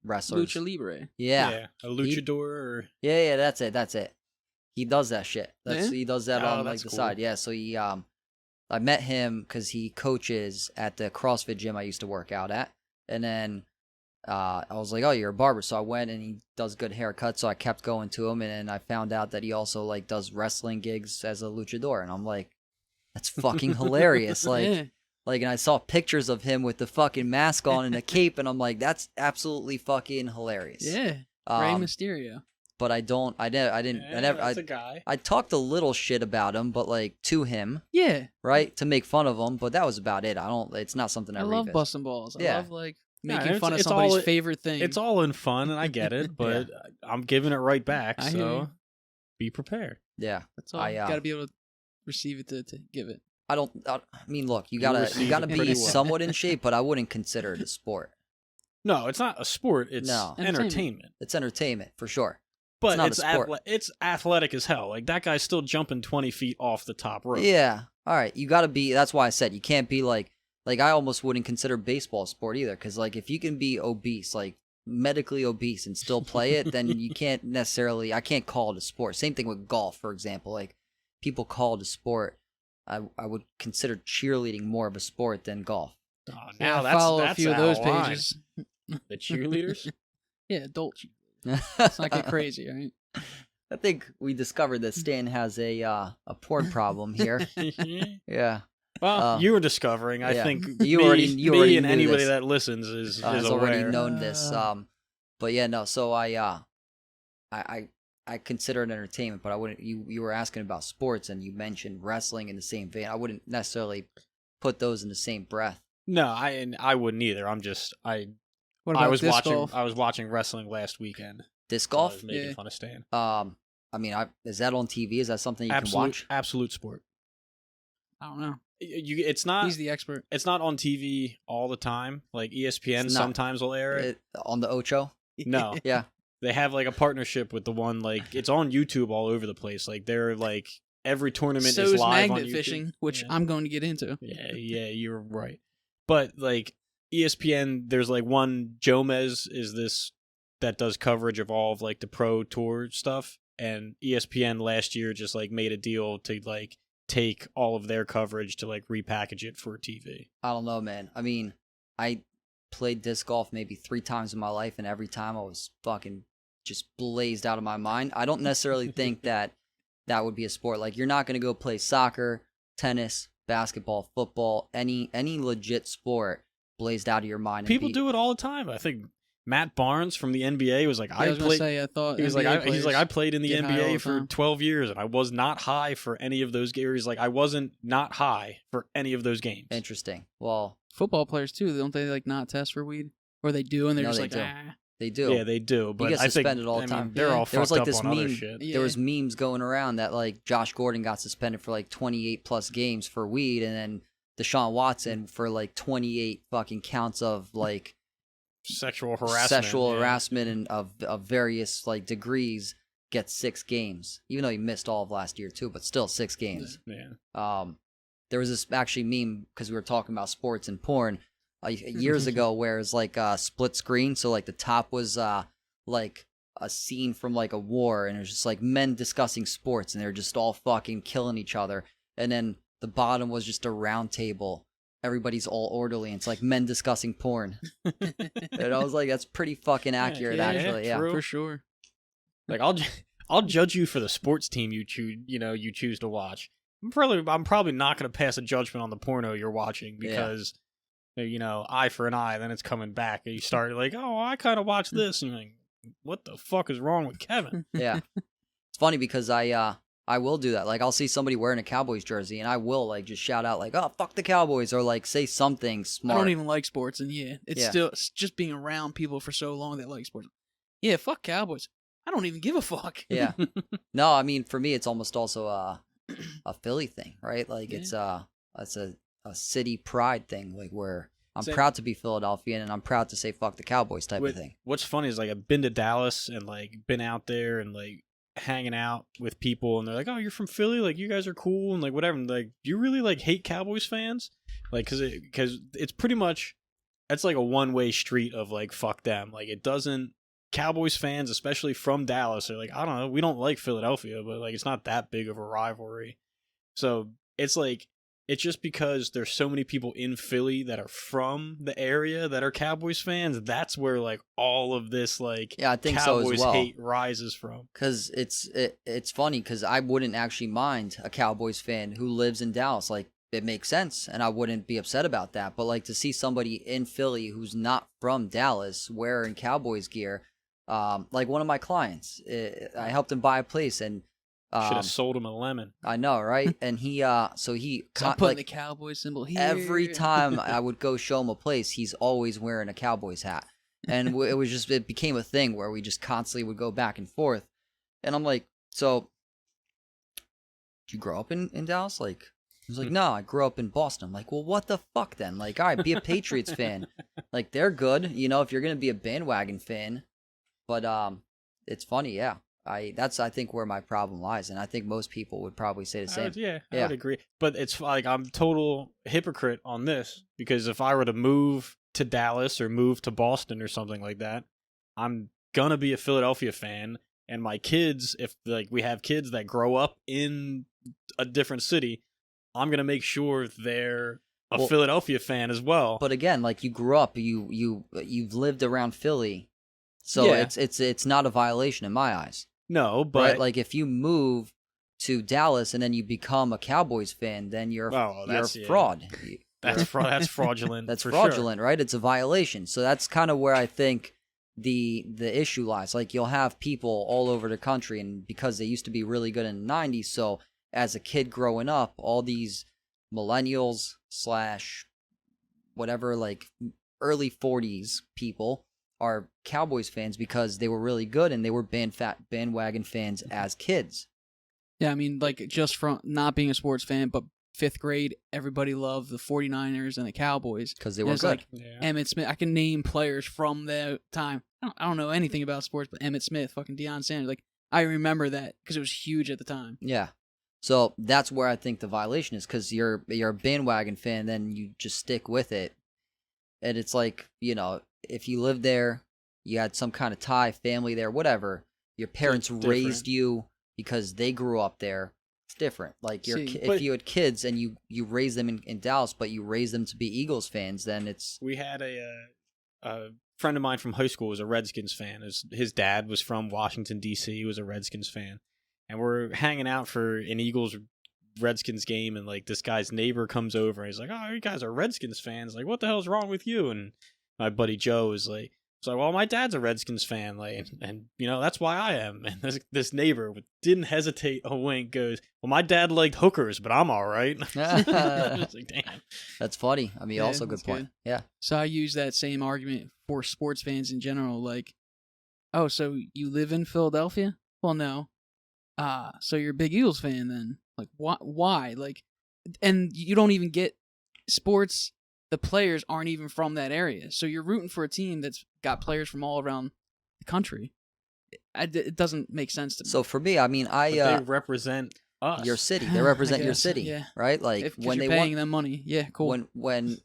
wrestlers. Lucha Libre. Yeah. A luchador or... Yeah, that's it. He does that shit. Yeah? He does that Oh, on like that's the cool. side. Yeah, so he I met him because he coaches at the CrossFit gym I used to work out at, and then I was like, "Oh, you're a barber," so I went and he does good haircuts, so I kept going to him, and then I found out that he also like does wrestling gigs as a luchador, and I'm like, "That's fucking hilarious!" Like. Yeah. Like, and I saw pictures of him with the fucking mask on and a cape, and I'm like, that's absolutely fucking hilarious. Yeah. Rey Mysterio. But I That's a guy. I talked a little shit about him, but like to him, Yeah. right, to make fun of him. But that was about it. It's not something I I love revisit. busting balls. I Yeah. love like Yeah, making fun of it's somebody's all- favorite thing. It's all in fun, and I get it, but I'm giving it right back, I hear you. so be prepared. Yeah, That's all. I, You got to be able to receive it to give it. I mean, look, you receive gotta it be pretty well. somewhat in shape, but I wouldn't consider it a sport. No, it's not a sport. It's No. entertainment. It's entertainment for sure. But not a it's sport. it's athletic as hell. Like, that guy's still jumping 20 feet off the top rope. Yeah. All right. You got to be. That's why I said you can't be like I almost wouldn't consider baseball a sport either. Because like if you can be obese, like medically obese, and still play it, then you can't necessarily. I can't call it a sport. Same thing with golf, for example. Like people call it a sport. I would consider cheerleading more of a sport than golf. Oh, Yeah, now I that's follow that's a few of out those line. pages. The cheerleaders. Yeah, adult cheerleaders. Let's not get crazy, right? I think we discovered that Stan has a porn problem here. Yeah. Well, you were discovering. I yeah. think You me, already me and knew anybody this. that listens is Has aware. already known this. But yeah, no. So I consider it entertainment, but I wouldn't. You were asking about sports, and you mentioned wrestling in the same vein. I wouldn't necessarily put those in the same breath. No, I wouldn't either. I'm just What about I was disc watching golf? I was watching wrestling last weekend. Disc So I golf. was making Yeah. fun of Stan. I mean, is that on TV? Is that something you can watch? Absolute sport. I don't know. It's not. He's the expert. It's not on TV all the time. Like ESPN It's not. sometimes will air it. On the Ocho? No, Yeah. they have like a partnership with the one. Like it's on YouTube all over the place. Like they're like every tournament So is is live on magnet YouTube. fishing, which Yeah. I'm going to get into. Yeah, you're right. But like ESPN, there's like one Jomez is this that does coverage of all of like the pro tour stuff, and ESPN last year just like made a deal to like take all of their coverage to like repackage it for TV. I don't know, man. I mean, I played disc golf maybe 3 times in my life, and every time I was fucking just blazed out of my mind. I don't necessarily think that would be a sport. Like, you're not going to go play soccer, tennis, basketball, football, any legit sport blazed out of your mind. People do it all the time. I think Matt Barnes from the NBA was like, I was going to played. say, I thought He was NBA like, players I played in the get high all NBA the for time. 12 years, and I was not high for any of those games. He's like, I wasn't not high for any of those games. Interesting. Well, Football players, too, don't they like not test for weed? Or they do, and they're No, just they like, do. ah. they do. Yeah, they do. But get I think suspended all the I mean, time. they're Yeah. all There was fucked like up this on other meme- shit. Yeah. There was memes going around that like Josh Gordon got suspended for like 28 plus games for weed, and then Deshaun Watson for like 28 fucking counts of like Sexual harassment. sexual yeah. harassment and of various like degrees gets 6 games, even though he missed all of last year too, but still 6 games. Yeah. There was this actually meme because we were talking about sports and porn years ago where it's like split screen, so like the top was like a scene from like a war, and it was just like men discussing sports, and they're just all fucking killing each other, and then the bottom was just a round table. Everybody's all orderly, and it's like men discussing porn. And I was like, that's pretty fucking accurate, yeah, actually. Yeah. true. For sure. Like I'll judge you for the sports team you choose to watch. I'm probably not going to pass a judgment on the porno you're watching because eye for an eye, then it's coming back, and you start like, oh, I kind of watch this, and you're like, what the fuck is wrong with Kevin? Yeah. It's funny because I I will do that. Like, I'll see somebody wearing a Cowboys jersey, and I will, like, just shout out, like, oh, fuck the Cowboys, or, like, say something smart. I don't even like sports, and it's just being around people for so long that like sports. Yeah, fuck Cowboys. I don't even give a fuck. Yeah. No, I mean, for me, it's almost also a Philly thing, right? Like, it's a city pride thing, like, where I'm proud to be Philadelphian, and I'm proud to say fuck the Cowboys type of thing. What's funny is, like, I've been to Dallas and, like, been out there and, like, hanging out with people, and they're like, oh, you're from Philly? Like, you guys are cool, and, like, whatever. And, like, do you really, like, hate Cowboys fans? Like, because it's pretty much, it's like a one-way street of, like, fuck them. Like, it doesn't, Cowboys fans, especially from Dallas, are like, I don't know, we don't like Philadelphia, but, like, it's not that big of a rivalry. So it's like, it's just because there's so many people in Philly that are from the area that are Cowboys fans. That's where, like, all of this, like, I think Cowboys so as well. hate rises from. Because it's funny, because I wouldn't actually mind a Cowboys fan who lives in Dallas. Like, it makes sense, and I wouldn't be upset about that. But, like, to see somebody in Philly who's not from Dallas wearing Cowboys gear, like one of my clients, I helped him buy a place, and should have sold him a lemon. I know, right? And he So I'm putting the Cowboys symbol here. Every time I would go show him a place, he's always wearing a Cowboys hat. And it became a thing where we just constantly would go back and forth. And I'm like, so, did you grow up in Dallas? Like, he was like, no, I grew up in Boston. I'm like, well, what the fuck then? Like, all right, be a Patriots fan. Like, they're good, you know, if you're going to be a bandwagon fan. But it's funny, yeah. That's I think where my problem lies, and I think most people would probably say the same. I would agree. But it's like, I'm total hypocrite on this, because if I were to move to Dallas or move to Boston or something like that, I'm gonna be a Philadelphia fan, and my kids, if, like, we have kids that grow up in a different city, I'm gonna make sure they're a Philadelphia fan as well. But again, like, you grew up, you've lived around Philly, so it's not a violation in my eyes. No, but right? Like, if you move to Dallas and then you become a Cowboys fan, then you're a fraud. That's fraudulent. That's fraudulent, right? It's a violation. So that's kind of where I think the issue lies. Like, you'll have people all over the country, and because they used to be really good in the 90s, so as a kid growing up, all these millennials / whatever, like, early 40s people are Cowboys fans because they were really good and they were bandwagon fans as kids. Yeah, I mean, like, just from not being a sports fan, but 5th grade, everybody loved the 49ers and the Cowboys. Because they were good. Like, Emmitt Smith. I can name players from the time. I don't know anything about sports, but Emmitt Smith, fucking Deion Sanders. Like, I remember that because it was huge at the time. Yeah. So that's where I think the violation is, because you're a bandwagon fan, then you just stick with it. And it's like, you know, if you lived there, you had some kind of tie, family there, whatever, your parents raised you because they grew up there, it's different. Like, if you had kids and you raised them in Dallas, but you raised them to be Eagles fans, then it's... We had a friend of mine from high school was a Redskins fan. His dad was from Washington, D.C. He was a Redskins fan. And we're hanging out for an Eagles-Redskins game, and, like, this guy's neighbor comes over, and he's like, oh, you guys are Redskins fans. Like, what the hell's wrong with you? And my buddy Joe is like, well, my dad's a Redskins fan, like, and you know, that's why I am. And this neighbor didn't hesitate a wink, goes, well, my dad liked hookers, but I'm all right. It's like, damn. That's funny. I mean, also good point. Good. Yeah. So I use that same argument for sports fans in general. Like, oh, so you live in Philadelphia? Well, no. So you're a big Eagles fan then? Like, why? Like, and you don't even get sports. The players aren't even from that area. So you're rooting for a team that's got players from all around the country. It doesn't make sense to me. So for me, I mean, they represent us. Your city. They represent your city, yeah. Right? Like, when you're paying them money. Yeah, cool. When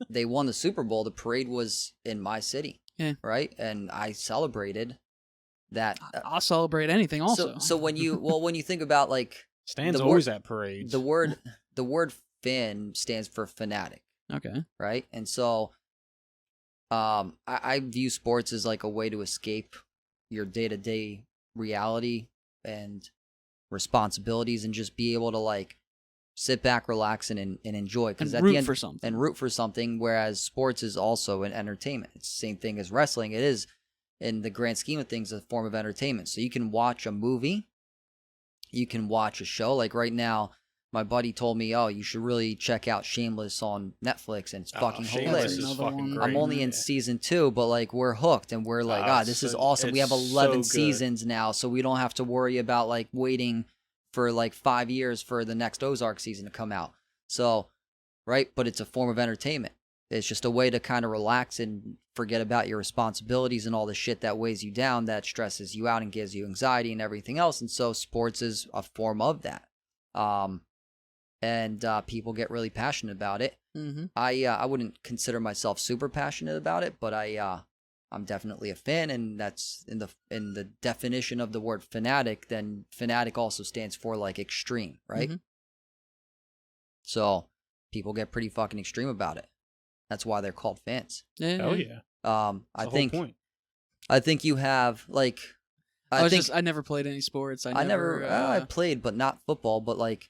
they won the Super Bowl, the parade was in my city. Yeah. Right? And I celebrated that. I'll celebrate anything also. So when you think about, like, Stan's always at parades. The word fan stands for fanatic. Okay. Right? And so I view sports as like a way to escape your day-to-day reality and responsibilities, and just be able to, like, sit back, relax, and enjoy. Because at the end, root for something. Whereas sports is also an entertainment. It's the same thing as wrestling. It is, in the grand scheme of things, a form of entertainment. So you can watch a movie you can watch a show. Like right now, my buddy told me, "Oh, you should really check out Shameless on Netflix, and it's fucking Shameless hilarious." is fucking great. I'm only in season 2, but like we're hooked, and we're like, this is awesome. We have 11 seasons now, so we don't have to worry about like waiting for like 5 years for the next Ozark season to come out. So, right, but it's a form of entertainment. It's just a way to kind of relax and forget about your responsibilities and all the shit that weighs you down, that stresses you out and gives you anxiety and everything else. And so sports is a form of that. And people get really passionate about it. Mm-hmm. I wouldn't consider myself super passionate about it, but I'm definitely a fan, and that's in the definition of the word fanatic. Then fanatic also stands for like extreme, right? Mm-hmm. So people get pretty fucking extreme about it. That's why they're called fans. Yeah. Oh yeah. I think point. I think you have like I never played any sports. I played, but not football. But like,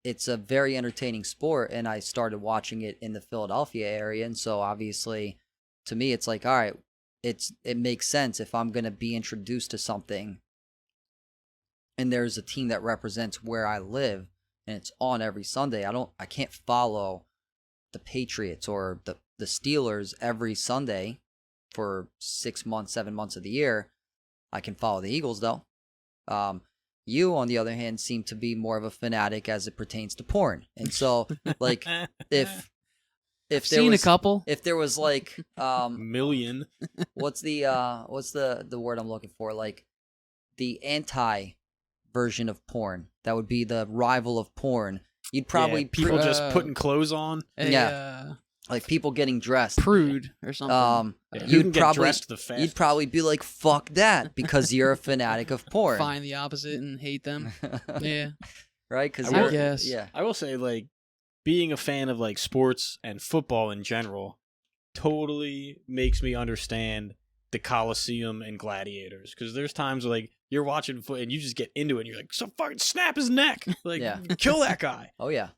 it's a very entertaining sport, and I started watching it in the Philadelphia area, and so obviously, to me, it's like, all right, it makes sense if I'm gonna be introduced to something, and there's a team that represents where I live, and it's on every Sunday. I can't follow the Patriots or the Steelers every Sunday for 6 months, 7 months of the year. I can follow the Eagles though. You, on the other hand, seem to be more of a fanatic as it pertains to porn. And so, like, if I've seen a couple. If there was like million. what's the word I'm looking for? Like the anti version of porn. That would be the rival of porn. You'd probably people just putting clothes on. Like people getting dressed, prude or something. You'd probably be like, "Fuck that," because you're a fanatic of porn. Find the opposite and hate them. Yeah, right. Because I guess. Yeah, I will say, like, being a fan of like sports and football in general totally makes me understand the Coliseum and gladiators. Because there's times like you're watching foot and you just get into it and you're like, "So fucking snap his neck, like kill that guy." Oh yeah.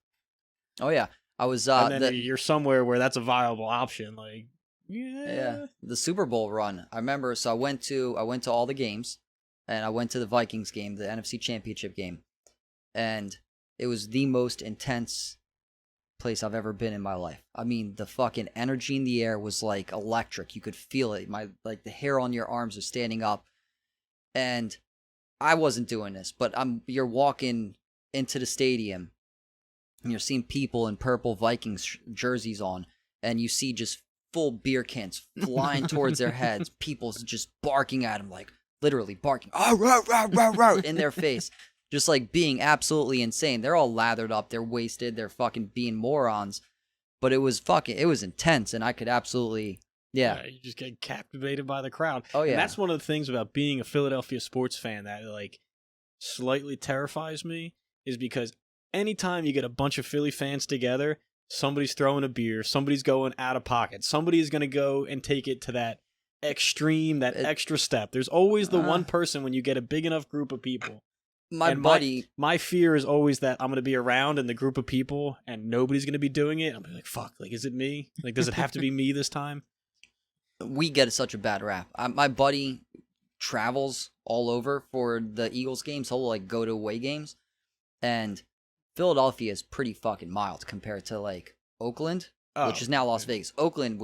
I was and then you're somewhere where that's a viable option, like the Super Bowl run. I remember, so I went to all the games, and I went to the Vikings game, the NFC Championship game, and it was the most intense place I've ever been in my life. I mean, the fucking energy in the air was like electric. You could feel it. The hair on your arms was standing up, and I wasn't doing this, but you're walking into the stadium. And you're seeing people in purple Vikings jerseys on, and you see just full beer cans flying towards their heads. People just barking at them, like literally barking, in their face, just like being absolutely insane. They're all lathered up, they're wasted, they're fucking being morons. But it was intense, and I could absolutely, you just get captivated by the crowd. Oh yeah, and that's one of the things about being a Philadelphia sports fan that like slightly terrifies me, is because anytime you get a bunch of Philly fans together, somebody's throwing a beer, somebody's going out of pocket, somebody's going to go and take it to that extreme, extra step. There's always the one person when you get a big enough group of people. My fear is always that I'm going to be around in the group of people and nobody's going to be doing it. I'm like, fuck, like, is it me? Like, does it have to be me this time? We get such a bad rap. My buddy travels all over for the Eagles games. He'll like go to away games, and Philadelphia is pretty fucking mild compared to like Oakland, which is now Las Vegas. Oakland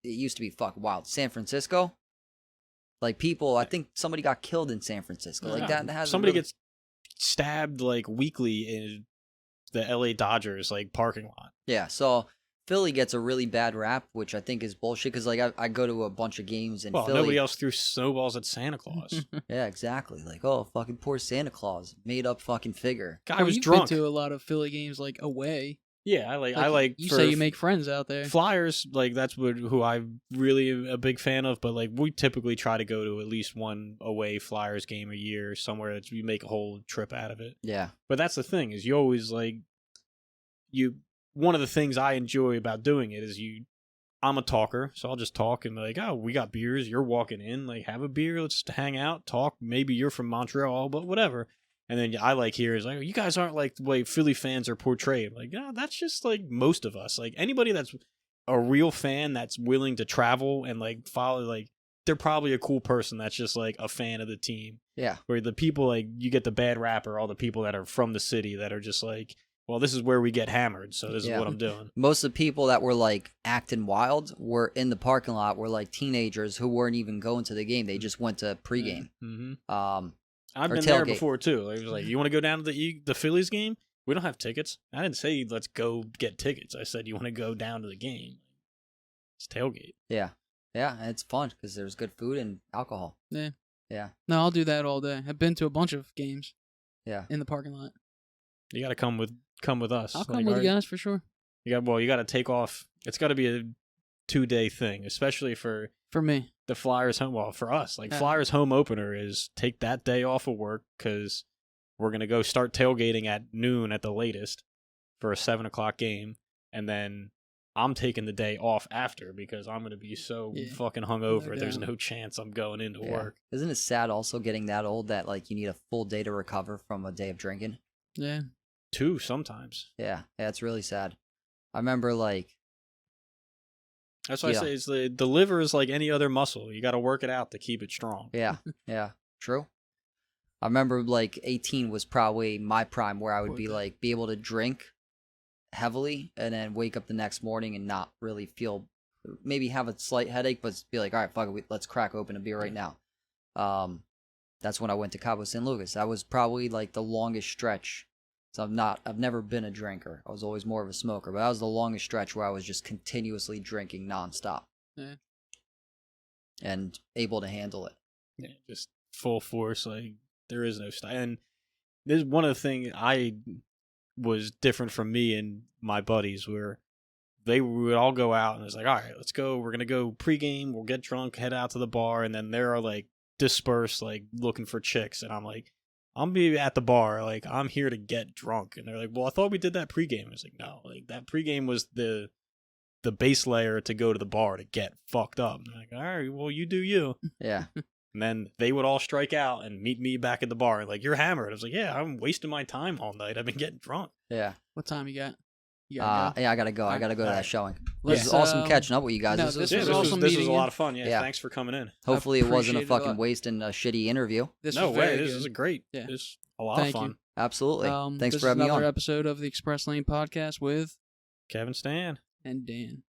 used to be fucking wild. San Francisco, like people, I think somebody got killed in San Francisco. Like that has somebody gets stabbed like weekly in the LA Dodgers like parking lot. Yeah, so Philly gets a really bad rap, which I think is bullshit, because like I go to a bunch of games in Philly. Nobody else threw snowballs at Santa Claus. Yeah, exactly. Like, oh, fucking poor Santa Claus, made up fucking figure. Guy was drunk. Been to a lot of Philly games like away. Yeah, I like. You say you make friends out there. Flyers, like that's who I'm really a big fan of. But like we typically try to go to at least one away Flyers game a year somewhere that we make a whole trip out of it. Yeah, but that's the thing, is you always like one of the things I enjoy about doing it is I'm a talker, so I'll just talk and be like, oh, we got beers. You're walking in, like, have a beer. Let's just hang out, talk. Maybe you're from Montreal, but whatever. And then I like hear is like, you guys aren't like the way Philly fans are portrayed. Like, that's just like most of us. Like anybody that's a real fan that's willing to travel and like follow, like they're probably a cool person that's just like a fan of the team. Yeah. Where the people like you get the bad rap or all the people that are from the city that are just like, well, this is where we get hammered, so this is what I'm doing. Most of the people that were like acting wild were in the parking lot were like teenagers who weren't even going to the game. They just went to pregame. Mm-hmm. I've or been there tailgate. before too. Like, it was like, you want to go down to the Phillies game? We don't have tickets. I didn't say let's go get tickets. I said you want to go down to the game. It's tailgate. Yeah. Yeah, and it's fun because there's good food and alcohol. Yeah. Yeah. No, I'll do that all day. I've been to a bunch of games. Yeah. In the parking lot. You got to come with us. I'll come with you guys for sure. You got to take off. It's got to be a 2-day thing, especially for me. The Flyers home. Well, for us, like Flyers home opener is take that day off of work because we're gonna go start tailgating at noon at the latest for a 7:00 game, and then I'm taking the day off after because I'm gonna be so fucking hungover. There's no chance I'm going into work. Isn't it sad also getting that old that like you need a full day to recover from a day of drinking? Yeah. 2 sometimes. Yeah, it's really sad. I remember like. That's why I say it's the liver is like any other muscle. You got to work it out to keep it strong. Yeah, true. I remember like 18 was probably my prime where I would be able to drink heavily and then wake up the next morning and not really feel, maybe have a slight headache, but be like, all right, fuck it, let's crack open a beer right now. That's when I went to Cabo San Lucas. That was probably like the longest stretch. So I've never been a drinker. I was always more of a smoker, but that was the longest stretch where I was just continuously drinking nonstop. Yeah. And able to handle it. Yeah, just full force. Like there is no style. And this is one of the things I was different from me and my buddies where we would all go out and it was like, all right, let's go. We're going to go pregame. We'll get drunk, head out to the bar. And then they're like dispersed, like looking for chicks. And I'm like, I'm be at the bar, like I'm here to get drunk, and they're like, "Well, I thought we did that pregame." I was like, "No, like that pregame was the base layer to go to the bar to get fucked up." And they're like, "All right, well, you do you." Yeah. And then they would all strike out and meet me back at the bar, like, "You're hammered." I was like, "Yeah, I'm wasting my time all night. I've been getting drunk." Yeah. What time you got? Yeah, I gotta go. I gotta go to that showing. This is awesome catching up with you guys. No, this was awesome. This was a lot of fun. Yeah, thanks for coming in. Hopefully, it wasn't a fucking waste and a shitty interview. No way. This is a great. Yeah. This is a lot of fun. Absolutely. Thanks for having me on. Another episode of the Express Lane Podcast with Kevin Stan and Dan.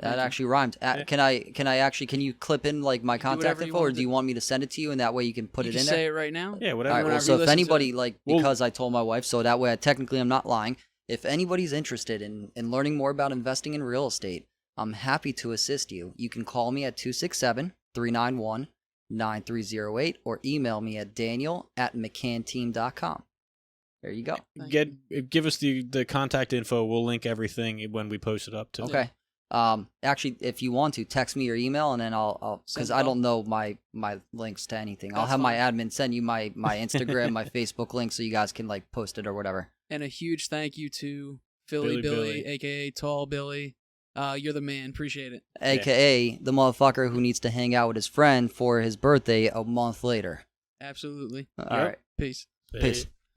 That actually rhymed. Can you clip in like my contact info, or do you want me to send it to you, and that way you can put it in there? Say it right now. Yeah, whatever. All right, well, so if anybody because I told my wife, so that way technically I'm not lying. If anybody's interested in learning more about investing in real estate, I'm happy to assist you. You can call me at 267-391-9308 or email me at daniel@mccanteam.com. There you go. Give us the contact info. We'll link everything when we post it up too. Okay. Actually, if you want to, text me your email and then I'll because I don't know my links to anything. I'll have my admin send you my Instagram, my Facebook link so you guys can like post it or whatever. And a huge thank you to Billy, aka Tall Billy. You're the man. Appreciate it. AKA the motherfucker who needs to hang out with his friend for his birthday a month later. Absolutely. All right. Peace. Peace.